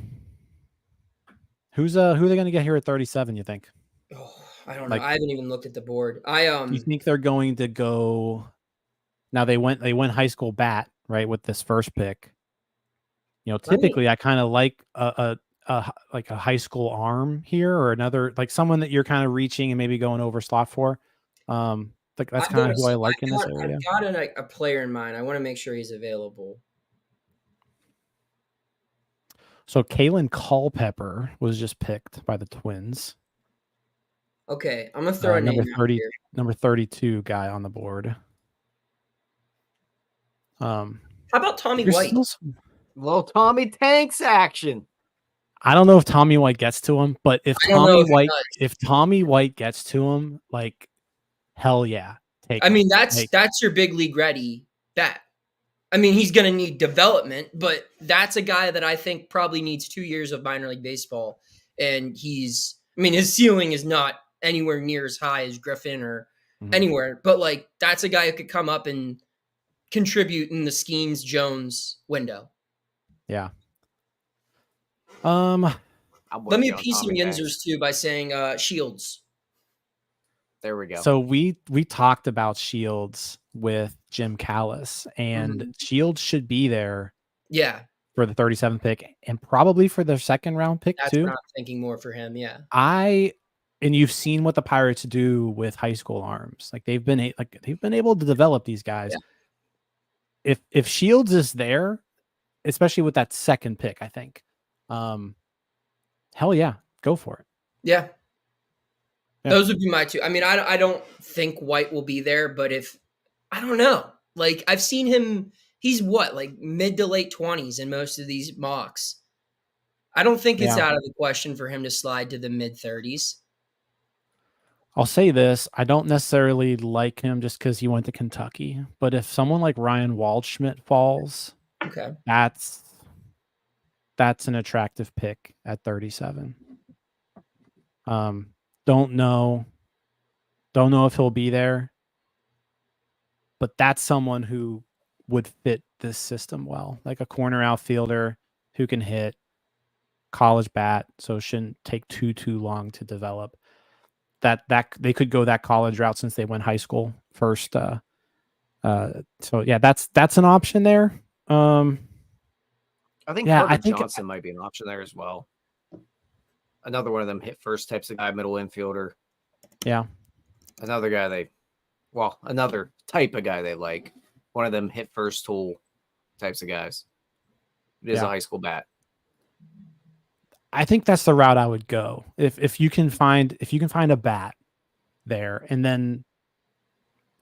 who are they going to get here at 37, you think? Oh, I don't know. I haven't even looked at the board. You think they're going to go? Now they went high school bat, right, with this first pick. Typically I kind of like a high school arm here or another, like someone that you're kind of reaching and maybe going over slot for. Like that's kind of who I like in this area. I've got a player in mind. I want to make sure he's available. So Kalen Culpepper was just picked by the Twins. Okay, I'm gonna throw a name out here. Number 32 guy on the board. How about Tommy White? Little Tommy Tanks action. I don't know if Tommy White gets to him, but if Tommy White gets to him, like hell yeah. That's your big league ready bat. I mean, he's going to need development, but that's a guy that I think probably needs 2 years of minor league baseball. And his ceiling is not anywhere near as high as Griffin or anywhere, but like that's a guy who could come up and contribute in the Skeens Jones window. Yeah. Let me appease some Yinzers too by saying Shields. There we go. So we talked about Shields with Jim Callis, and Shields should be there. Yeah. For the 37th pick and probably for their second round pick too. What I'm thinking more for him. Yeah. And you've seen what the Pirates do with high school arms. Like they've been able to develop these guys. Yeah. If Shields is there, especially with that second pick, I think. Hell yeah, go for it. Yeah. Those would be my two. I mean, I don't think White will be there, but I don't know. Like, I've seen him, he's what, like mid to late 20s in most of these mocks. I don't think it's out of the question for him to slide to the mid 30s. I'll say this. I don't necessarily like him just because he went to Kentucky. But if someone like Ryan Waldschmidt falls, okay, that's an attractive pick at 37. Don't know if he'll be there, but that's someone who would fit this system well, like a corner outfielder who can hit, college bat, so it shouldn't take too long to develop. That they could go that college route since they went high school first. So yeah, that's an option there. I think Johnson might be an option there as well. Another one of them hit first types of guy, middle infielder. Yeah. Another type of guy they like. One of them hit first tool types of guys. It is a high school bat. I think that's the route I would go. If you can find a bat there, and then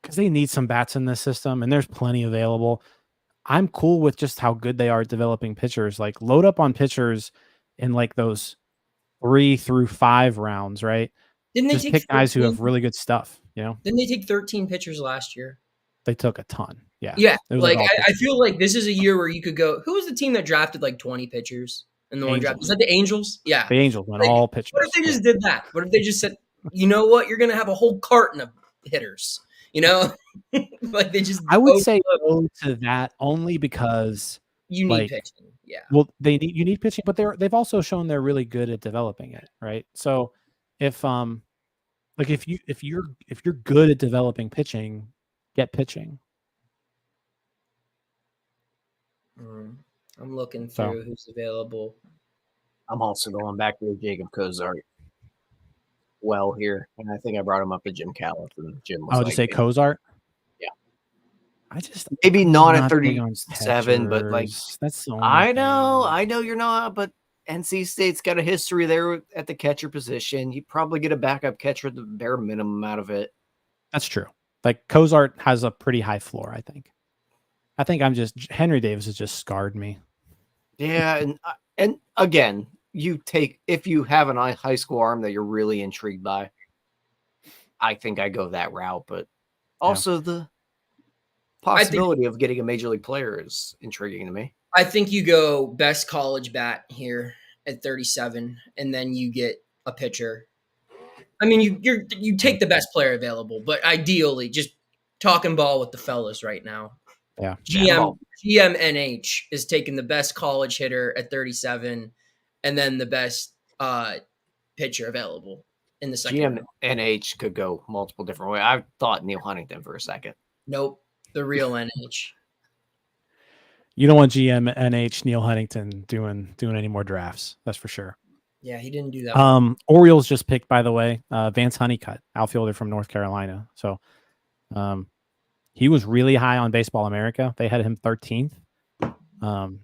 because they need some bats in this system and there's plenty available. I'm cool with just how good they are at developing pitchers. Like, load up on pitchers in like those 3 through 5 rounds, right? Didn't they just take pick 13? Guys who have really good stuff, you know? Didn't they take 13 pitchers last year? They took a ton. Yeah. Yeah. Like, I feel like this is a year where you could go, who was the team that drafted like 20 pitchers in the one draft? Was that the Angels? Yeah. The Angels went all pitchers. What if they just did that? What if they just said, you know what? You're going to have a whole carton of hitters, you know? Like, they just. I would say no to that only because you need pitching. Yeah. Well, you need pitching, but they've also shown they're really good at developing it, right? So if you're good at developing pitching, get pitching. I'm looking through who's available. I'm also going back to Jacob Cozart. Well, here, and I think I brought him up to Jim Callif, and Jim was just say Cozart. Yeah, I just maybe not at 37, but like that's so. I know you're not, but NC State's got a history there at the catcher position. You probably get a backup catcher at the bare minimum out of it. That's true. Like, Cozart has a pretty high floor, I think. Henry Davis has just scarred me. Yeah, and again, if you have an high school arm that you're really intrigued by, I think I go that route. But also the possibility of getting a major league player is intriguing to me. I think you go best college bat here at 37, and then you get a pitcher. I mean, you take the best player available, but ideally, just talking ball with the fellas right now. Yeah. GMNH is taking the best college hitter at 37, and then the best pitcher available in the second round. GMNH could go multiple different ways. I thought Neil Huntington for a second. Nope, the real NH. You don't want GMNH Neil Huntington doing any more drafts. That's for sure. Yeah, he didn't do that. Orioles just picked, by the way, Vance Honeycutt, outfielder from North Carolina. So, he was really high on Baseball America. They had him 13th. Jim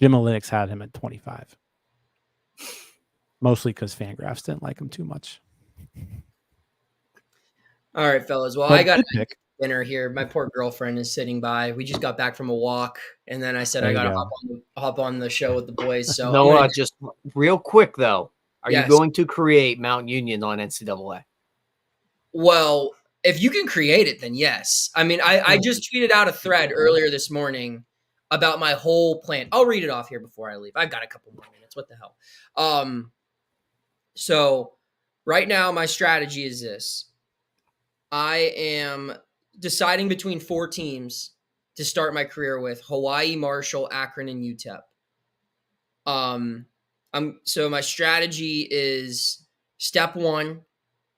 Analytics had him at 25. Mostly because Fangraphs didn't like him too much. All right, fellas. Well, I got dinner here. My poor girlfriend is sitting by. We just got back from a walk, and then I said I got to hop on the show with the boys. So Noah, just real quick though, are you going to create Mount Union on NCAA? Well, if you can create it, then yes. I mean, I just tweeted out a thread earlier this morning about my whole plan. I'll read it off here before I leave. I've got a couple more minutes. What the hell? So right now my strategy is this. I am deciding between 4 teams to start my career with: Hawaii, Marshall, Akron, and UTEP. So my strategy is step 1,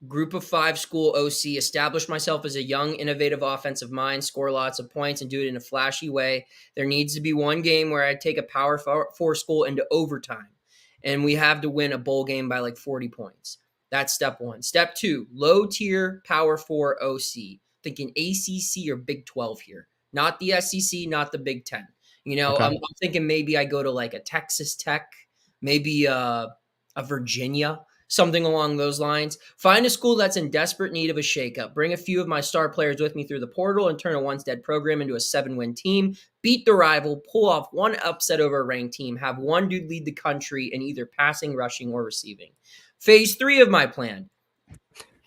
group of 5 school OC, establish myself as a young, innovative offensive mind, score lots of points, and do it in a flashy way. There needs to be one game where I take a Power 4 school into overtime, and we have to win a bowl game by like 40 points. That's step 1. Step 2, low tier Power 4 OC. Thinking ACC or Big 12 here. Not the SEC, not the Big 10. You know, Okay. I'm thinking maybe I go to like a Texas Tech, maybe a Virginia, something along those lines. Find a school that's in desperate need of a shakeup. Bring a few of my star players with me through the portal and turn a once dead program into a 7-win team. Beat the rival, pull off one upset over a ranked team, have one dude lead the country in either passing, rushing, or receiving. Phase 3 of my plan: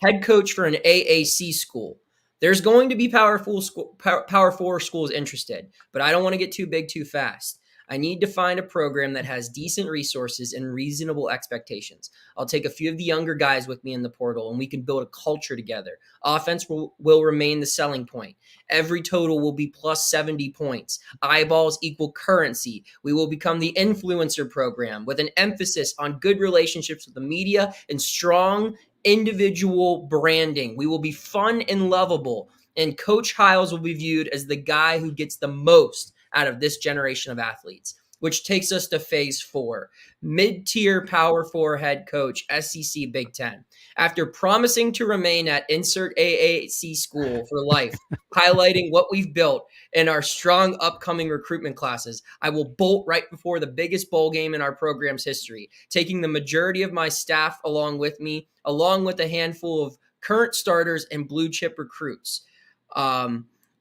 head coach for an AAC school. There's going to be Power 4 schools interested, but I don't want to get too big too fast. I need to find a program that has decent resources and reasonable expectations. I'll take a few of the younger guys with me in the portal, and we can build a culture together. Offense will remain the selling point. Every total will be plus 70 points. Eyeballs equal currency. We will become the influencer program with an emphasis on good relationships with the media and strong individual branding. We will be fun and lovable, and Coach Hiles will be viewed as the guy who gets the most out of this generation of athletes, which takes us to phase 4, mid-tier Power 4 head coach, SEC Big Ten. After promising to remain at insert AAC school for life, highlighting what we've built in our strong upcoming recruitment classes, I will bolt right before the biggest bowl game in our program's history, taking the majority of my staff along with me, along with a handful of current starters and blue chip recruits.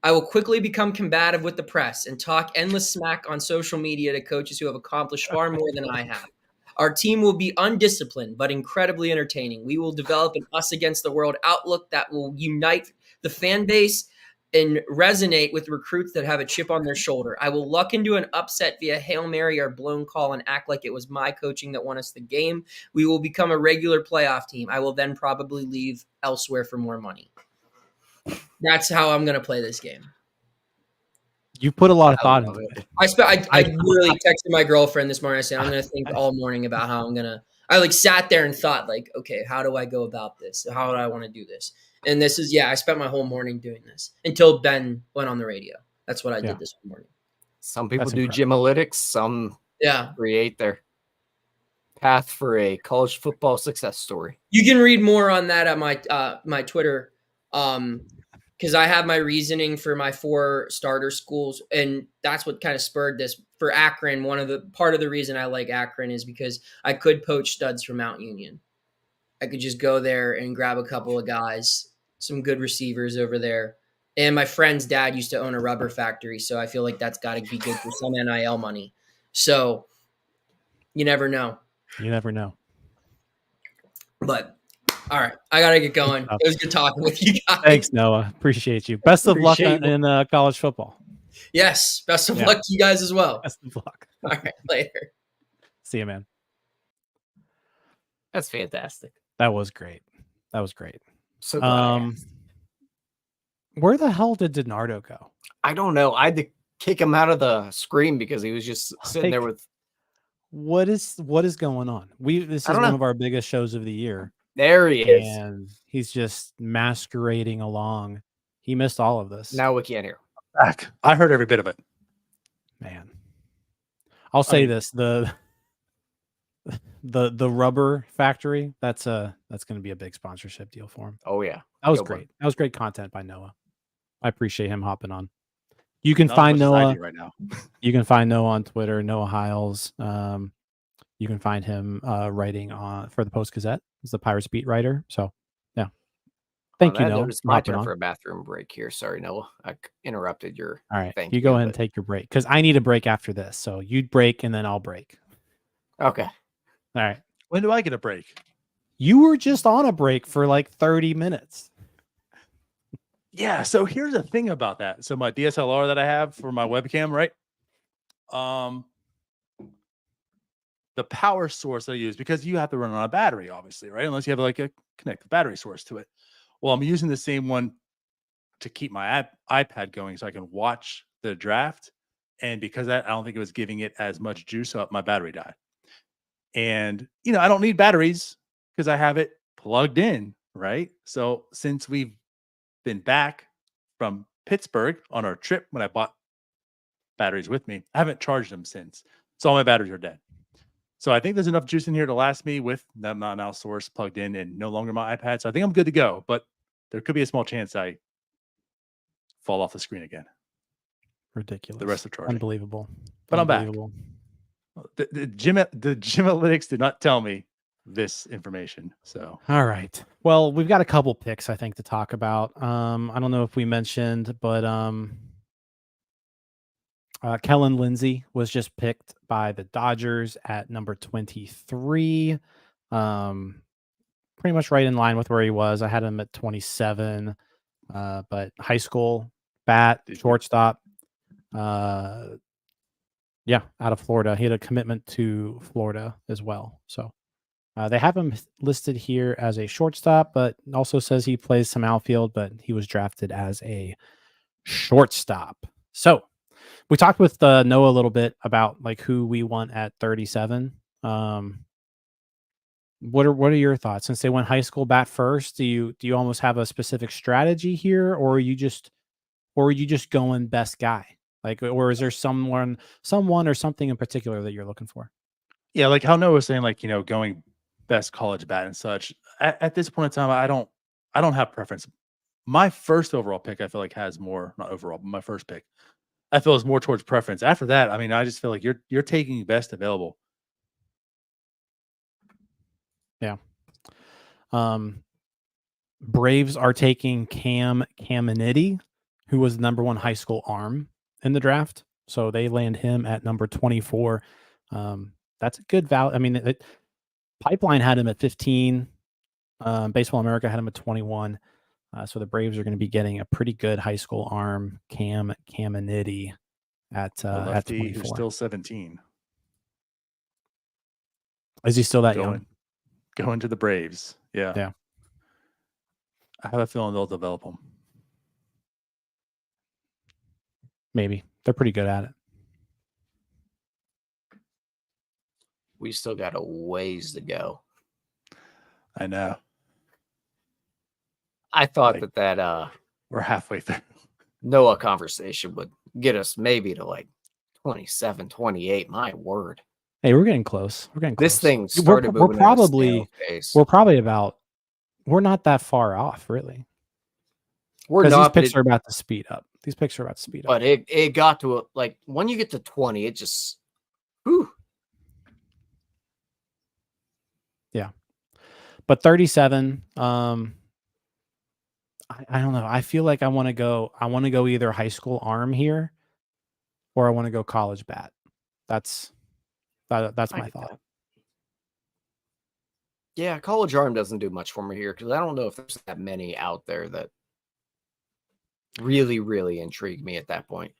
I will quickly become combative with the press and talk endless smack on social media to coaches who have accomplished far more than I have. Our team will be undisciplined, but incredibly entertaining. We will develop an us against the world outlook that will unite the fan base and resonate with recruits that have a chip on their shoulder. I will luck into an upset via Hail Mary or blown call and act like it was my coaching that won us the game. We will become a regular playoff team. I will then probably leave elsewhere for more money. That's how I'm going to play this game. You put a lot of thought into it. I literally texted my girlfriend this morning. I said, I'm going to think all morning about how I'm going to, I like sat there and thought like, okay, how do I go about this? How do I want to do this? And this is, I spent my whole morning doing this until Ben went on the radio. That's what I did this morning. Some people do Gymalytics. Some create their path for a college football success story. You can read more on that at my Twitter. Because I have my reasoning for my 4 starter schools, and that's what kind of spurred this for Akron. Part of the reason I like Akron is because I could poach studs from Mount Union. I could just go there and grab a couple of guys, some good receivers over there. And my friend's dad used to own a rubber factory, so I feel like that's got to be good for some NIL money. So you never know. You never know. But all right, I got to get going. It was good talking with you guys. Thanks, Noah. Appreciate you. Best of luck in college football. Yes, best of luck to you guys as well. Best of luck. All right, later. See you, man. That's fantastic. That was great. So glad where the hell did DiNardo go? I don't know. I had to kick him out of the screen because he was just sitting there with. What is going on? This is one of our biggest shows of the year. There he is. And he's just masquerading along. He missed all of this. Now we can't hear him. Back. I heard every bit of it. Man. I'll say this. The rubber factory, that's going to be a big sponsorship deal for him. Oh, yeah. That was great. That was great content by Noah. I appreciate him hopping on. You can find Noah right now. You can find Noah on Twitter, Noah Hiles. You can find him writing for the Post-Gazette. He's the Pirates beat writer. So, yeah. Thank you, Noah. It's my turn for a bathroom break here. Sorry, Noah. I interrupted your. All right. You go ahead and take your break because I need a break after this. So you break and then I'll break. Okay. All right. When do I get a break? You were just on a break for like 30 minutes. Yeah. So here's the thing about that. So my DSLR that I have for my webcam, right? The power source that I use, because you have to run on a battery, obviously, right? Unless you have like a connected battery source to it. Well, I'm using the same one to keep my iPad going so I can watch the draft. And because I don't think it was giving it as much juice, so my battery died. And, I don't need batteries because I have it plugged in, right? So since we've been back from Pittsburgh on our trip when I bought batteries with me, I haven't charged them since. So all my batteries are dead. So I think there's enough juice in here to last me with that now source plugged in and no longer my iPad. So I think I'm good to go, but there could be a small chance I fall off the screen again. Ridiculous. The rest are charging. Unbelievable. But I'm back. The gym analytics did not tell me this information. So all right. Well, we've got a couple picks I think to talk about. I don't know if we mentioned, but Kellen Lindsey was just picked by the Dodgers at number 23. Pretty much right in line with where he was. I had him at 27. But high school bat, shortstop. Yeah, out of Florida. He had a commitment to Florida as well. So they have him listed here as a shortstop, but also says he plays some outfield, but he was drafted as a shortstop. So we talked with Noah a little bit about like who we want at 37. What are your thoughts? Since they went high school bat first, do you almost have a specific strategy here, or are you just going best guy? Like, or is there someone or something in particular that you're looking for? Yeah, like how Noah was saying, like, going best college bat and such. At this point in time, I don't have preference. My first overall pick, I feel like has more, not overall, but my first pick, I feel is more towards preference. After that, I mean, I just feel like you're taking best available. Yeah. Braves are taking Cam Caminiti, who was the number 1 high school arm in the draft. So they land him at number 24. That's a good value. I mean, Pipeline had him at 15. Baseball America had him at 21. So the Braves are going to be getting a pretty good high school arm, Cam Caminiti, at 24. Who's still 17. Is he still that young? Going to the Braves. Yeah. Yeah. I have a feeling they'll develop him. Maybe. They're pretty good at it. We still got a ways to go. I know. I thought that we're halfway through. Noah conversation would get us maybe to like 27, 28. My word. Hey, we're getting close. This thing started moving. We're not that far off, really. We're not. These picks are about to speed up. But it got to like when you get to 20, it just whew. Yeah. But 37, I don't know. I feel like I want to go either high school arm here or I want to go college bat. That's my thought. Yeah, college arm doesn't do much for me here because I don't know if there's that many out there that really, really intrigue me at that point.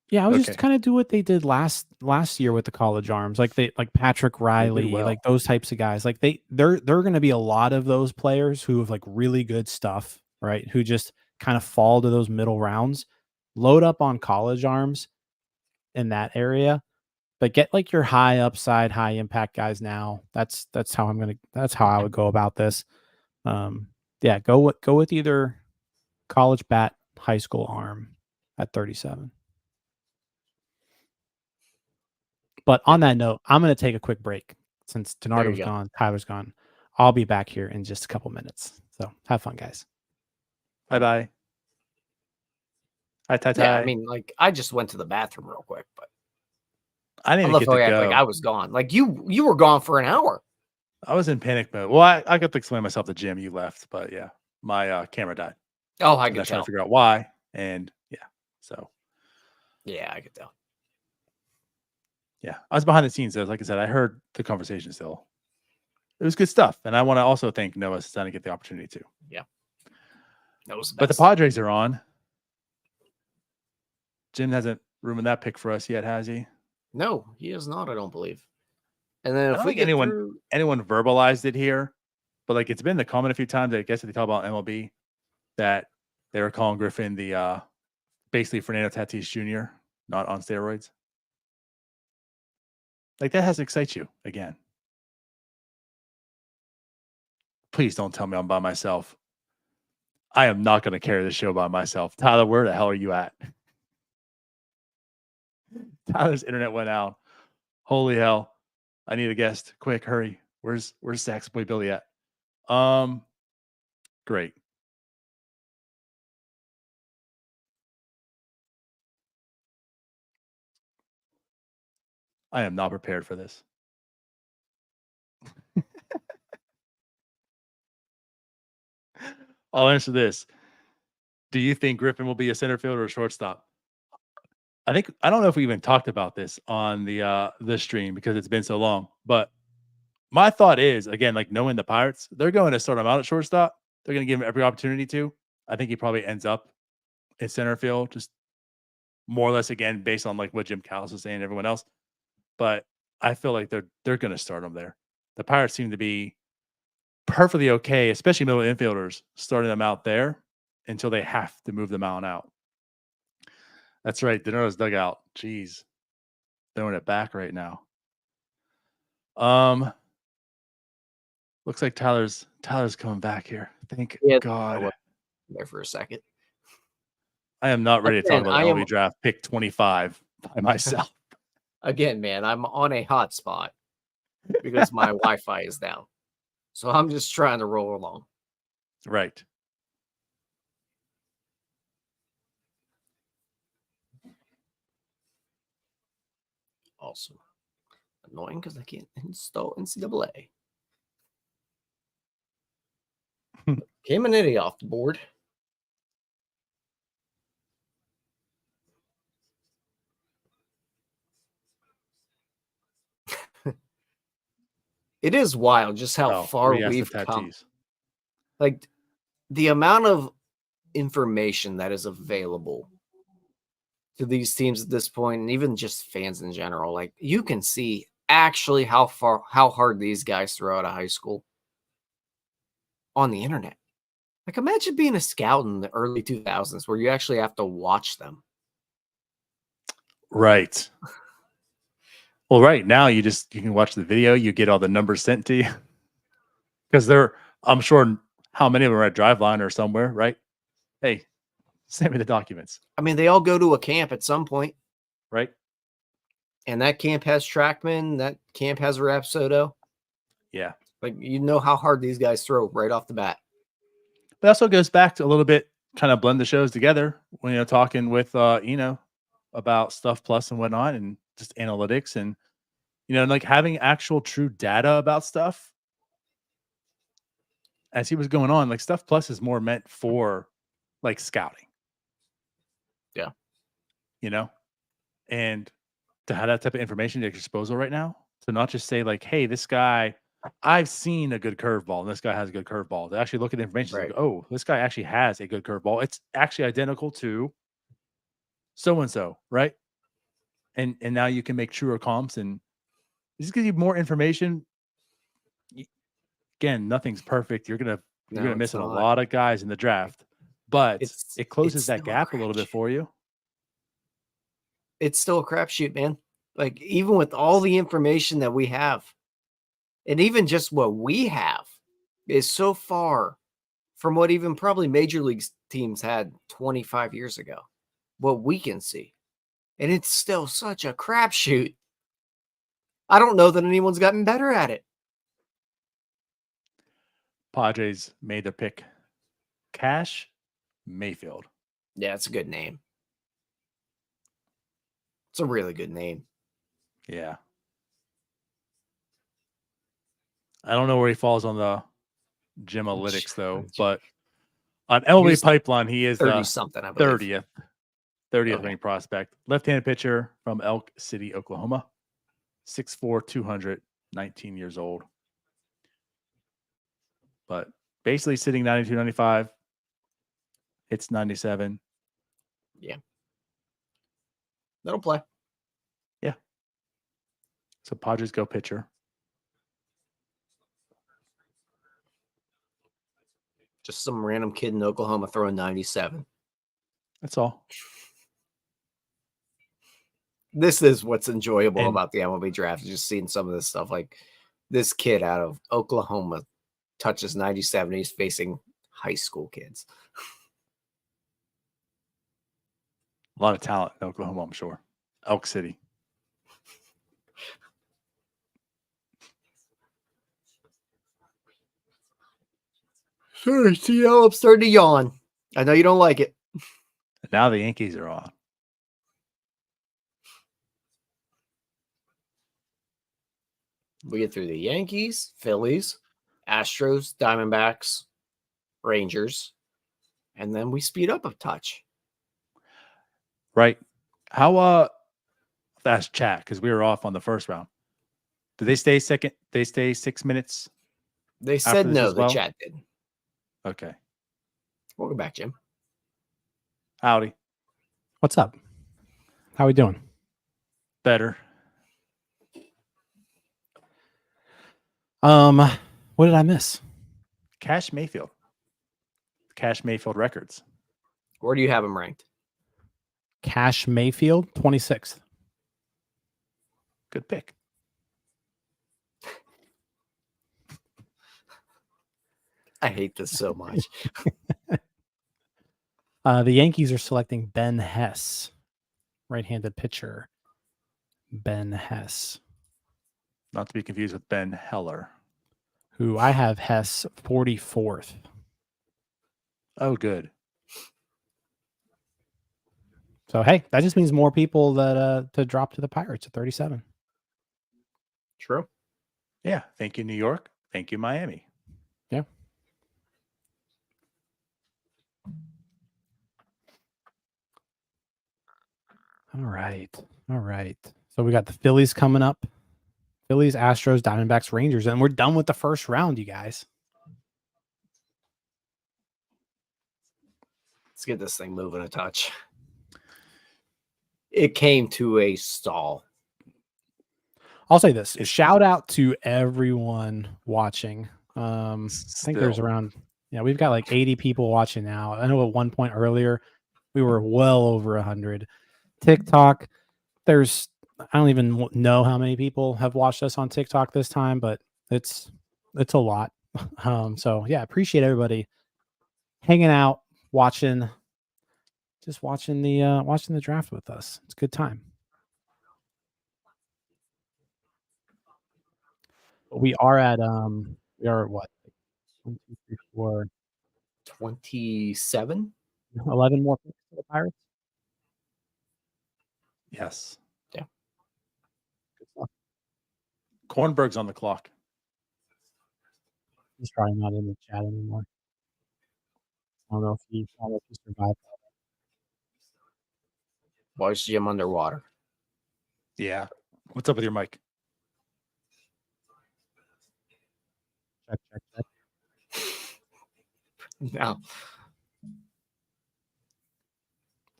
Yeah, I was just kind of do what they did last year with the college arms, like Patrick Riley, like those types of guys. Like they're going to be a lot of those players who have like really good stuff, right? Who just kind of fall to those middle rounds. Load up on college arms in that area, but get like your high upside, high impact guys now. That's how I would go about this. Yeah, go with either college bat, high school arm at 37. But on that note, I'm going to take a quick break since Donardo's gone, Tyler's gone. I'll be back here in just a couple minutes. So have fun, guys. Bye-bye. Hi, yeah, I mean, like, I just went to the bathroom real quick, but I didn't even get to go. Like I was gone. Like you were gone for an hour. I was in panic mode. Well, I got to explain myself to Jim. You left, but yeah, my camera died. Oh, I could tell. Trying to figure out why, and yeah, so yeah, I could tell. Yeah, I was behind the scenes. So like I said, I heard the conversation still. It was good stuff, and I want to also thank Noah for trying to get the opportunity to. Yeah, that was the best. But the Padres are on. Jim hasn't ruined that pick for us yet, has he? No, he has not. I don't believe. And then if we get anyone verbalized it here, but like it's been the comment a few times. I guess if they talk about MLB, that they were calling Griffin the basically Fernando Tatis Jr. not on steroids. Like that has to excite you again. Please don't tell me I'm by myself. I am not going to carry the show by myself. Tyler, where the hell are you at? Tyler's internet went out. Holy hell. I need a guest. Quick, hurry. Where's Sax Boy Billy at? Great. I am not prepared for this. I'll answer this. Do you think Griffin will be a center fielder or a shortstop? I don't know if we even talked about this on the stream because it's been so long. But my thought is, again, like knowing the Pirates, they're going to start him out at shortstop. They're going to give him every opportunity to. I think he probably ends up in center field, just more or less again based on like what Jim Callis was saying and everyone else. But I feel like they're going to start him there. The Pirates seem to be perfectly okay, especially middle infielders, starting them out there until they have to move them out and out. That's right. Deno's dugout. Jeez. Throwing it back right now. Looks like Tyler's coming back here. Thank God. There for a second. I am not ready to talk about the MLB draft pick 25 by myself. Again, man, I'm on a hotspot because my Wi-Fi is down. So I'm just trying to roll along. Right. Also annoying because I can't install NCAA. Caminiti off the board. It is wild just how far we've come. Like the amount of information that is available to these teams at this point, and even just fans in general. Like you can see actually how hard these guys throw out of high school on the internet. Like imagine being a scout in the early 2000s where you actually have to watch them. Right. Well, right now you can watch the video, you get all the numbers sent to you. Because I'm sure how many of them are at Driveline or somewhere, right? Hey, send me the documents. I mean, they all go to a camp at some point. Right. And that camp has TrackMan, that camp has Rapsodo. Yeah. Like you know how hard these guys throw right off the bat. But also goes back to a little bit, kind of blend the shows together when talking with about Stuff Plus and whatnot, and just analytics and like having actual true data about stuff. As he was going on, like Stuff Plus is more meant for like scouting. Yeah. And to have that type of information at your disposal right now, to not just say like, hey, this guy, I've seen a good curveball and this guy has a good curveball. To actually look at the information, right. Like, oh, this guy actually has a good curveball. It's actually identical to so-and-so, right? And now you can make truer comps, and this gives you more information. Again, nothing's perfect. You're gonna miss a lot of guys in the draft, but it closes that gap a little bit for you. It's still a crapshoot, man. Like even with all the information that we have, and even just what we have is so far from what even probably major league teams had 25 years ago, what we can see. And it's still such a crapshoot. I don't know that anyone's gotten better at it. Padres made their pick. Cash Mayfield. Yeah, it's a good name. It's a really good name. Yeah. I don't know where he falls on the Gymalytics though, but on MLB Pipeline, he is 30-something, I believe. 30th ranked prospect. Left-handed pitcher from Elk City, Oklahoma. 6'4", 200, 19 years old. But basically sitting 92, 95. It's 97. Yeah. That'll play. Yeah. So Padres go pitcher. Just some random kid in Oklahoma throwing 97. That's all. This is what's enjoyable about the MLB draft, just seeing some of this stuff. Like this kid out of Oklahoma touches 97. He's facing high school kids. A lot of talent in Oklahoma, I'm sure. Elk City. Sorry, CL, I'm starting to yawn. I know you don't like it. Now the Yankees are on. We get through the Yankees, Phillies, Astros, Diamondbacks, Rangers, and then we speed up a touch. Right. How that's chat because we were off on the first round. Did they stay second? They stay 6 minutes? They said no, the chat did. Okay. Welcome back, Jim. Howdy. What's up? How we doing? Better. What did I miss? Cash Mayfield. Cash Mayfield records. Where do you have him ranked? Cash Mayfield, 26th. Good pick. I hate this so much. The Yankees are selecting Ben Hess, right-handed pitcher. Ben Hess. Not to be confused with Ben Heller. Who I have Hess 44th. Oh, good. So, hey, that just means more people that to drop to the Pirates at 37. True. Yeah. Thank you, New York. Thank you, Miami. Yeah. All right. All right. So we got the Phillies coming up. Phillies, Astros, Diamondbacks, Rangers. And we're done with the first round, you guys. Let's get this thing moving a touch. It came to a stall. I'll say this. Shout out to everyone watching. I think there's around, we've got like 80 people watching now. I know at one point earlier, we were well over 100. TikTok, I don't even know how many people have watched us on TikTok this time, but it's a lot. So yeah, appreciate everybody hanging out, watching the draft with us. It's a good time. We are at what? 1, 2, 3, 4, 27? 11 more picks for the Pirates. Yes. Yeah. Good stuff. Kornberg's on the clock. He's probably not in the chat anymore. I don't know if he survived. Why is Jim underwater? Yeah. What's up with your mic? Check. No.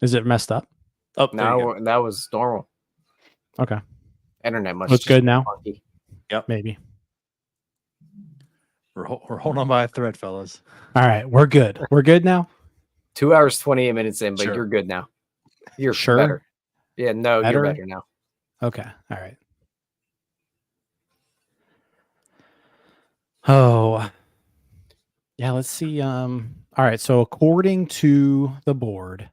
Is it messed up? Oh, no, that was normal. Okay. Internet must Looks good now. Funky. Yep. Maybe. We're holding on by a thread, fellas. All right. We're good. We're good now? 2 hours, 28 minutes in, but Sure. you're good now. You're sure? better. Yeah, no, better? You're better now. Okay. All right. Oh. Yeah, let's see. All right. So according to the board,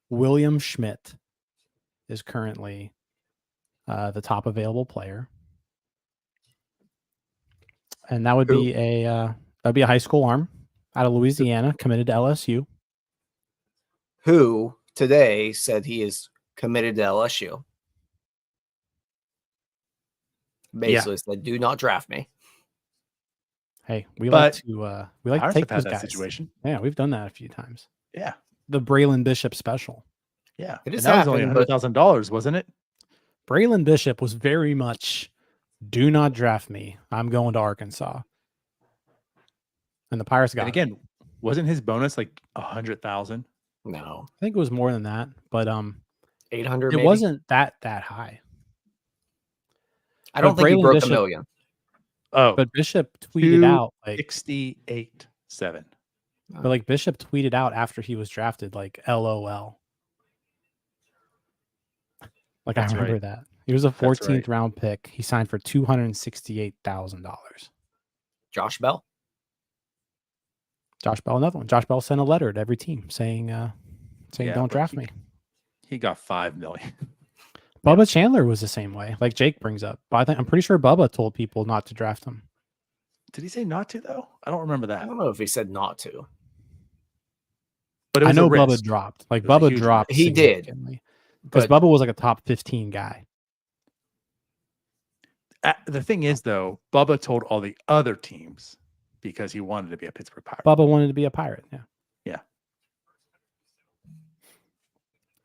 William Schmidt is currently the top available player. And that would be a high school arm out of Louisiana, committed to LSU. Who today said he is committed to LSU. Basically said, do not draft me. Hey, we like to take those guys. Situation. Yeah, we've done that a few times. Yeah. The Braylon Bishop special. Yeah. It is that was only $100,000, wasn't it? Braylon Bishop was very much, do not draft me. I'm going to Arkansas. And the Pirates got it. Again, wasn't his bonus like 100,000? No. I think it was more than that, but 800 it maybe? wasn't that high. I don't think he broke $1 million. Oh, but Bishop tweeted out like 68.7. But like Bishop tweeted out after he was drafted, like LOL. Like I remember that. He was a 14th round pick. He signed for $268,000. Josh Bell, another one. Josh Bell sent a letter to every team saying don't draft me. He got $5 million. Bubba Chandler was the same way, like Jake brings up. But I'm pretty sure Bubba told people not to draft him. Did he say not to though? I don't remember that. I don't know if he said not to. But I know Bubba dropped. Like Bubba dropped. He did. Because Bubba was like a top 15 guy. The thing is, though, Bubba told all the other teams because he wanted to be a Pittsburgh Pirate. Bubba wanted to be a Pirate. Yeah. Yeah.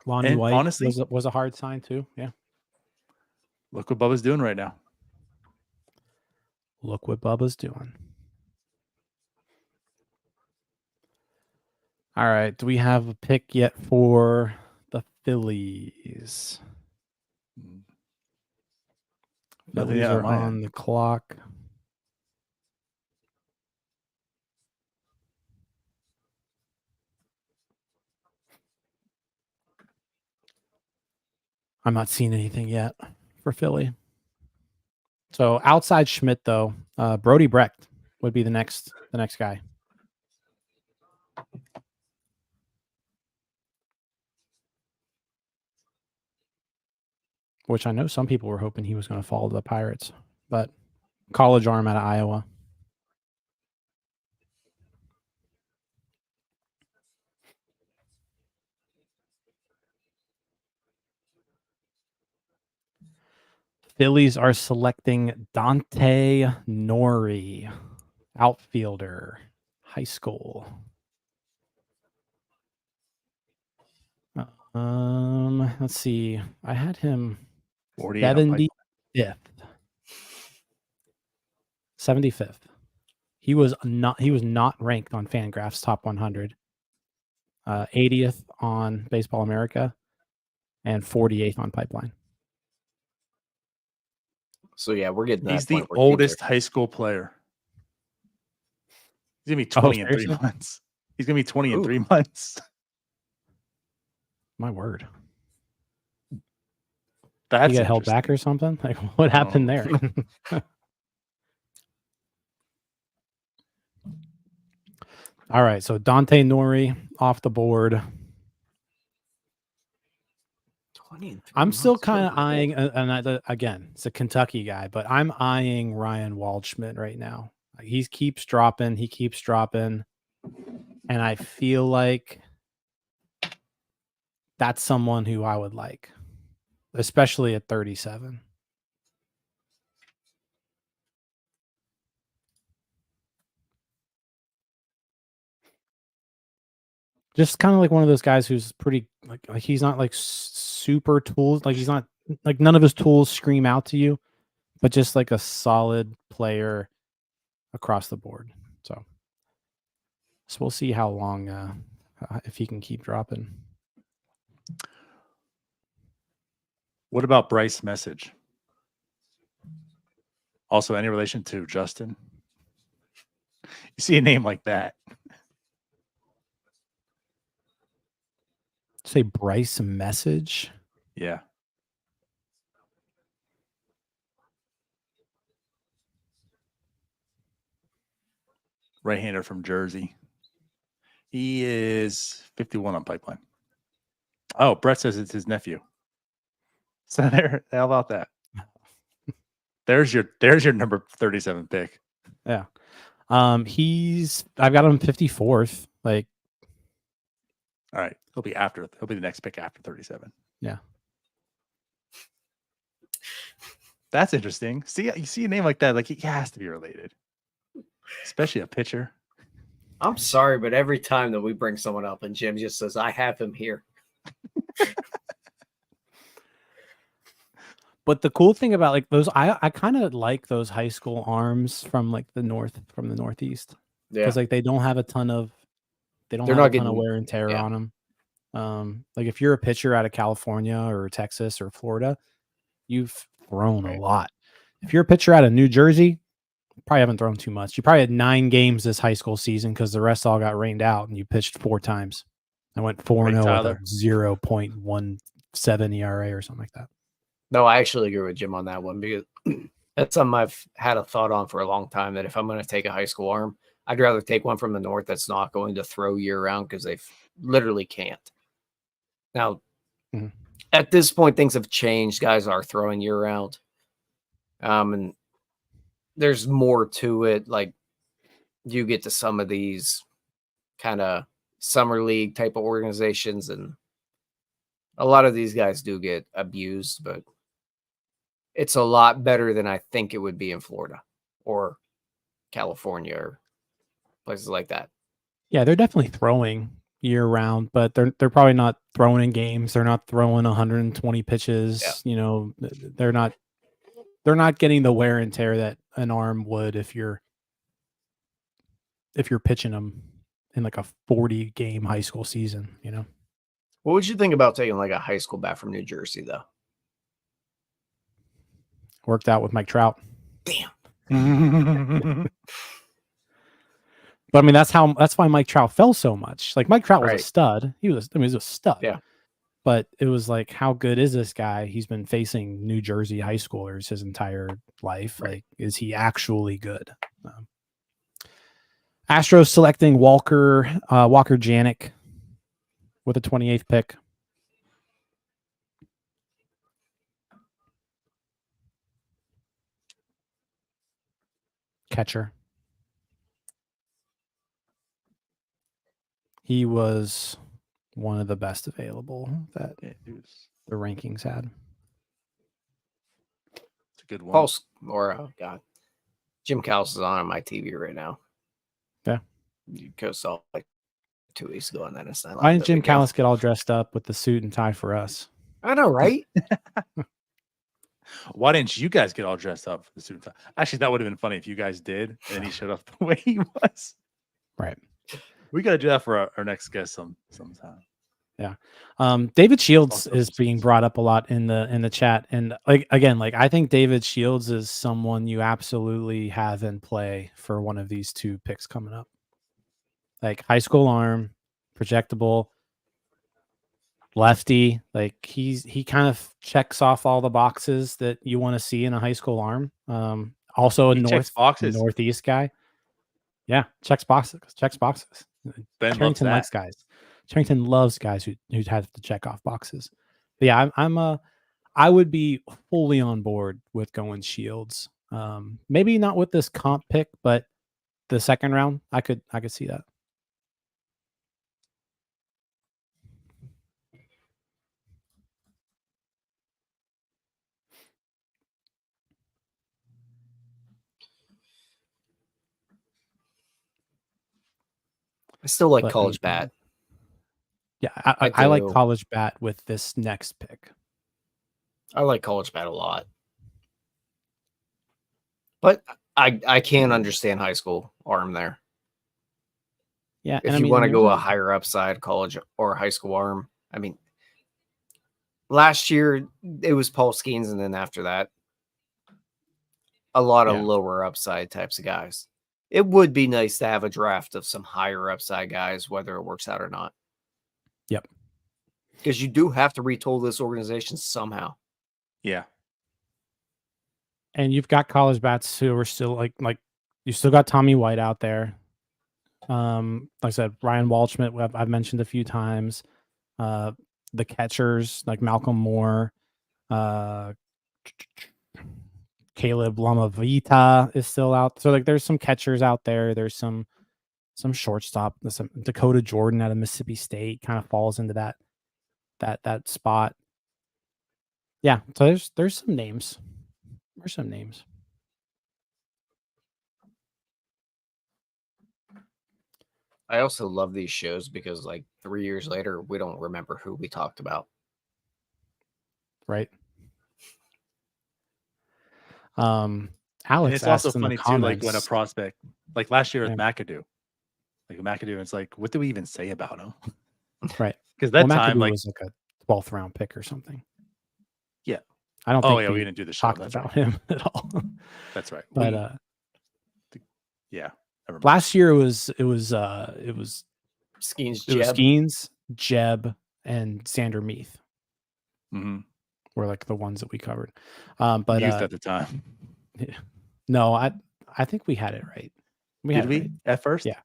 Lonnie White honestly, was a hard sign too. Yeah. Look what Bubba's doing right now. Look what Bubba's doing. All right. Do we have a pick yet for the Phillies? Phillies are on the clock. I'm not seeing anything yet for Philly. So outside Schmidt, though, Brody Brecht would be the next guy. Which I know some people were hoping he was going to fall to the Pirates, but college arm out of Iowa. Phillies are selecting Dante Nori, outfielder, high school. Let's see. I had him 75th. 75th. He was not ranked on Fangraphs top 100. 80th on Baseball America and 48th on Pipeline. So yeah, we're getting that. He's the oldest high school player. He's gonna be 20 in 3 months. He's gonna be 20 in 3 months. My word. That's you got held back or something? Like what happened there? All right, so Dante Nori off the board. I'm still kind of eyeing, and again, it's a Kentucky guy, but I'm eyeing Ryan Waldschmidt right now. He keeps dropping, and I feel like that's someone who I would like, especially at 37. Just kind of like one of those guys who's pretty like he's not like super tools, like he's not like none of his tools scream out to you, but just like a solid player across the board. So we'll see how long if he can keep dropping. What about Bryce Message? Also, any relation to Justin? You see a name like that. Say Bryce Message? Yeah. Right-hander from Jersey. He is 51 on Pipeline. Oh, Brett says it's his nephew. So there, how about that? There's your number 37 pick. Yeah. I've got him 54th. Like, all right. He'll be the next pick after 37. Yeah. That's interesting. See, you see a name like that, like he has to be related. Especially a pitcher. I'm sorry, but every time that we bring someone up and Jim just says, I have him here. But the cool thing about like those, I kind of like those high school arms from like the Northeast. Yeah. Because like they don't have a ton of wear and tear on them. Like if you're a pitcher out of California or Texas or Florida, you've thrown a lot. If you're a pitcher out of New Jersey, you probably haven't thrown too much. You probably had 9 games this high school season because the rest all got rained out and you pitched 4 times. I went 4-0 with a 0.17 ERA or something like that. No, I actually agree with Jim on that one because that's something I've had a thought on for a long time, that if I'm going to take a high school arm, I'd rather take one from the North that's not going to throw year round because they literally can't. Now, at this point, things have changed. Guys are throwing year round. And there's more to it. Like you get to some of these kind of summer league type of organizations, and a lot of these guys do get abused, but it's a lot better than I think it would be in Florida or California or places like that. Yeah, they're definitely throwing year round, but they're probably not throwing in games. They're not throwing 120 pitches. Yeah. You know, they're not getting the wear and tear that an arm would if you're pitching them in like a 40 game high school season, you know. What would you think about taking like a high school bat from New Jersey though? Worked out with Mike Trout. Damn. But I mean, that's why Mike Trout fell so much. Like Mike Trout was Right. a stud. He was a stud. Yeah. But it was like, how good is this guy? He's been facing New Jersey high schoolers his entire life. Right. Like, is he actually good? Astros selecting Walker Janik with a 28th pick. Catcher. He was one of the best available that the rankings had. It's a good one. Pulse or Jim Callis is on my TV right now. Yeah. You could saw like 2 weeks ago on NS9. Why didn't Jim Callis get all dressed up with the suit and tie for us? I know, right? Why didn't you guys get all dressed up for the suit? Actually, that would have been funny if you guys did and he showed up the way he was. Right. We got to do that for our next guest sometime. Yeah. David Shields is being brought up a lot in the chat. And I think David Shields is someone you absolutely have in play for one of these two picks coming up. Like high school arm, projectable, lefty. Like he kind of checks off all the boxes that you want to see in a high school arm. Also a northeast guy. Yeah, checks boxes. Ben Carrington likes guys. Carrington loves guys who have to check off boxes. But yeah, I would be fully on board with going Shields. Maybe not with this comp pick, but the second round, I could see that. I still like college bat. Yeah, I like college bat with this next pick. I like college bat a lot. But I can't understand high school arm there. Yeah. If you want to go a higher upside college or high school arm, I mean, last year it was Paul Skeens, and then after that, a lot of lower upside types of guys. It would be nice to have a draft of some higher upside guys, whether it works out or not. Yep. Because you do have to retool this organization somehow. Yeah. And you've got college bats who are still like you still got Tommy White out there. Like I said, Ryan Waldschmidt, I've mentioned a few times. The catchers like Malcolm Moore, Caleb Lamavita is still out. So like there's some catchers out there. There's some shortstop. Some Dakota Jordan out of Mississippi State kind of falls into that spot. Yeah, so there's some names. There's some names. I also love these shows because like 3 years later, we don't remember who we talked about. Right. Alex, and it's also funny too, like when a prospect, like last year with McAdoo, it's like, what do we even say about him? Right. Because that time, McAdoo was like a 12th round pick or something. Yeah. I don't think we didn't do the show about him at all. That's right. But yeah. Last year it was Skeens, Jeb, and Xander Meath. Mm-hmm. Were like the ones that we covered. But used at the time. Yeah. No, I think we had it right. Did we at first? Yeah.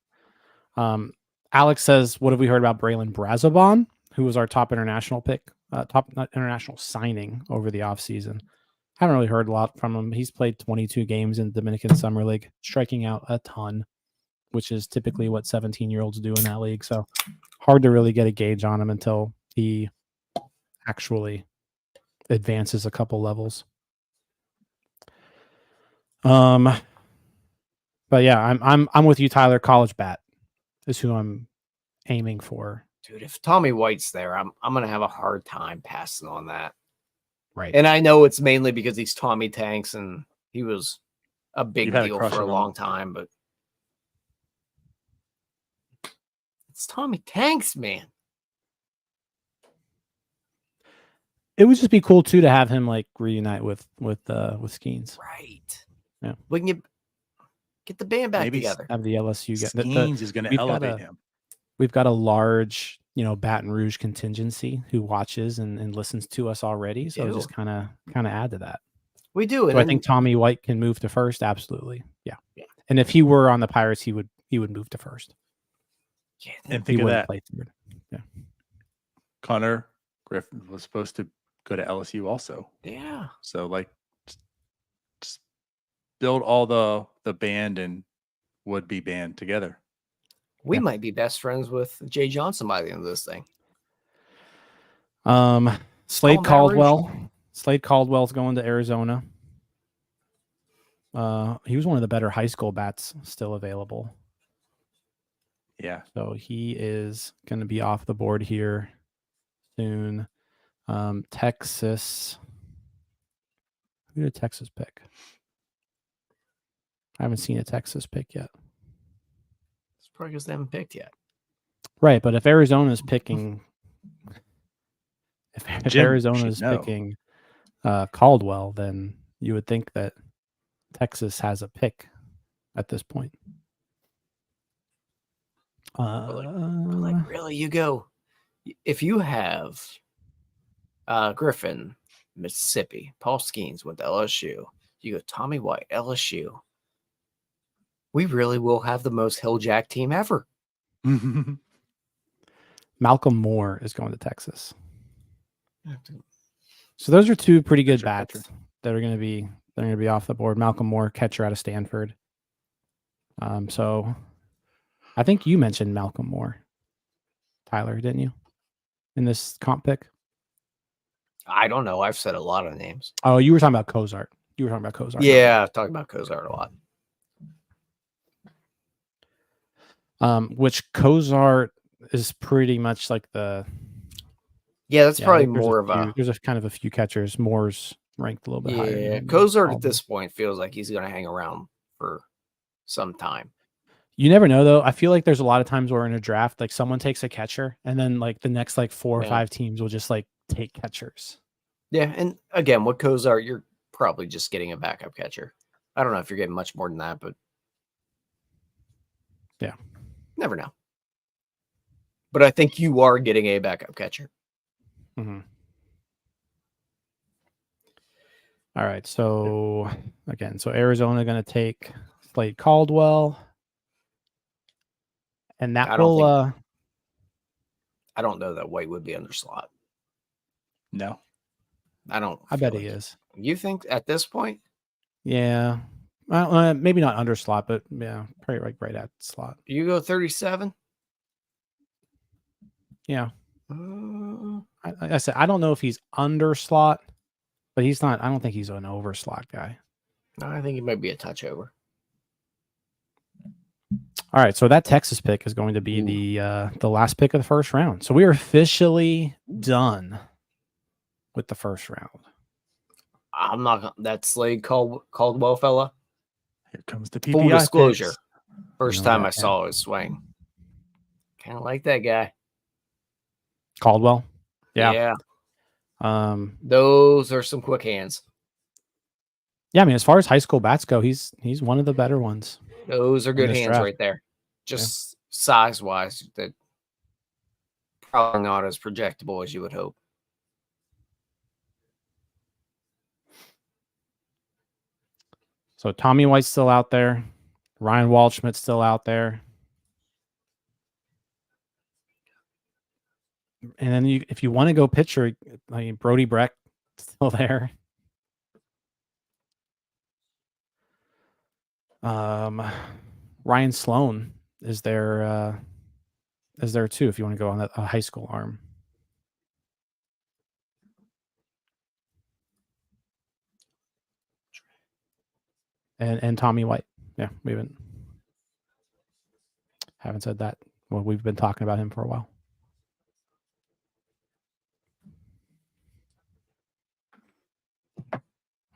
Alex says, what have we heard about Braylon Brazobon, who was our top international pick, top international signing over the offseason? Haven't really heard a lot from him. He's played 22 games in the Dominican Summer League, striking out a ton, which is typically what 17-year-olds do in that league. So hard to really get a gauge on him until he actually advances a couple levels. But yeah, I'm with you, Tyler. College bat is who I'm aiming for. Dude, if Tommy White's there, I'm gonna have a hard time passing on that. Right. And I know it's mainly because he's Tommy Tanks and he was a big had a deal crush for a on him. long time, but it's Tommy Tanks, man. It would just be cool too to have him like reunite with Skeens. Right. Yeah. We can get the band back together. Have the LSU guy. Skeens is going to elevate him. We've got a large, Baton Rouge contingency who watches and listens to us already. So just kind of add to that. We do. So I think Tommy White can move to first. Absolutely. Yeah. And if he were on the Pirates, he would move to first. Yeah. And think of that. Play third. Yeah. Conner Griffin was supposed to go to LSU also. Yeah. So like just build all the band and would-be band together. We might be best friends with Jay Johnson by the end of this thing. Slade Caldwell. Slade Caldwell's going to Arizona. He was one of the better high school bats still available. Yeah. So he is going to be off the board here soon. Texas. Who did Texas pick? I haven't seen a Texas pick yet. It's probably because they haven't picked yet. Right, but if Arizona's picking, if Arizona's picking Caldwell, then you would think that Texas has a pick at this point. Really, you go. If you have Griffin, Mississippi, Paul Skeens went to LSU, you go Tommy White, LSU. We really will have the most Hilljack team ever. Malcolm Moore is going to Texas. So those are two pretty good bats that are going to be off the board. Malcolm Moore, catcher out of Stanford. So I think you mentioned Malcolm Moore, Tyler, didn't you? In this comp pick? I don't know. I've said a lot of names. Oh, you were talking about Cozart. Yeah, talking about Cozart a lot. Which Cozart is pretty much like the. Yeah, that's probably more of a. There's a kind of a few catchers. Moore's ranked a little bit higher. Yeah, Cozart at this point feels like he's going to hang around for some time. You never know, though. I feel like there's a lot of times where in a draft, like someone takes a catcher, and then like the next like 4 or 5 teams will just like take catchers. Yeah, and again, with Cozart, you're probably just getting a backup catcher. I don't know if you're getting much more than that, but yeah, never know. But I think you are getting a backup catcher. Mm-hmm. All right, so again, Arizona going to take Slade Caldwell. And that I don't know that White would be under slot. No. I don't. I bet he is. You think at this point? Yeah. Well, maybe not under slot, but yeah, probably right at slot. You go 37? Yeah. I said, I don't know if he's under slot, but he's not. I don't think he's an over slot guy. No, I think he might be a touch over. All right, so that Texas pick is going to be the last pick of the first round. So we are officially done with the first round. I'm not that Slade Caldwell fella. Here comes the PPI. Full disclosure. Picks. First time I saw his swing. Kind of like that guy. Caldwell. Yeah. Those are some quick hands. Yeah, I mean, as far as high school bats go, he's one of the better ones. Those are good hands right there. Just size-wise, that probably not as projectable as you would hope. So Tommy White's still out there. Ryan Waldschmidt's still out there. And then if you want to go pitcher, I mean, Brody Breck still there. Ryan Sloan is there too if you want to go on a high school arm. And Tommy White. Yeah, we haven't said that. Well, we've been talking about him for a while.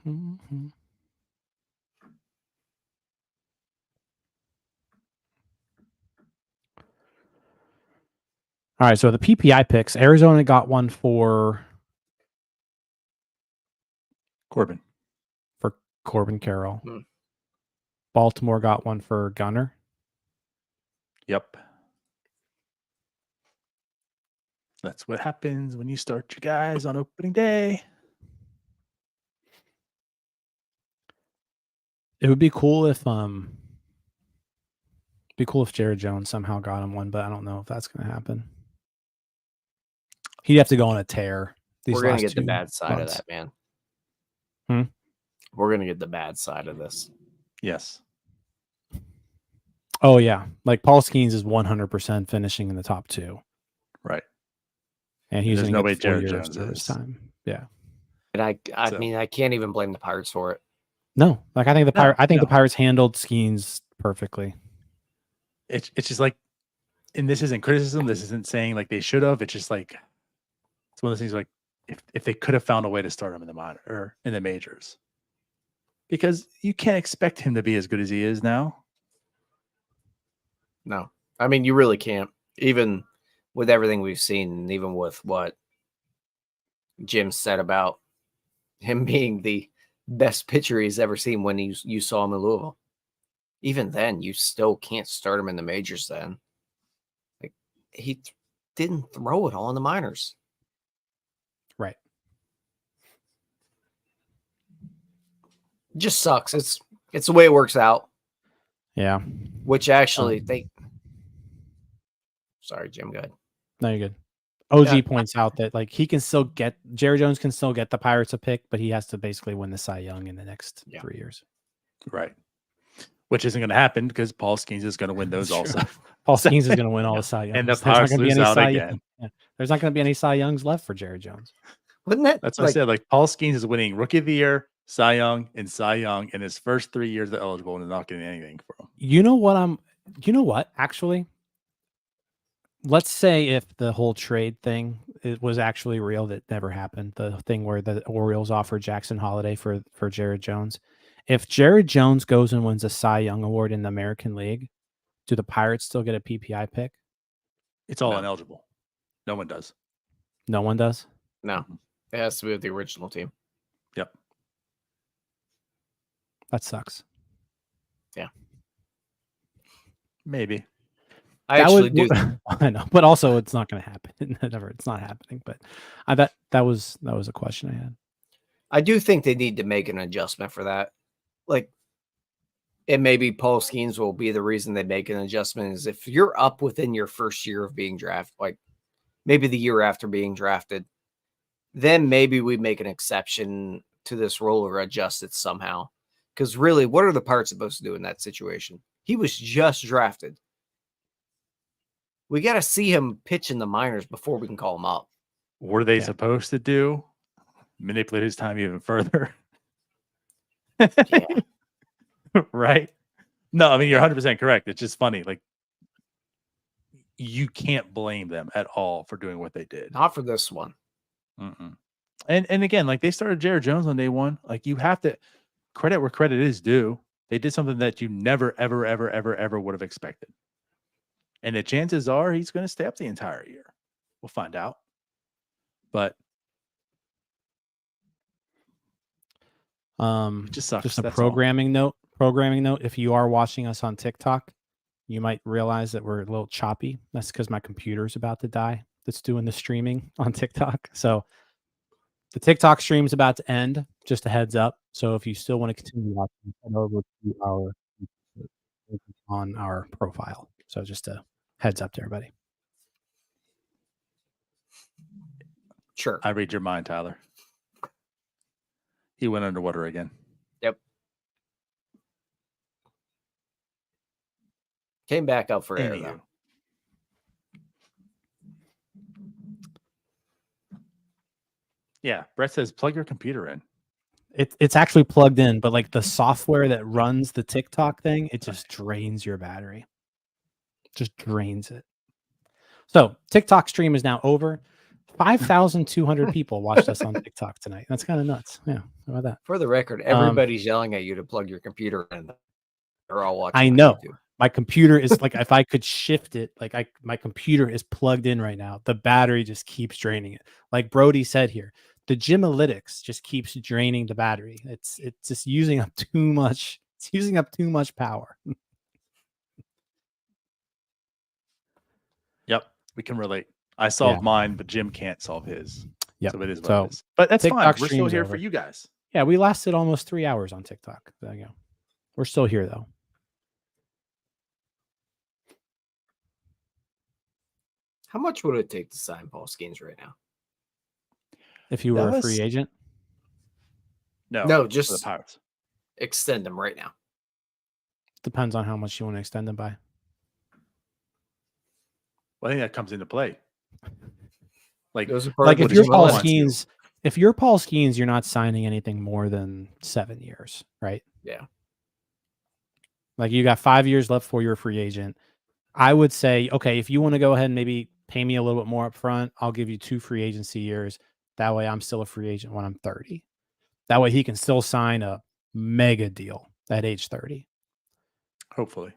Mm-hmm. All right, so the PPI picks, Arizona got one for Corbin Carroll. Hmm. Baltimore got one for Gunner. Yep. That's what happens when you start your guys on opening day. It would be cool if Jared Jones somehow got him one, but I don't know if that's going to happen. He'd have to go on a tear. We're going to get the bad side of that, man. Hmm? We're going to get the bad side of this. Yes. Oh, yeah. Like Paul Skeens is 100% finishing in the top 2. Right. And he's going to get 4 Jared years Jones of his time. Yeah. And I mean, I can't even blame the Pirates for it. No. Like I think the Pirates handled Skeens perfectly. It's just like, and this isn't criticism. This isn't saying like they should have. It's just like, it's one of those things like if they could have found a way to start him in the minor or in the majors, because you can't expect him to be as good as he is now. No, I mean, you really can't, even with everything we've seen, and even with what Jim said about him being the best pitcher he's ever seen when you saw him in Louisville. Even then, you still can't start him in the majors then. Like, he didn't throw it all in the minors. Right. It just sucks. It's the way it works out. Yeah. Which actually Sorry, Jim, go ahead. No, you're good. OG points out that like Jerry Jones can still get the Pirates a pick, but he has to basically win the Cy Young in the next 3 years. Right. Which isn't going to happen because Paul Skeens is going to win those also. Paul Skeens is going to win all the Cy Youngs. And the Pirates lose out again. There's not going to be any Cy Youngs left for Jerry Jones. Wouldn't that? That's what I said. Like Paul Skeens is winning Rookie of the Year, Cy Young, and Cy Young in his first 3 years of eligible, and not getting anything from him. You know what? Actually, let's say if the whole trade thing was actually real, that never happened. The thing where the Orioles offered Jackson Holiday for Jared Jones. If Jared Jones goes and wins a Cy Young award in the American League, do the Pirates still get a PPI pick? It's all ineligible. No one does. No one does? No. It has to be with the original team. Yep. That sucks. Yeah. Maybe. I actually do. I know, but also it's not going to happen. It's not happening. But I bet that was a question I had. I do think they need to make an adjustment for that. Like, and maybe Paul Skeens will be the reason they make an adjustment. Is if you're up within your first year of being drafted, like maybe the year after being drafted, then maybe we make an exception to this rule or adjust it somehow. Because really, what are the Pirates supposed to do in that situation? He was just drafted. We got to see him pitch in the minors before we can call him up. What are they supposed to do? Manipulate his time even further. Yeah. Right? No, I mean, you're 100% correct. It's just funny. Like, you can't blame them at all for doing what they did. Not for this one. Mm-mm. And again, like they started Jared Jones on day one. Like you have to credit where credit is due. They did something that you never, ever, ever, ever, ever would have expected. And the chances are he's going to stay up the entire year. We'll find out. But it just sucks. Just a programming note. If you are watching us on TikTok, you might realize that we're a little choppy. That's because my computer's about to die. That's doing the streaming on TikTok. So the TikTok stream is about to end. Just a heads up. So if you still want to continue watching, head over to on our profile. So just a heads up to everybody. Sure. I read your mind, Tyler. He went underwater again. Yep. Came back up for air, though. Yeah, Brett says plug your computer in. It's actually plugged in, but like the software that runs the TikTok thing, it just drains your battery. Just drains it. So TikTok stream is now over. 5,200 people watched us on TikTok tonight. That's kind of nuts. Yeah, how about that? For the record, everybody's yelling at you to plug your computer in. They're all watching. I know. YouTube. My computer is like, if I could shift it, like my computer is plugged in right now. The battery just keeps draining it. Like Brody said here, the Gymalytics just keeps draining the battery. It's just using up too much. It's using up too much power. Yep, we can relate. I solved mine, but Jim can't solve his. Yeah, so it is what it is. But that's TikTok fine. We're still here over. for you guys. Yeah, we lasted almost 3 hours on TikTok. There you go. We're still here though. How much would it take to sign Paul Skeens right now? If you were a free agent? No, just for the Pirates. Extend them right now. Depends on how much you want to extend them by. Well, I think that comes into play. Like if you're Paul Skeens, you're not signing anything more than 7 years, right? Yeah. Like you got 5 years left before you're a free agent. I would say, okay, if you want to go ahead and maybe pay me a little bit more up front, I'll give you 2 free agency years. That way I'm still a free agent when I'm 30. That way he can still sign a mega deal at age 30. Hopefully.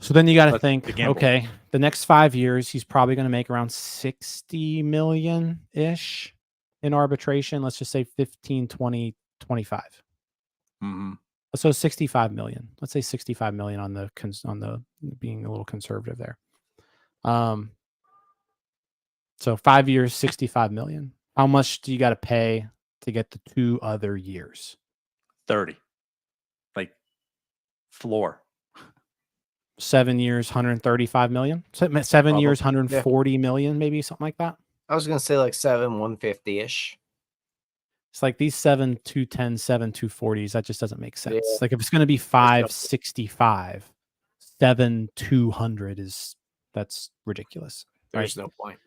So then you got to think, okay, the next 5 years, he's probably going to make around 60 million-ish in arbitration. Let's just say 15, 20, 25. Mm-hmm. So 65 million. Let's say 65 million on the being a little conservative there. So 5 years, 65 million. How much do you got to pay to get the 2 other years? 30. Like floor. 7 years, 135 million. 7 years, 140 million, maybe something like that. I was gonna say like 150-ish. It's like these 7 210, 7 240s. That just doesn't make sense. Yeah. Like if it's going to be 565, 7 200 that's ridiculous. There's no point.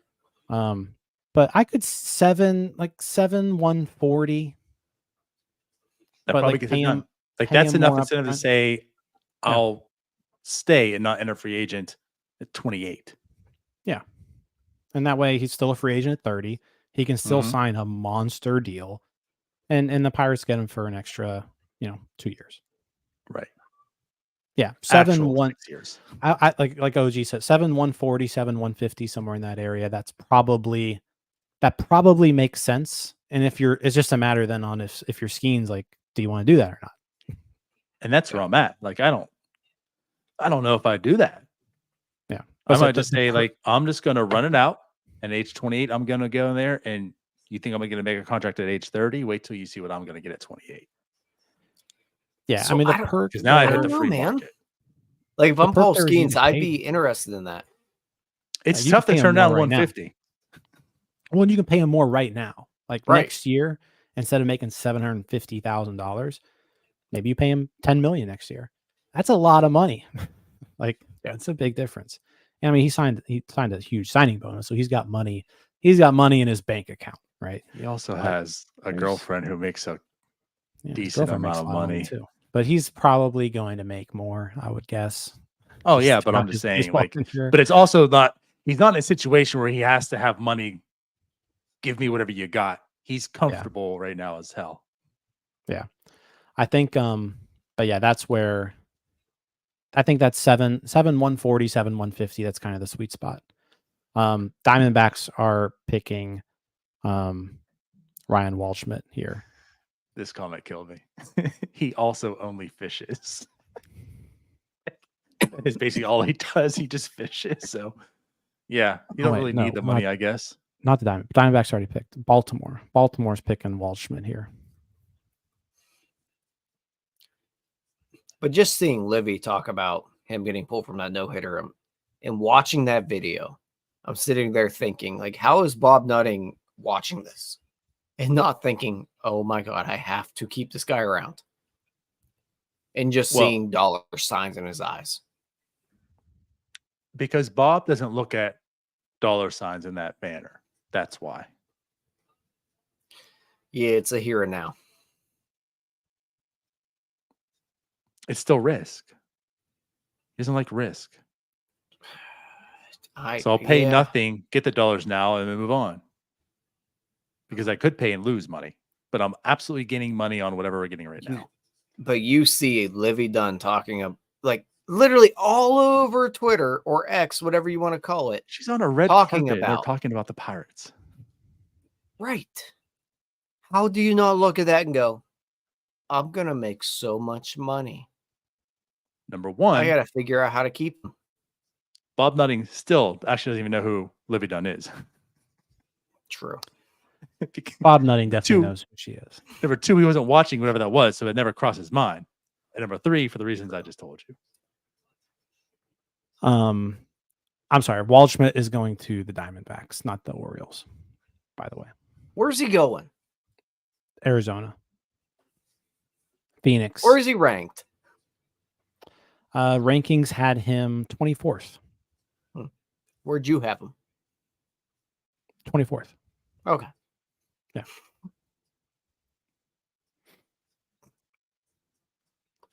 But I could 7 140. That probably gets it done. Like that's enough incentive to say, I'll stay and not enter free agent at 28. Yeah. And that way he's still a free agent at 30. He can still sign a monster deal. And the Pirates get him for an extra, 2 years. Right. Yeah. 6 years. I like OG said, 7 140, 7 150, somewhere in that area. That probably makes sense. And it's just a matter then on if your Skeens, like, do you want to do that or not? And that's where I'm at. Like, I don't know if I do that. Yeah. I might just say, like, I'm just going to run it out. And age 28, I'm going to go in there. And you think I'm going to make a contract at age 30? Wait till you see what I'm going to get at 28. Yeah. So I mean, the perk is now I hit the free market. Like, if I'm Paul Skeens, I'd be interested in that. It's tough to turn down 150. Well, you can pay him more right now. Like next year, instead of making $750,000, maybe you pay him $10 million next year. That's a lot of money. That's a big difference. And I mean, he signed a huge signing bonus, so he's got money. He's got money in his bank account, right? He also has a girlfriend who makes a decent amount of money too. But he's probably going to make more, I would guess. Oh yeah, but I'm just saying, but it's also not. He's not in a situation where he has to have money. Give me whatever you got. He's comfortable right now as hell. Yeah, I think. But yeah, that's where. I think that's 7 140, 7 150. That's kind of the sweet spot. Diamondbacks are picking Ryan Waldschmidt here. This comment killed me. He also only fishes. It's basically all he does. He just fishes. So yeah, you don't really need the money, I guess. Not the Diamondbacks already picked Baltimore. Baltimore's picking Waldschmidt here. But just seeing Livy talk about him getting pulled from that no-hitter and watching that video, I'm sitting there thinking, like, how is Bob Nutting watching this and not thinking, oh my God, I have to keep this guy around, and just seeing dollar signs in his eyes? Because Bob doesn't look at dollar signs in that manner. That's why. Yeah, it's a here and now. It's still risk. He doesn't like risk. So I'll pay nothing, get the dollars now, and then move on. Because I could pay and lose money, but I'm absolutely gaining money on whatever we're getting right now. But you see Livy Dunn talking of like literally all over Twitter or X, whatever you want to call it. She's on a red carpet. They're talking about the Pirates. Right. How do you not look at that and go, I'm going to make so much money? Number one, I got to figure out how to keep them. Bob Nutting still actually doesn't even know who Livy Dunn is. True. Bob Nutting definitely knows who she is. Number two, he wasn't watching whatever that was, so it never crossed his mind. And number three, for the reasons I just told you. I'm sorry. Waldschmidt is going to the Diamondbacks, not the Orioles, by the way. Where's he going? Arizona. Phoenix. Where is he ranked? Rankings had him 24th. Where'd you have him? 24th. Okay. Yeah.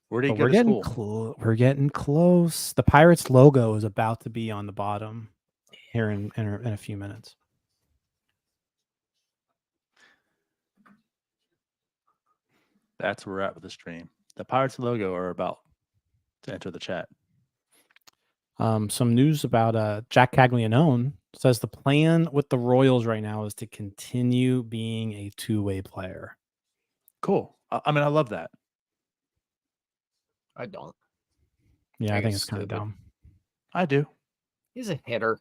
Where do you go to school? We're getting close. The Pirates logo is about to be on the bottom here in a few minutes. That's where we're at with the stream. The Pirates logo are about to enter the chat. Some news about Jack Caglianone says the plan with the Royals right now is to continue being a two-way player. Cool. I mean, I love that. I don't. Yeah, I think it's kind of dumb. I do. He's a hitter.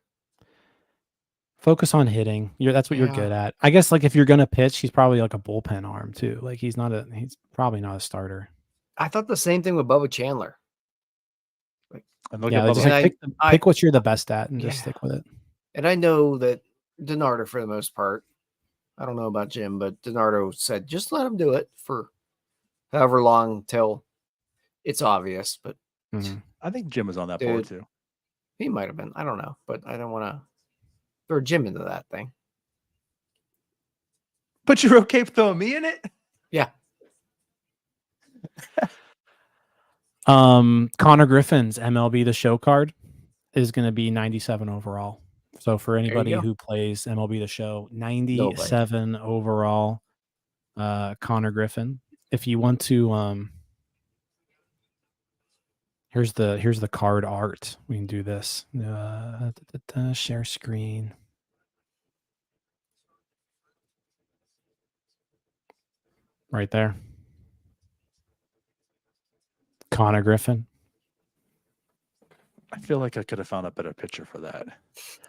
Focus on hitting. That's what you're good at. I guess like if you're gonna pitch, he's probably like a bullpen arm too. Like he's probably not a starter. I thought the same thing with Bubba Chandler. Pick what you're the best at and just stick with it. And I know that DiNardo, for the most part, I don't know about Jim, but DiNardo said just let him do it for however long till it's obvious. But I think Jim was on that board too. He might have been. I don't know, but I don't want to throw Jim into that thing. But you're okay throwing me in it? Yeah. Conner Griffin's MLB The Show card is going to be 97 overall. So for anybody who plays MLB The Show, 97 overall, Conner Griffin. If you want to, here's the card art. We can do this. Share screen. Right there. Conner Griffin. I feel like I could have found a better picture for that.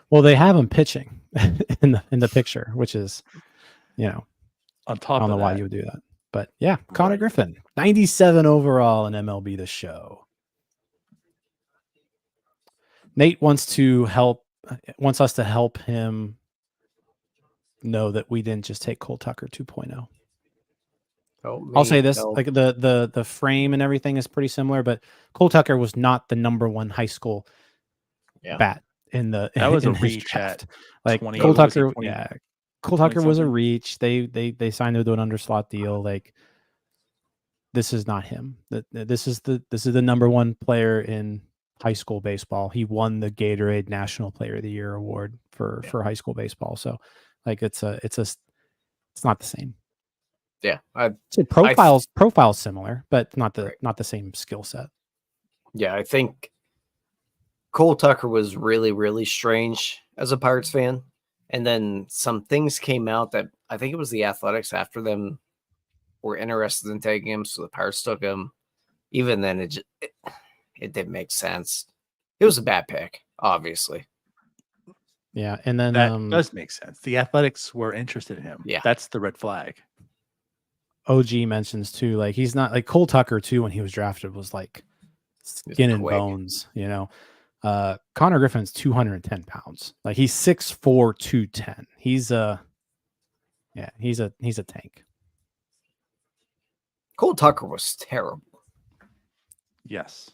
Well, they have him pitching in the picture, which is, on top. I don't know why you would do that, but yeah, Conner Griffin, 97 overall in MLB The Show. Nate wants us to help him know that we didn't just take Cole Tucker 2.0. I'll say this, like the frame and everything is pretty similar, but Cole Tucker was not the number one high school bat in the that was in a reach draft. Like 20, Cole Tucker, 20, Cole Tucker was a reach. They signed him to an underslot deal. Like this is not him. This is the number one player in high school baseball. He won the Gatorade National Player of the Year award for high school baseball. So like it's not the same. Yeah, I'd say profiles similar, but not the same skill set. Yeah, I think Cole Tucker was really, really strange as a Pirates fan. And then some things came out that I think it was the Athletics after them were interested in taking him, so the Pirates took him. Even then, it didn't make sense. It was a bad pick, obviously. Yeah, and then that does make sense. The Athletics were interested in him. Yeah, that's the red flag. OG mentions too, like he's not like Cole Tucker too. When he was drafted, was like skin and bones. Conner Griffin's 210 pounds. Like he's 6'4", 210. He's a tank. Cole Tucker was terrible. Yes,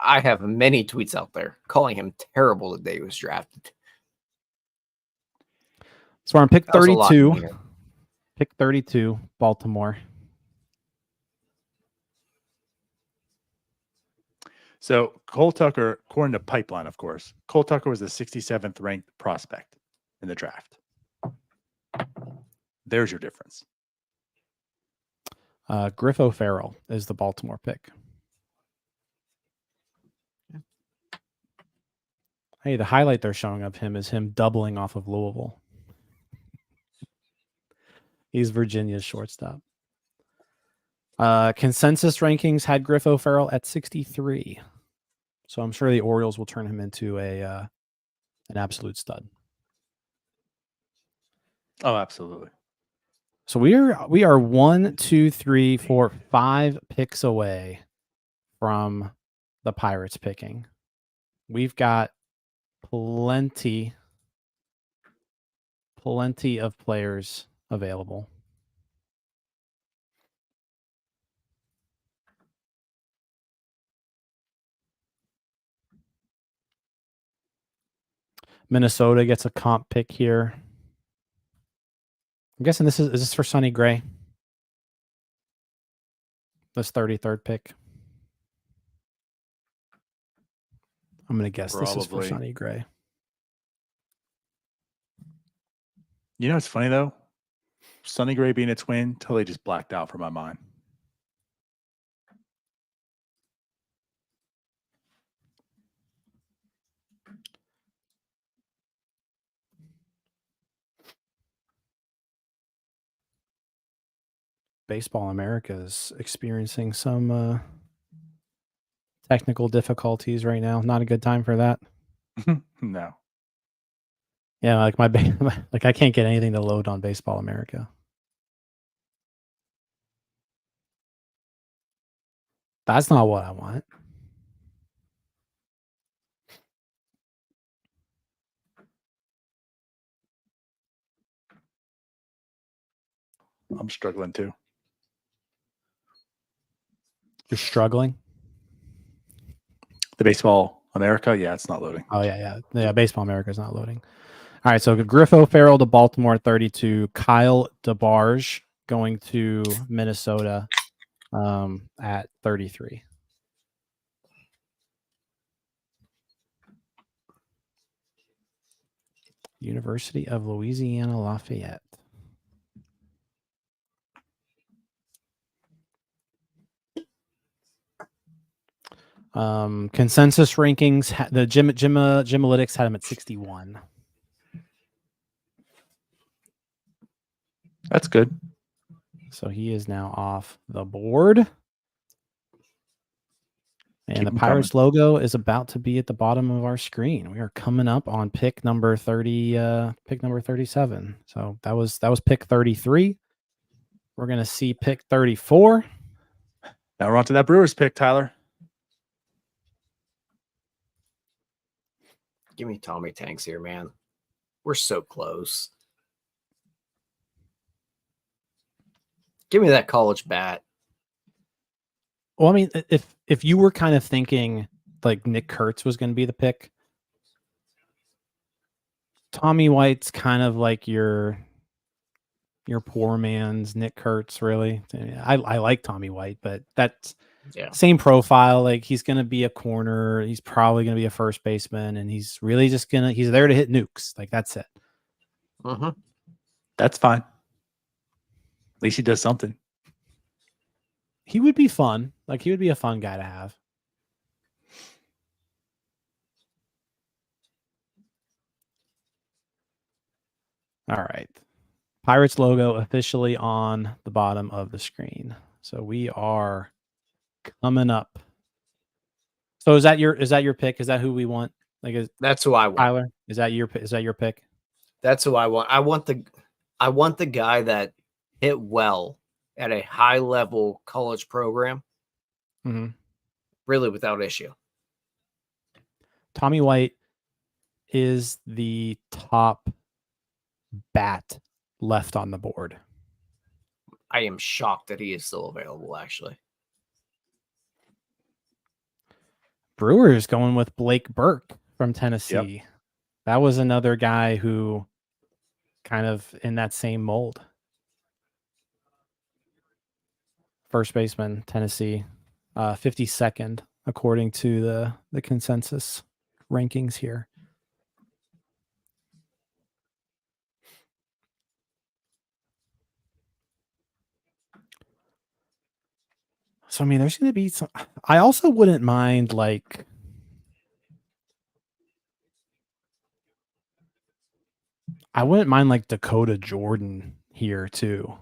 I have many tweets out there calling him terrible the day he was drafted. So we're on pick 32. Pick 32, Baltimore. So Cole Tucker, according to Pipeline, of course, Cole Tucker was the 67th ranked prospect in the draft. There's your difference. Griffo Farrell is the Baltimore pick. Hey, the highlight they're showing of him is him doubling off of Louisville. He's Virginia's shortstop. Consensus rankings had Griffo Farrell at 63. So I'm sure the Orioles will turn him into an absolute stud. Oh, absolutely. So we are 1, 2, 3, 4, 5 picks away from the Pirates picking. We've got plenty of players available. Minnesota gets a comp pick here. I'm guessing is this for Sonny Gray? This 33rd pick. I'm going to guess this is for Sonny Gray. You know, it's funny though. Sonny Gray being a Twin totally just blacked out from my mind. Baseball America is experiencing some technical difficulties right now. Not a good time for that. No. Yeah, like like I can't get anything to load on Baseball America. That's not what I want. I'm struggling too. You're struggling? The Baseball America? Yeah, it's not loading. Oh, yeah. Baseball America is not loading. All right, so Griffo Farrell to Baltimore at 32. Kyle DeBarge going to Minnesota at 33. University of Louisiana Lafayette. Consensus rankings, the Gymalytics had him at 61. That's good. So he is now off the board. And the Pirates logo is about to be at the bottom of our screen. We are coming up on pick number 30, pick number 37. So that was pick 33. We're going to see pick 34. Now we're on to that Brewers pick, Tyler. Give me Tommy Tanks here, man. We're so close. Give me that college bat. Well, I mean, if you were kind of thinking like Nick Kurtz was going to be the pick, Tommy White's kind of like your poor man's Nick Kurtz, really. I like Tommy White, but that's same profile. Like he's going to be a corner. He's probably going to be a first baseman, and he's really just he's there to hit nukes. Like that's it. That's fine. At least he does something. He would be fun. Like he would be a fun guy to have. All right. Pirates logo officially on the bottom of the screen. So we are coming up. So is that your pick? Is that who we want? Like that's who I want. Tyler, is that your pick? That's who I want. I want the guy that hit well at a high level college program. Really without issue. Tommy White is the top bat left on the board. I am shocked that he is still available, actually. Brewers going with Blake Burke from Tennessee. Yep. That was another guy who kind of in that same mold. First baseman, Tennessee, 52nd according to the consensus rankings here. So, I mean, there's going to be some. I also wouldn't mind, like, Dakota Jordan here too.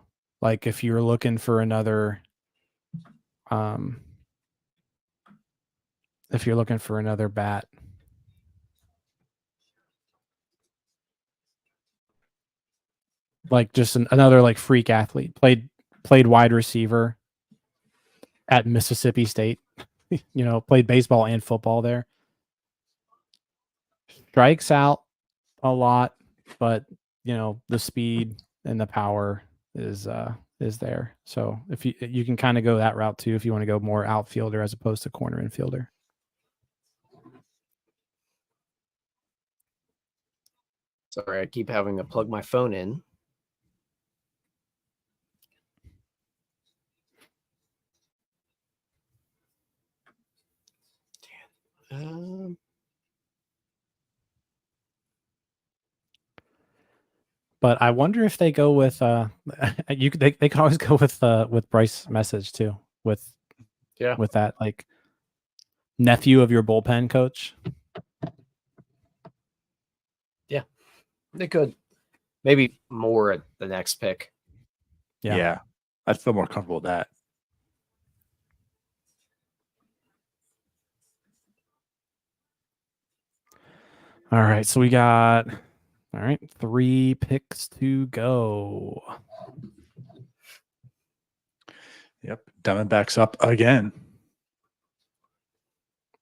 Like, if you're looking for another, bat. Like, just another like freak athlete. Played wide receiver at Mississippi State. Played baseball and football there. Strikes out a lot, but the speed and the power is there. So if you can kind of go that route too, if you want to go more outfielder as opposed to corner infielder. Sorry, I keep having to plug my phone in. But I wonder if they go with they can always go with Bryce Message too, with that like nephew of your bullpen coach. Yeah, they could. Maybe more at the next pick. Yeah. I'd feel more comfortable with that. All right, so we got 3 picks to go. Yep, Diamondbacks up again.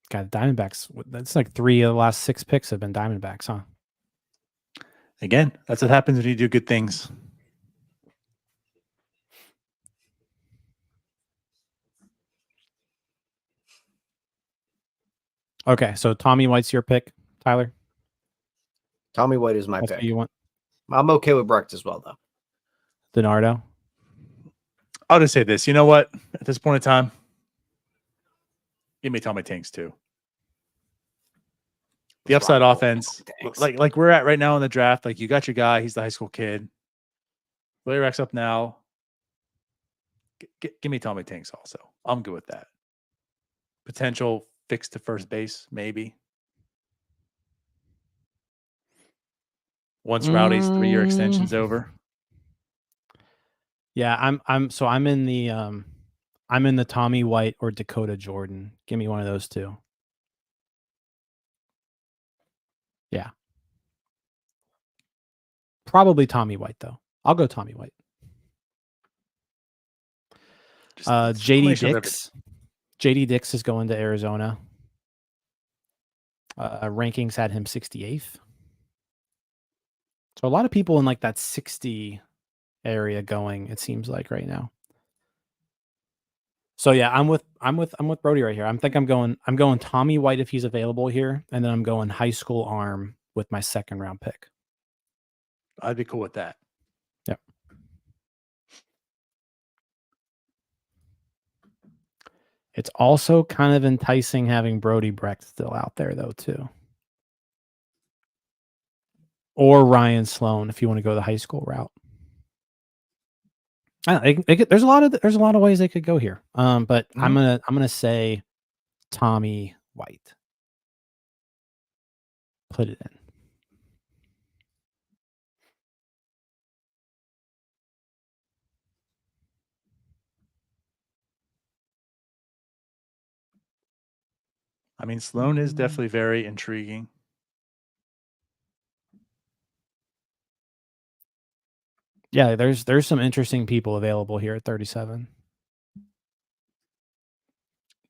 Got Diamondbacks. That's like 3 of the last 6 picks have been Diamondbacks, huh? Again, that's what happens when you do good things. Okay, so Tommy White's your pick, Tyler? Tommy White is my That's pick. what you want? I'm okay with Brecht as well, though. DiNardo? I'll just say this. You know what? At this point in time, give me Tommy Tanks too. The upside offense, like we're at right now in the draft, like you got your guy. He's the high school kid. Willie Rex up now. Give me Tommy Tanks also. I'm good with that. Potential fix to first base, maybe. Once Rowdy's 3-year extension's over. Yeah, I'm in the Tommy White or Dakota Jordan. Give me one of those two. Yeah. Probably Tommy White though. I'll go Tommy White. JD Dix. JD Dix is going to Arizona. Rankings had him 68th. So a lot of people in like that 60 area going, it seems like right now. So yeah, I'm with Brody right here. I'm going Tommy White if he's available here, and then I'm going high school arm with my 2nd round pick. I'd be cool with that. Yep. It's also kind of enticing having Brody Brecht still out there though too. Or Ryan Sloan if you want to go the high school route. There's a lot of ways they could go here. But I'm gonna say Tommy White. Put it in. I mean, Sloan is definitely very intriguing. Yeah, there's some interesting people available here at 37.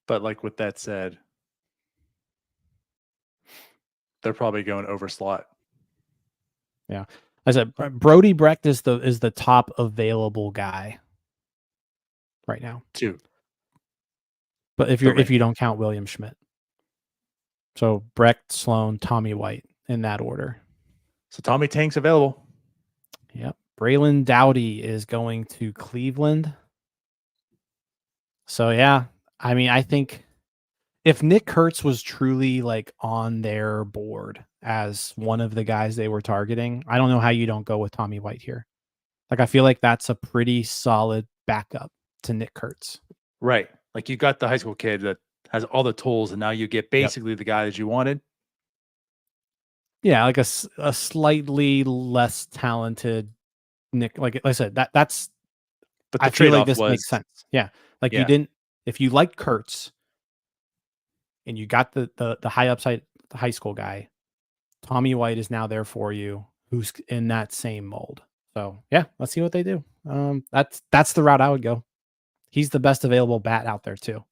But like with that said, they're probably going over slot. Yeah. I said Brody Brecht is the top available guy right now. 2. But if you don't count William Schmidt. So Brecht, Sloan, Tommy White in that order. So Tommy Tank's available. Yep. Braylon Dowdy is going to Cleveland. So yeah, I mean, I think if Nick Kurtz was truly like on their board as one of the guys they were targeting, I don't know how you don't go with Tommy White here. Like, I feel like that's a pretty solid backup to Nick Kurtz. Right. Like, you got the high school kid that has all the tools, and now you get basically the guy that you wanted. Yeah, like a slightly less talented Nick. Like I said, that's. But the I feel like trade-off this makes sense. Yeah, like you didn't. If you liked Kurtz, and you got the high upside, the high school guy, Tommy White is now there for you, who's in that same mold. So yeah, let's see what they do. That's the route I would go. He's the best available bat out there too.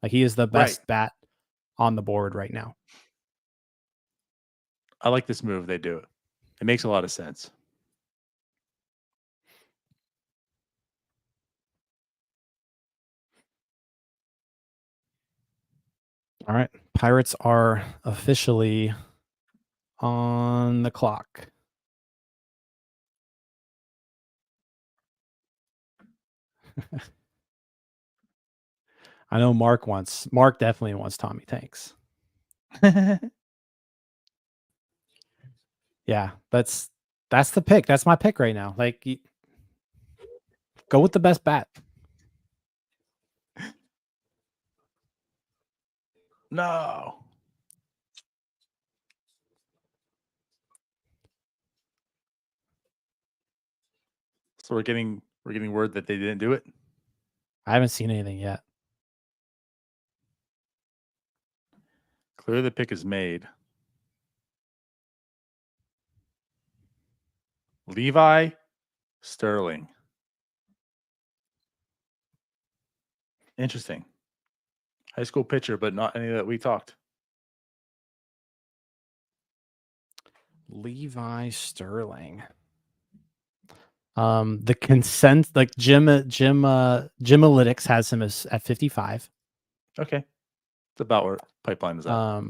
Like, he is the best bat on the board right now. I like this move. They do it. It makes a lot of sense. All right. Pirates are officially on the clock. I know Mark definitely wants Tommy Tanks. Yeah, that's the pick. That's my pick right now. Like, go with the best bat. No. So we're getting word that they didn't do it. I haven't seen anything yet. Clearly the pick is made. Levi Sterling. Interesting. High school pitcher, but not any that we talked. Levi Sterling. The consent, like Gymalytics has him as at 55. Okay. It's about where Pipeline is at.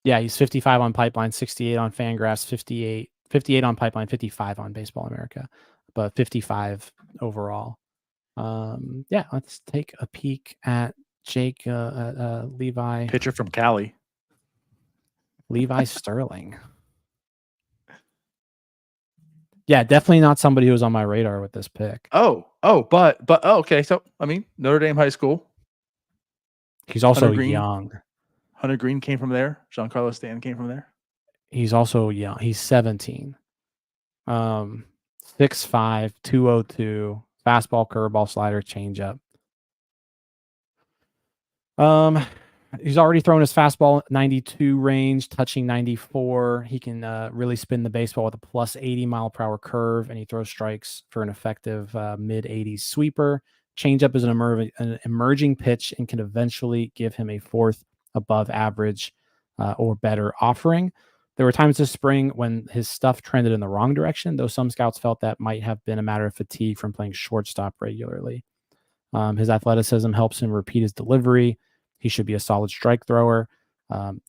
Yeah, he's 55 on Pipeline, 68 on Fangraphs, 58 on Pipeline, 55 on Baseball America, but 55 overall. Yeah, let's take a peek at Levi. Pitcher from Cali. Levi Sterling. Yeah, definitely not somebody who was on my radar with this pick. But okay. So, I mean, Notre Dame High School. He's also young. Hunter Green came from there. Giancarlo Stanton came from there. He's also young. He's 17. 6'5", 202, fastball, curveball, slider, changeup. He's already thrown his fastball 92 range, touching 94. He can really spin the baseball with a plus 80 mile per hour curve, and he throws strikes for an effective mid 80s sweeper. Changeup is an emerging pitch and can eventually give him a fourth above average or better offering. There were times this spring when his stuff trended in the wrong direction, though some scouts felt that might have been a matter of fatigue from playing shortstop regularly. His athleticism helps him repeat his delivery. He should be a solid strike thrower.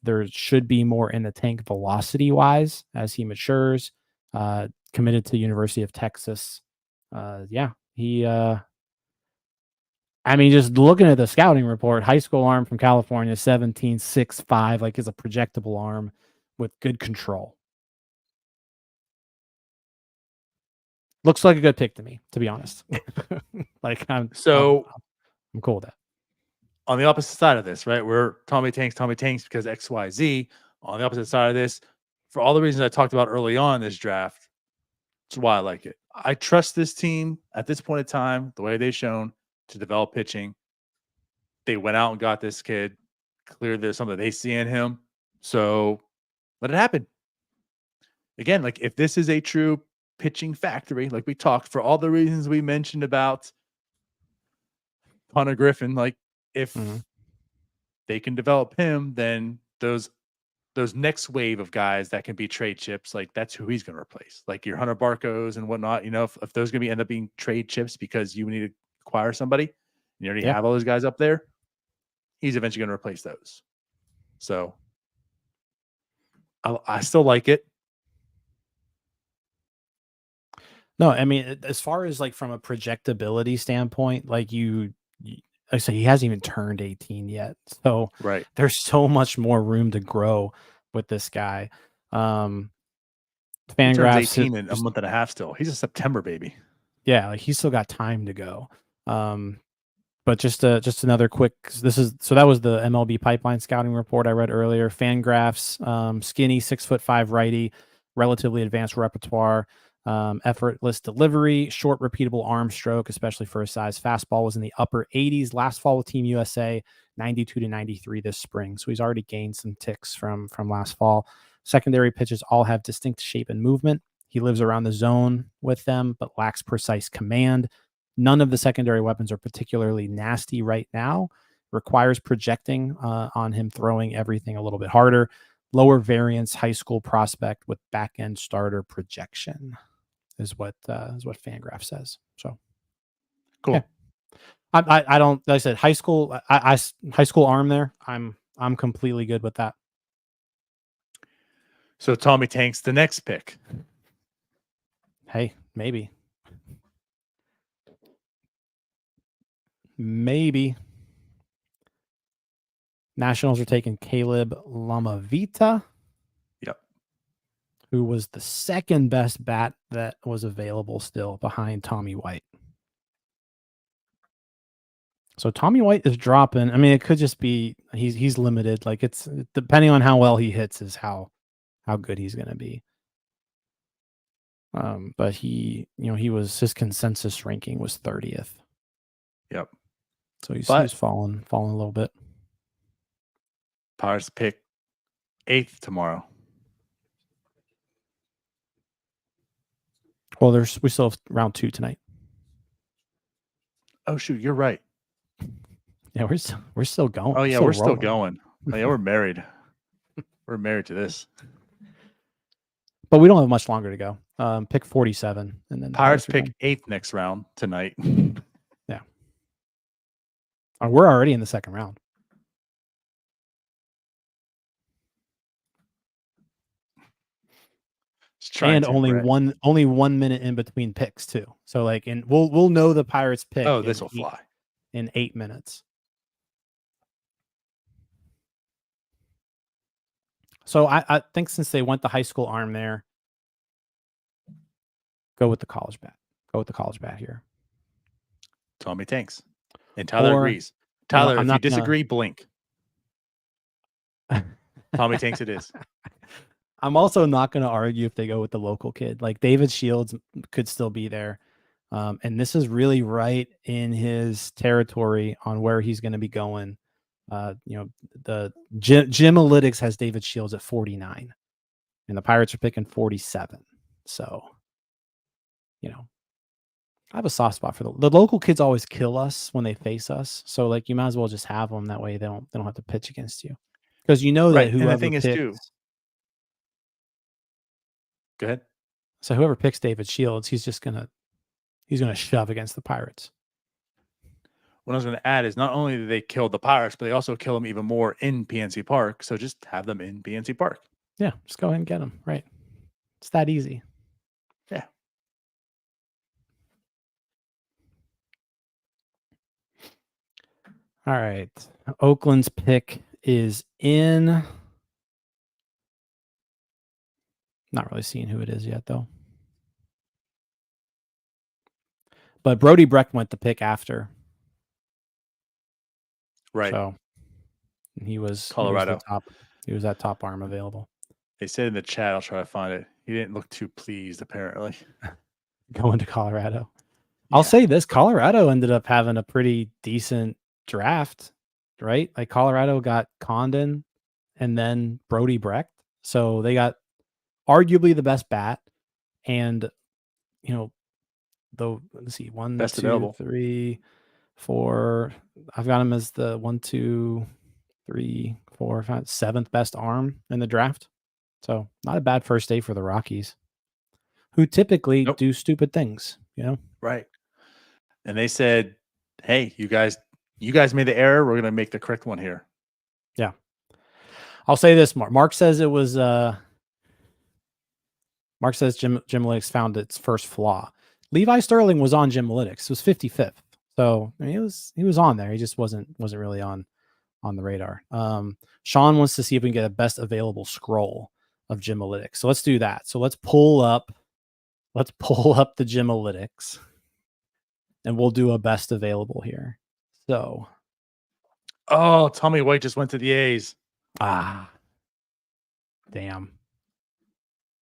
There should be more in the tank velocity-wise as he matures. Committed to University of Texas. I mean, just looking at the scouting report, high school arm from California, 17, 6'5", like, is a projectable arm with good control. Looks like a good pick to me, to be honest. Like, I'm cool with that. On the opposite side of this, right? We're Tommy Tanks because XYZ. On the opposite side of this, for all the reasons I talked about early on in this draft, that's why I like it. I trust this team at this point in time, the way they've shown, to develop pitching. They went out and got this kid. Clearly, there's something they see in him. So let it happen. Again, like, if this is a true pitching factory, like we talked, for all the reasons we mentioned about Conner Griffin, like, if they can develop him, then those next wave of guys that can be trade chips, like, that's who he's going to replace. Like your Hunter Barcos and whatnot, you know, if those going to end up being trade chips because you need to acquire somebody, and you already have all those guys up there, he's eventually going to replace those. So I still like it. No, I mean, as far as like from a projectability standpoint, like I say he hasn't even turned 18 yet. So right. There's so much more room to grow with this guy. He turns Fangraphs 18 in a month and a half still. He's a September baby. Yeah, like he's still got time to go. But just another quick. That was the MLB pipeline scouting report I read earlier. Fangraphs, skinny 6'5" righty, relatively advanced repertoire, effortless delivery, short repeatable arm stroke, especially for his size. Fastball was in the upper 80s last fall with Team USA, 92 to 93 this spring. So he's already gained some ticks from last fall. Secondary pitches all have distinct shape and movement. He lives around the zone with them, but lacks precise command. None of the secondary weapons are particularly nasty right now. Requires projecting on him throwing everything a little bit harder. Lower variance high school prospect with back end starter projection is what Fangraph says. So cool. Yeah. I don't, like I said, high school arm there. I'm completely good with that. So Tommy Tanks the next pick. Hey, maybe. Nationals are taking Caleb Lamavita. Yep. Who was the second best bat that was available still behind Tommy White. So Tommy White is dropping. I mean, it could just be he's limited. Like it's depending on how well he hits is how good he's going to be. But his consensus ranking was 30th. Yep. So he's fallen a little bit. Pirates pick 8th tomorrow. Well, we still have round 2 tonight. Oh shoot, you're right. Yeah, we're still going. Oh yeah, we're still going. Oh yeah, we're married. We're married to this. But we don't have much longer to go. Pick 47, and then Pirates pick 8th next round tonight. Yeah. We're already in the second round. And only 1 minute in between picks too. So we'll know the Pirates pick. Oh, this will fly in 8 minutes. So I think since they went the high school arm there, go with the college bat. Go with the college bat here. Tommy Tanks. And Tyler agrees. Tyler, if you disagree, blink. Tommy Tanks it is. I'm also not going to argue if they go with the local kid. Like David Shields could still be there. And this is really right in his territory on where he's going to be going. The Gymalytics has David Shields at 49 and the Pirates are picking 47. So, I have a soft spot for the local kids. Always kill us when they face us. So you might as well just have them that way. They don't have to pitch against you because that whoever and the thing picks, is too. Go ahead. So whoever picks David Shields, he's gonna shove against the Pirates. What I was going to add is not only do they kill the Pirates, but they also kill them even more in PNC Park. So just have them in PNC Park. Yeah, just go ahead and get them. Right. It's that easy. Yeah. All right. Oakland's pick is in. Not really seeing who it is yet, though. But Brody Brecht went the pick after. Right. So he was Colorado. He was that top arm available. They said in the chat, I'll try to find it. He didn't look too pleased, apparently. Going to Colorado. Yeah. I'll say this, Colorado ended up having a pretty decent draft, right? Like Colorado got Condon and then Brody Brecht. So they got arguably the best bat. And, let's see, 1, best 2, available. 3, 4. I've got him as the 1, 2, 3, 4, 5, 7th best arm in the draft. So not a bad first day for the Rockies, who typically do stupid things, Right. And they said, hey, you guys made the error. We're going to make the correct one here. Yeah. I'll say this, Mark says it was, Mark says Gymalytics found its first flaw. Levi Sterling was on Gymalytics. It was 55th. So I mean, he was on there. He just wasn't really on the radar. Sean wants to see if we can get a best available scroll of Gymalytics. So let's do that. So let's pull up the Gymalytics, and we'll do a best available here. So, oh, Tommy White just went to the A's. Damn.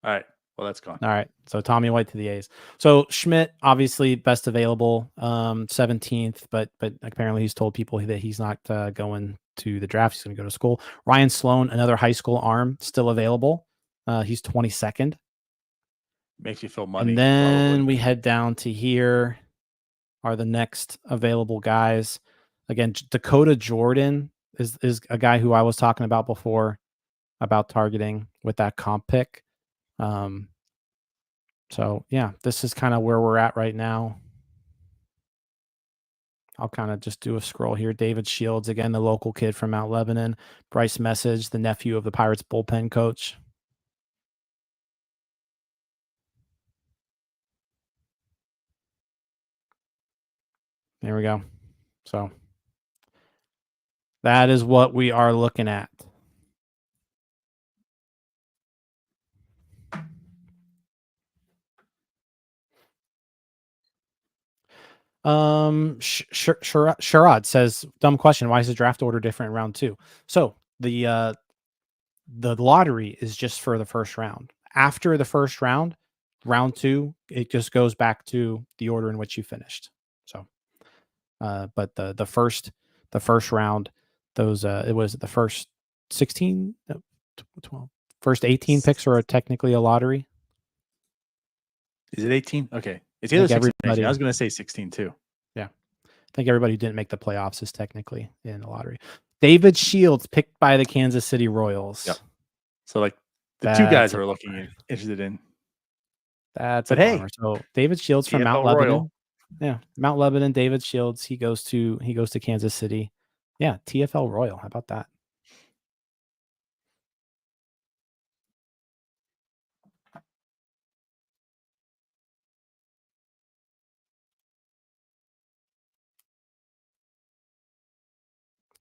All right. Well, that's gone. All right. So Tommy White to the A's. So Schmidt, obviously best available, 17th, but apparently he's told people that he's not going to the draft. He's going to go to school. Ryan Sloan, another high school arm, still available. He's 22nd. Makes you feel money. And then we head down to here are the next available guys. Again, Dakota Jordan is a guy who I was talking about before about targeting with that comp pick. So yeah, this is kind of where we're at right now. I'll kind of just do a scroll here. David Shields, again, the local kid from Mount Lebanon. Bryce Message, the nephew of the Pirates bullpen coach. There we go. So that is what we are looking at. Sharad says, dumb question. Why is the draft order different in round 2? So the lottery is just for the first round. After the first round, round 2, it just goes back to the order in which you finished. So, but the first round, those it was the first 16, 12, first 18 picks are technically a lottery. Is it 18? Okay. It's either 16 or 18. I was going to say 16 too. Yeah. I think everybody who didn't make the playoffs is technically in the lottery. David Shields picked by the Kansas City Royals. Yep. So like the two guys we're interested in. But hey, so David Shields from Mount Lebanon. Yeah. Mount Lebanon, David Shields. He goes to Kansas City. Yeah. TFL Royal. How about that?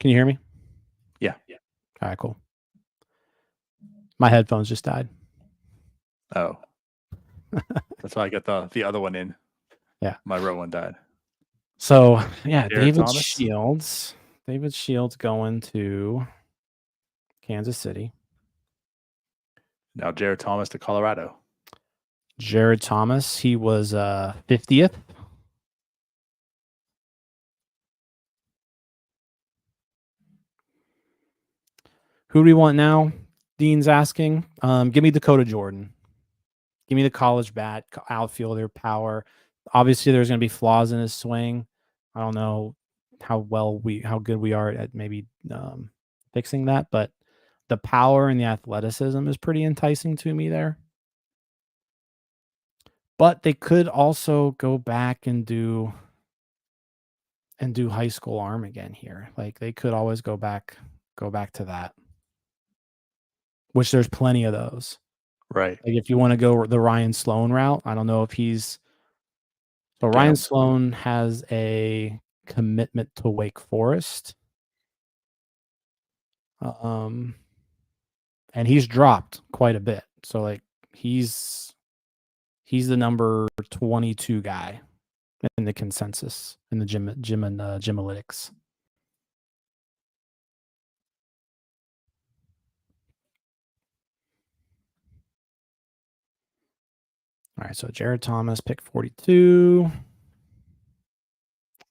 Can you hear me? Yeah. All right, cool. My headphones just died. Oh. That's why I got the other one in. Yeah. My row one died. So, yeah, David Shields. David Shields going to Kansas City. Now Jared Thomas to Colorado. Jared Thomas, he was 50th. Who do we want now? Dean's asking. Give me Dakota Jordan. Give me the college bat, outfielder, power. Obviously, there's going to be flaws in his swing. I don't know how good we are at maybe fixing that, but the power and the athleticism is pretty enticing to me there. But they could also go back and do high school arm again here. Like they could always go back to that. Which there's plenty of those. Right. Like if you want to go the Ryan Sloan route, I don't know if he's so Ryan Sloan has a commitment to Wake Forest. And he's dropped quite a bit. So like he's the number 22 guy in the consensus in the Gymalytics. All right, so Jared Thomas, pick 42.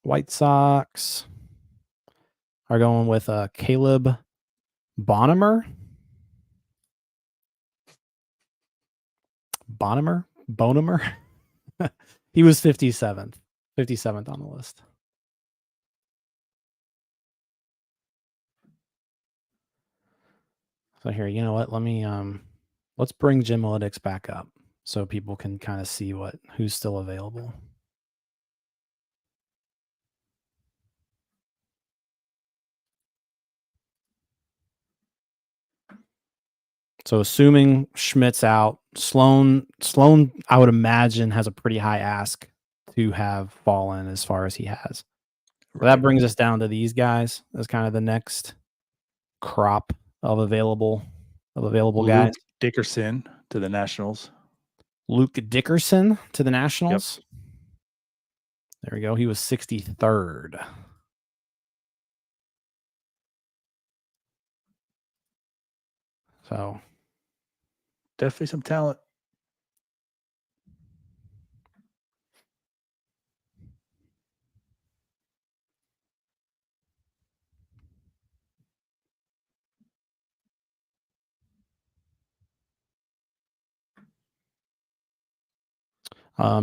White Sox are going with Caleb Bonham. He was 57th on the list. So here, you know what? Let me let's bring Gymalytics back up so people can kind of see who's still available. So assuming Schmidt's out, Sloan, I would imagine has a pretty high ask to have fallen as far as he has. So that brings us down to these guys as kind of the next crop of available guys. Luke Dickerson to the Nationals. Luke Dickerson to the Nationals. Yep. There we go. He was 63rd. So definitely some talent.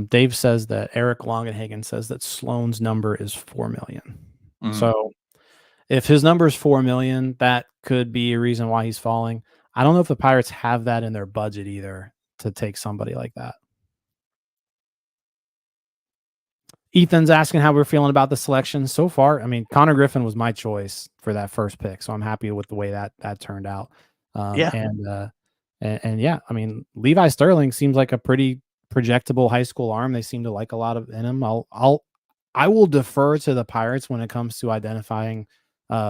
Dave says that Eric Longenhagen says that Sloan's number is 4 million. Mm-hmm. So if his number is 4 million, that could be a reason why he's falling. I don't know if the Pirates have that in their budget either to take somebody like that. Ethan's asking how we're feeling about the selection so far. I mean, Conner Griffin was my choice for that first pick, so I'm happy with the way that turned out. And yeah, I mean, Levi Sterling seems like a pretty projectable high school arm. They seem to like a lot of in him. I will defer to the Pirates when it comes to identifying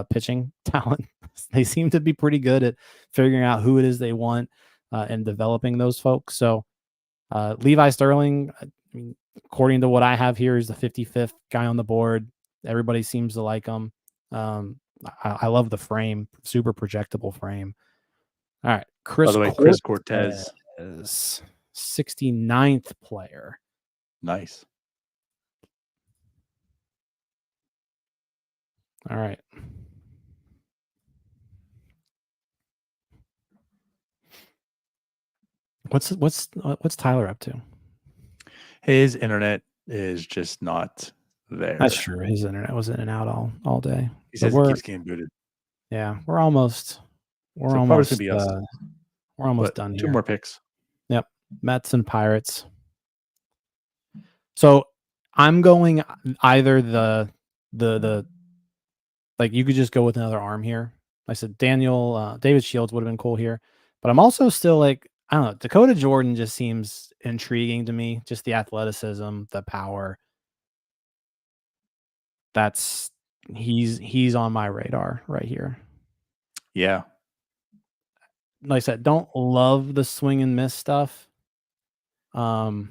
pitching talent. They seem to be pretty good at figuring out who it is they want and developing those folks. So Levi Sterling, I mean, according to what I have here, is the 55th guy on the board. Everybody seems to like him. I love the frame, super projectable frame. All right, By the way, Chris Cortez is 69th player. Nice. All right. What's Tyler up to? His internet is just not there. That's true. His internet was in and out all day. He says it keeps getting booted. Yeah, we're almost done here. 2 more picks. Yep. Mets and Pirates. So I'm going either the like you could just go with another arm here. I said David Shields would have been cool here, but I'm also still like, I don't know, Dakota Jordan just seems intriguing to me. Just the athleticism, the power. He's on my radar right here. Yeah. Like I said, don't love the swing and miss stuff. But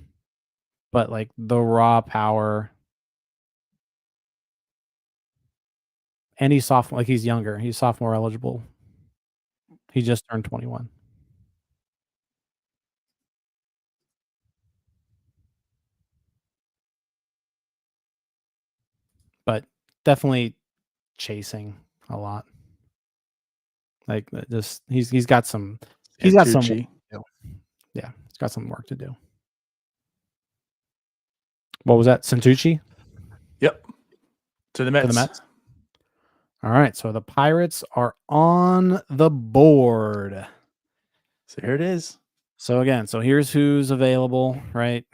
like the raw power. And he's sophomore, like he's younger. He's sophomore eligible. He just turned 21. But definitely chasing a lot. Like just he's got some work to do. Yeah, he's got some work to do. What was that? Santucci? Yep. To the Mets. All right, so the Pirates are on the board. So here it is. So again, here's who's available, right?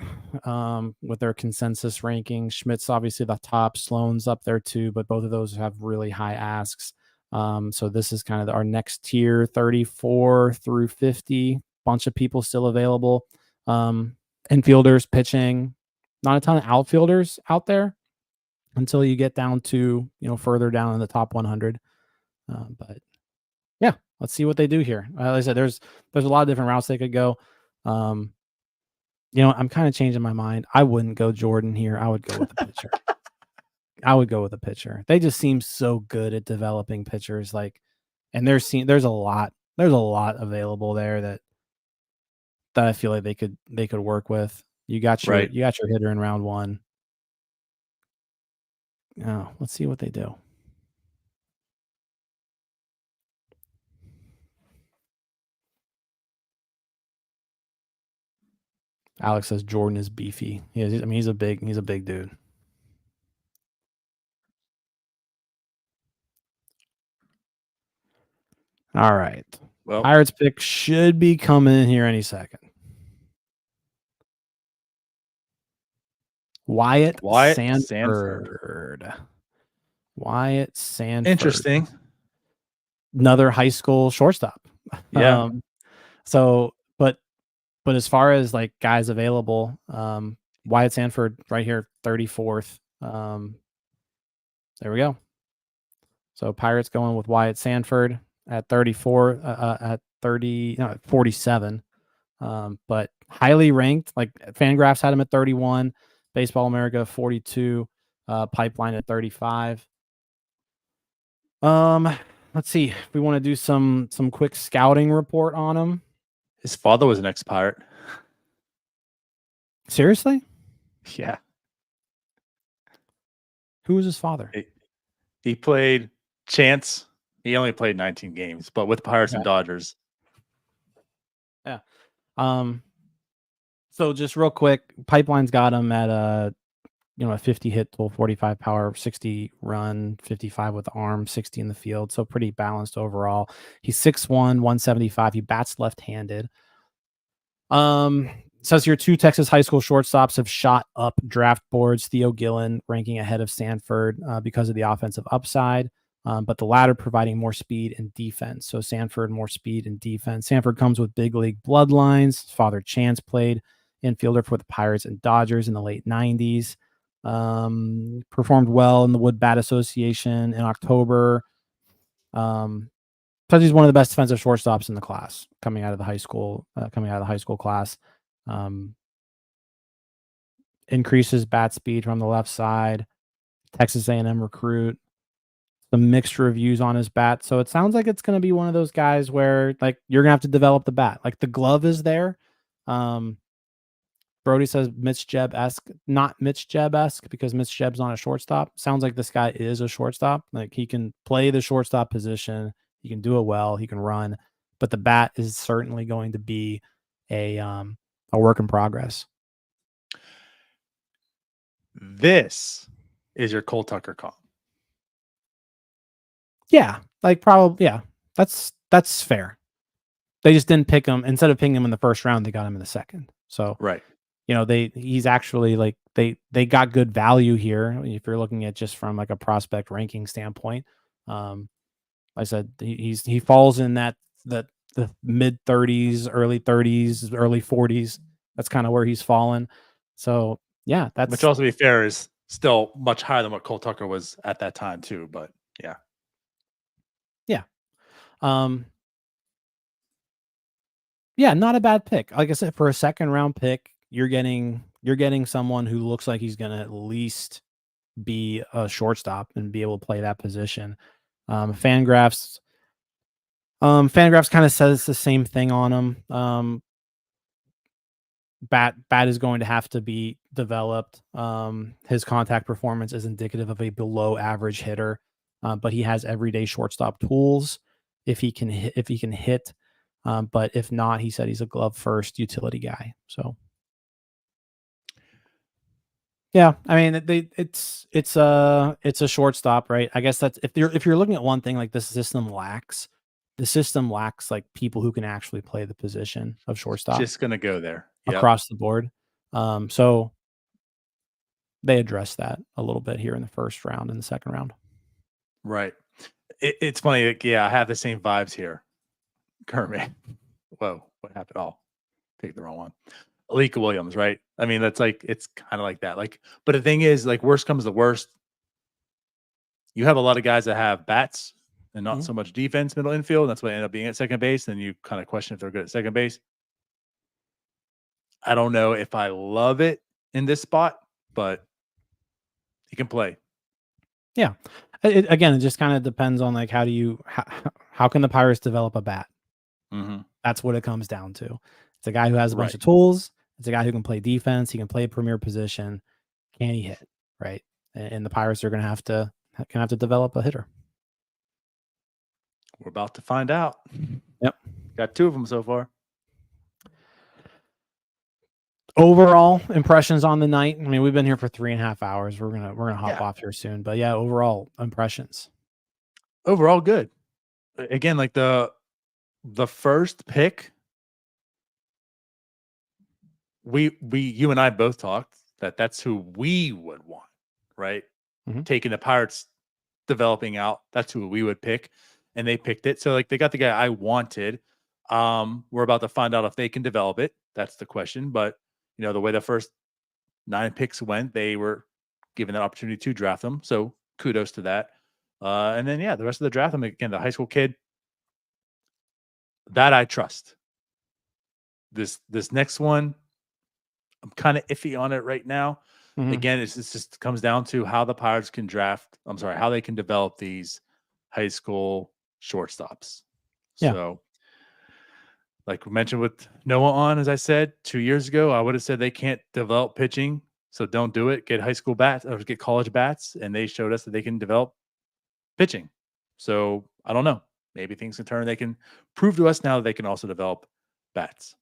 With their consensus ranking. Schmidt's obviously the top, Sloan's up there too, but both of those have really high asks. So this is kind of our next tier, 34 through 50. Bunch of people still available. Infielders, pitching, not a ton of outfielders out there until you get down to, further down in the top 100. But yeah, let's see what they do here. Like I said, there's a lot of different routes they could go. I'm kind of changing my mind. I wouldn't go Jordan here. I would go with the pitcher. They just seem so good at developing pitchers. And there's a lot available there that I feel like they could work with. You got your hitter in round 1. Oh, let's see what they do. Alex says Jordan is beefy. He's a big dude. All right. Well, Pirates pick should be coming in here any second. Wyatt Sanford. Wyatt Sanford. Interesting. Another high school shortstop. Yeah. But as far as like guys available, Wyatt Sanford right here, 34th. There we go. So Pirates going with Wyatt Sanford at 34, at 47. But highly ranked. Like Fangraphs had him at 31, Baseball America 42, Pipeline at 35. Let's see if we want to do some quick scouting report on him. His father was an ex-Pirate. Seriously? Yeah. Who was his father? He played Chance. He only played 19 games, but with Pirates and Dodgers. Yeah. So just real quick, Pipeline's got him at a 50 hit total, 45 power, 60 run, 55 with the arm, 60 in the field. So pretty balanced overall. He's 6'1", 175. He bats left-handed. Says here 2 Texas high school shortstops have shot up draft boards. Theo Gillen ranking ahead of Sanford because of the offensive upside, but the latter providing more speed and defense. So Sanford more speed and defense. Sanford comes with big league bloodlines. His father Chance played infielder for the Pirates and Dodgers in the late 90s. Performed well in the Wood Bat Association in October. Because he's one of the best defensive shortstops in the class coming out of the high school class. Increases bat speed from the left side. Texas A&M recruit. Some mixed reviews on his bat. So it sounds like it's going to be one of those guys where like you're going to have to develop the bat. Like the glove is there. Brody says Mitch Jebb-esque, not Mitch Jebb-esque because Mitch Jebb's not a shortstop. Sounds like this guy is a shortstop. Like he can play the shortstop position. He can do it well. He can run, but the bat is certainly going to be a work in progress. This is your Cole Tucker comp. Yeah, like probably. Yeah, that's fair. They just didn't pick him. Instead of picking him in the first round, they got him in the second. So right. He's actually like they got good value here. If you're looking at just from like a prospect ranking standpoint, I said he falls in the mid 30s, early 30s, early 40s. That's kind of where he's fallen. So yeah, that's which also to be fair is still much higher than what Cole Tucker was at that time too. But yeah. Yeah, not a bad pick. Like I said, for a second round pick, you're getting someone who looks like he's gonna at least be a shortstop and be able to play that position. Fangraphs kind of says the same thing on him. Bat is going to have to be developed. His contact performance is indicative of a below average hitter, but he has everyday shortstop tools if he can hit. But if not, he said he's a glove first utility guy. So yeah, I mean it's a shortstop, right? I guess that's if you're looking at one thing like the system lacks like people who can actually play the position of shortstop. Just gonna go there across the board. So they addressed that a little bit here in the first round and the second round. Right. It's funny. Like, yeah, I have the same vibes here. Kermit. Whoa, what happened? Oh, picked the wrong one. Alika Williams, right? I mean, that's like it's kind of like that. Like, but the thing is, like, worst comes to worst. You have a lot of guys that have bats and not so much defense, middle infield. That's why they end up being at second base. And you kind of question if they're good at second base. I don't know if I love it in this spot, but he can play. Yeah. It just kind of depends on like how can the Pirates develop a bat? Mm-hmm. That's what it comes down to. It's a guy who has a bunch of tools. It's a guy who can play defense. He can play a premier position. Can he hit? Right. And the Pirates are going to have to develop a hitter. We're about to find out. Yep. Got 2 of them so far. Overall impressions on the night. I mean, we've been here for 3.5 hours. We're gonna hop off here soon. But yeah, overall impressions. Overall good. Again, like the first pick, you and I both talked that's who we would want, right? Mm-hmm. Taking the Pirates developing out, that's who we would pick, and they picked it. So like they got the guy I wanted. We're about to find out if they can develop it. That's the question. But the way the first 9 picks went, they were given that opportunity to draft them. So kudos to that. And then, the rest of the draft, I mean, again, the high school kid that I trust. This next one, I'm kind of iffy on it right now. Again, it just comes down to how the Pirates can how they can develop these high school shortstops. Yeah. So, like we mentioned with Noah on, as I said 2 years ago, I would have said they can't develop pitching, so don't do it. Get high school bats or get college bats, and they showed us that they can develop pitching. So I don't know. Maybe things can turn. They can prove to us now that they can also develop bats.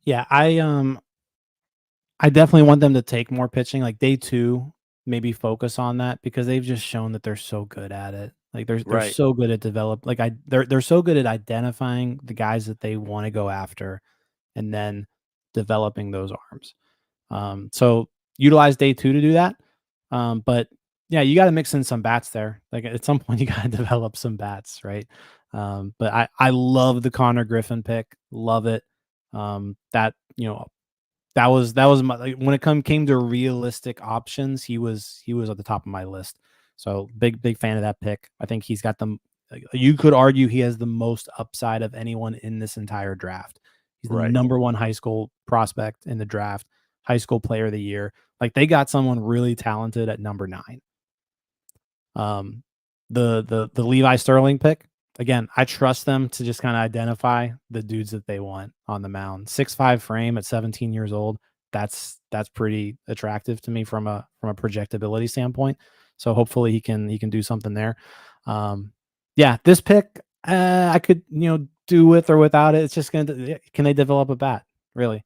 Yeah, I definitely want them to take more pitching. Like day 2, maybe focus on that because they've just shown that they're so good at it. Like they're so good at they're so good at identifying the guys that they want to go after and then developing those arms. So utilize day 2 to do that. But yeah, you got to mix in some bats there. Like at some point you got to develop some bats, right? But I love the Conner Griffin pick. Love it. That was my, like, when it came to realistic options, he was at the top of my list. So big fan of that pick. I think he's got you could argue he has the most upside of anyone in this entire draft. He's the number 1 high school prospect in the draft, high school player of the year. Like they got someone really talented at number 9. The Levi Sterling pick, again, I trust them to just kind of identify the dudes that they want on the mound. 6'5" frame at 17 years old. That's pretty attractive to me from a projectability standpoint. So hopefully he can do something there. This pick I could do with or without it. It's just can they develop a bat really?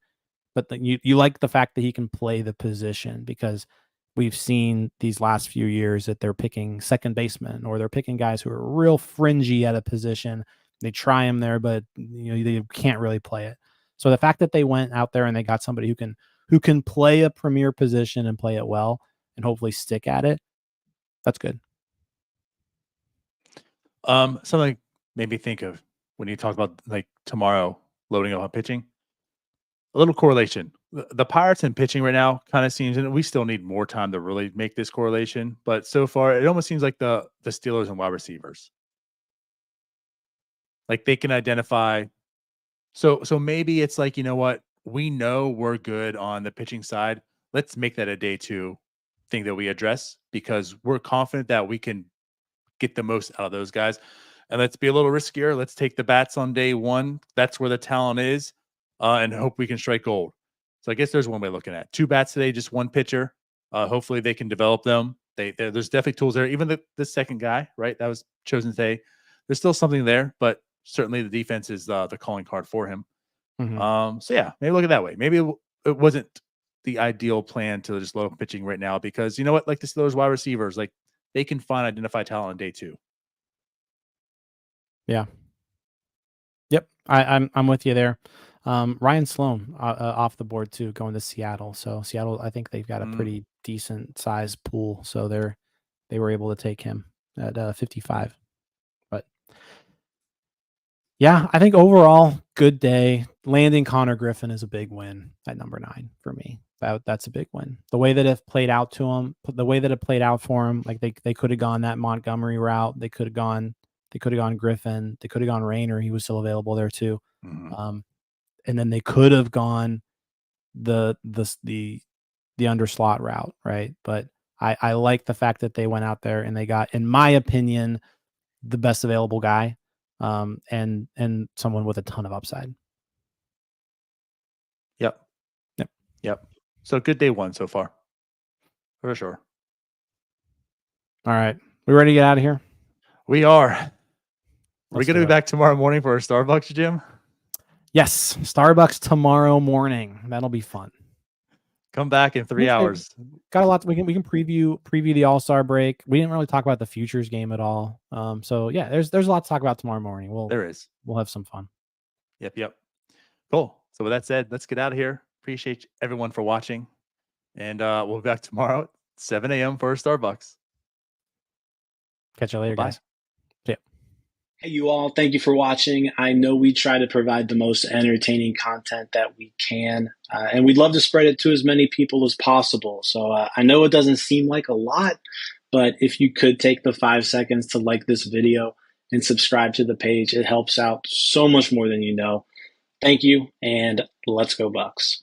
But you like the fact that he can play the position because we've seen these last few years that they're picking second basemen or they're picking guys who are real fringy at a position. They try him there, but they can't really play it. So the fact that they went out there and they got somebody who can play a premier position and play it well and hopefully stick at it, that's good. Something made me think of when you talk about like tomorrow loading up on pitching. A little correlation. The Pirates and pitching right now kind of seems, and we still need more time to really make this correlation, but so far it almost seems like the Steelers and wide receivers. Like they can identify. So maybe it's like, you know what? We know we're good on the pitching side. Let's make that a day 2 thing that we address because we're confident that we can get the most out of those guys. And let's be a little riskier. Let's take the bats on day 1. That's where the talent is. And hope we can strike gold. So I guess there's one way of looking at it. 2 bats today, just 1 pitcher. Hopefully they can develop them. There's definitely tools there. Even the second guy, right, that was chosen today. There's still something there, but certainly the defense is the calling card for him. So yeah, maybe look at it that way. Maybe it wasn't the ideal plan to just load up pitching right now because you know what, like the Steelers wide receivers, like they can identify talent on day 2. Yeah. Yep, I'm with you there. Ryan Sloan off the board too, going to Seattle. So Seattle, I think they've got a pretty decent size pool. So they were able to take him at 55. But yeah, I think overall good day. Landing Conner Griffin is a big win at number 9 for me. That's a big win. The way that it played out to him, the way that it played out for him, like they could have gone that Montgomery route. They could have gone Griffin. They could have gone Rayner. He was still available there too. And then they could have gone the underslot route, right? But I like the fact that they went out there and they got, in my opinion, the best available guy, and someone with a ton of upside. Yep. So good day 1 so far, for sure. All right, we ready to get out of here? We are. We're going to be back tomorrow morning for our Starbucks, Jim. Yes, Starbucks tomorrow morning. That'll be fun. Come back in 3 hours. Got a lot. We can preview the All-Star break. We didn't really talk about the futures game at all. So yeah, there's a lot to talk about tomorrow morning. We'll have some fun. Yep. Cool. So with that said, let's get out of here. Appreciate everyone for watching, and we'll be back tomorrow at 7 a.m. for Starbucks. Catch you later, guys. See ya. Hey, you all, thank you for watching. I know we try to provide the most entertaining content that we can, and we'd love to spread it to as many people as possible. So I know it doesn't seem like a lot, but if you could take the 5 seconds to like this video and subscribe to the page, it helps out so much more than you know. Thank you, and let's go Bucks.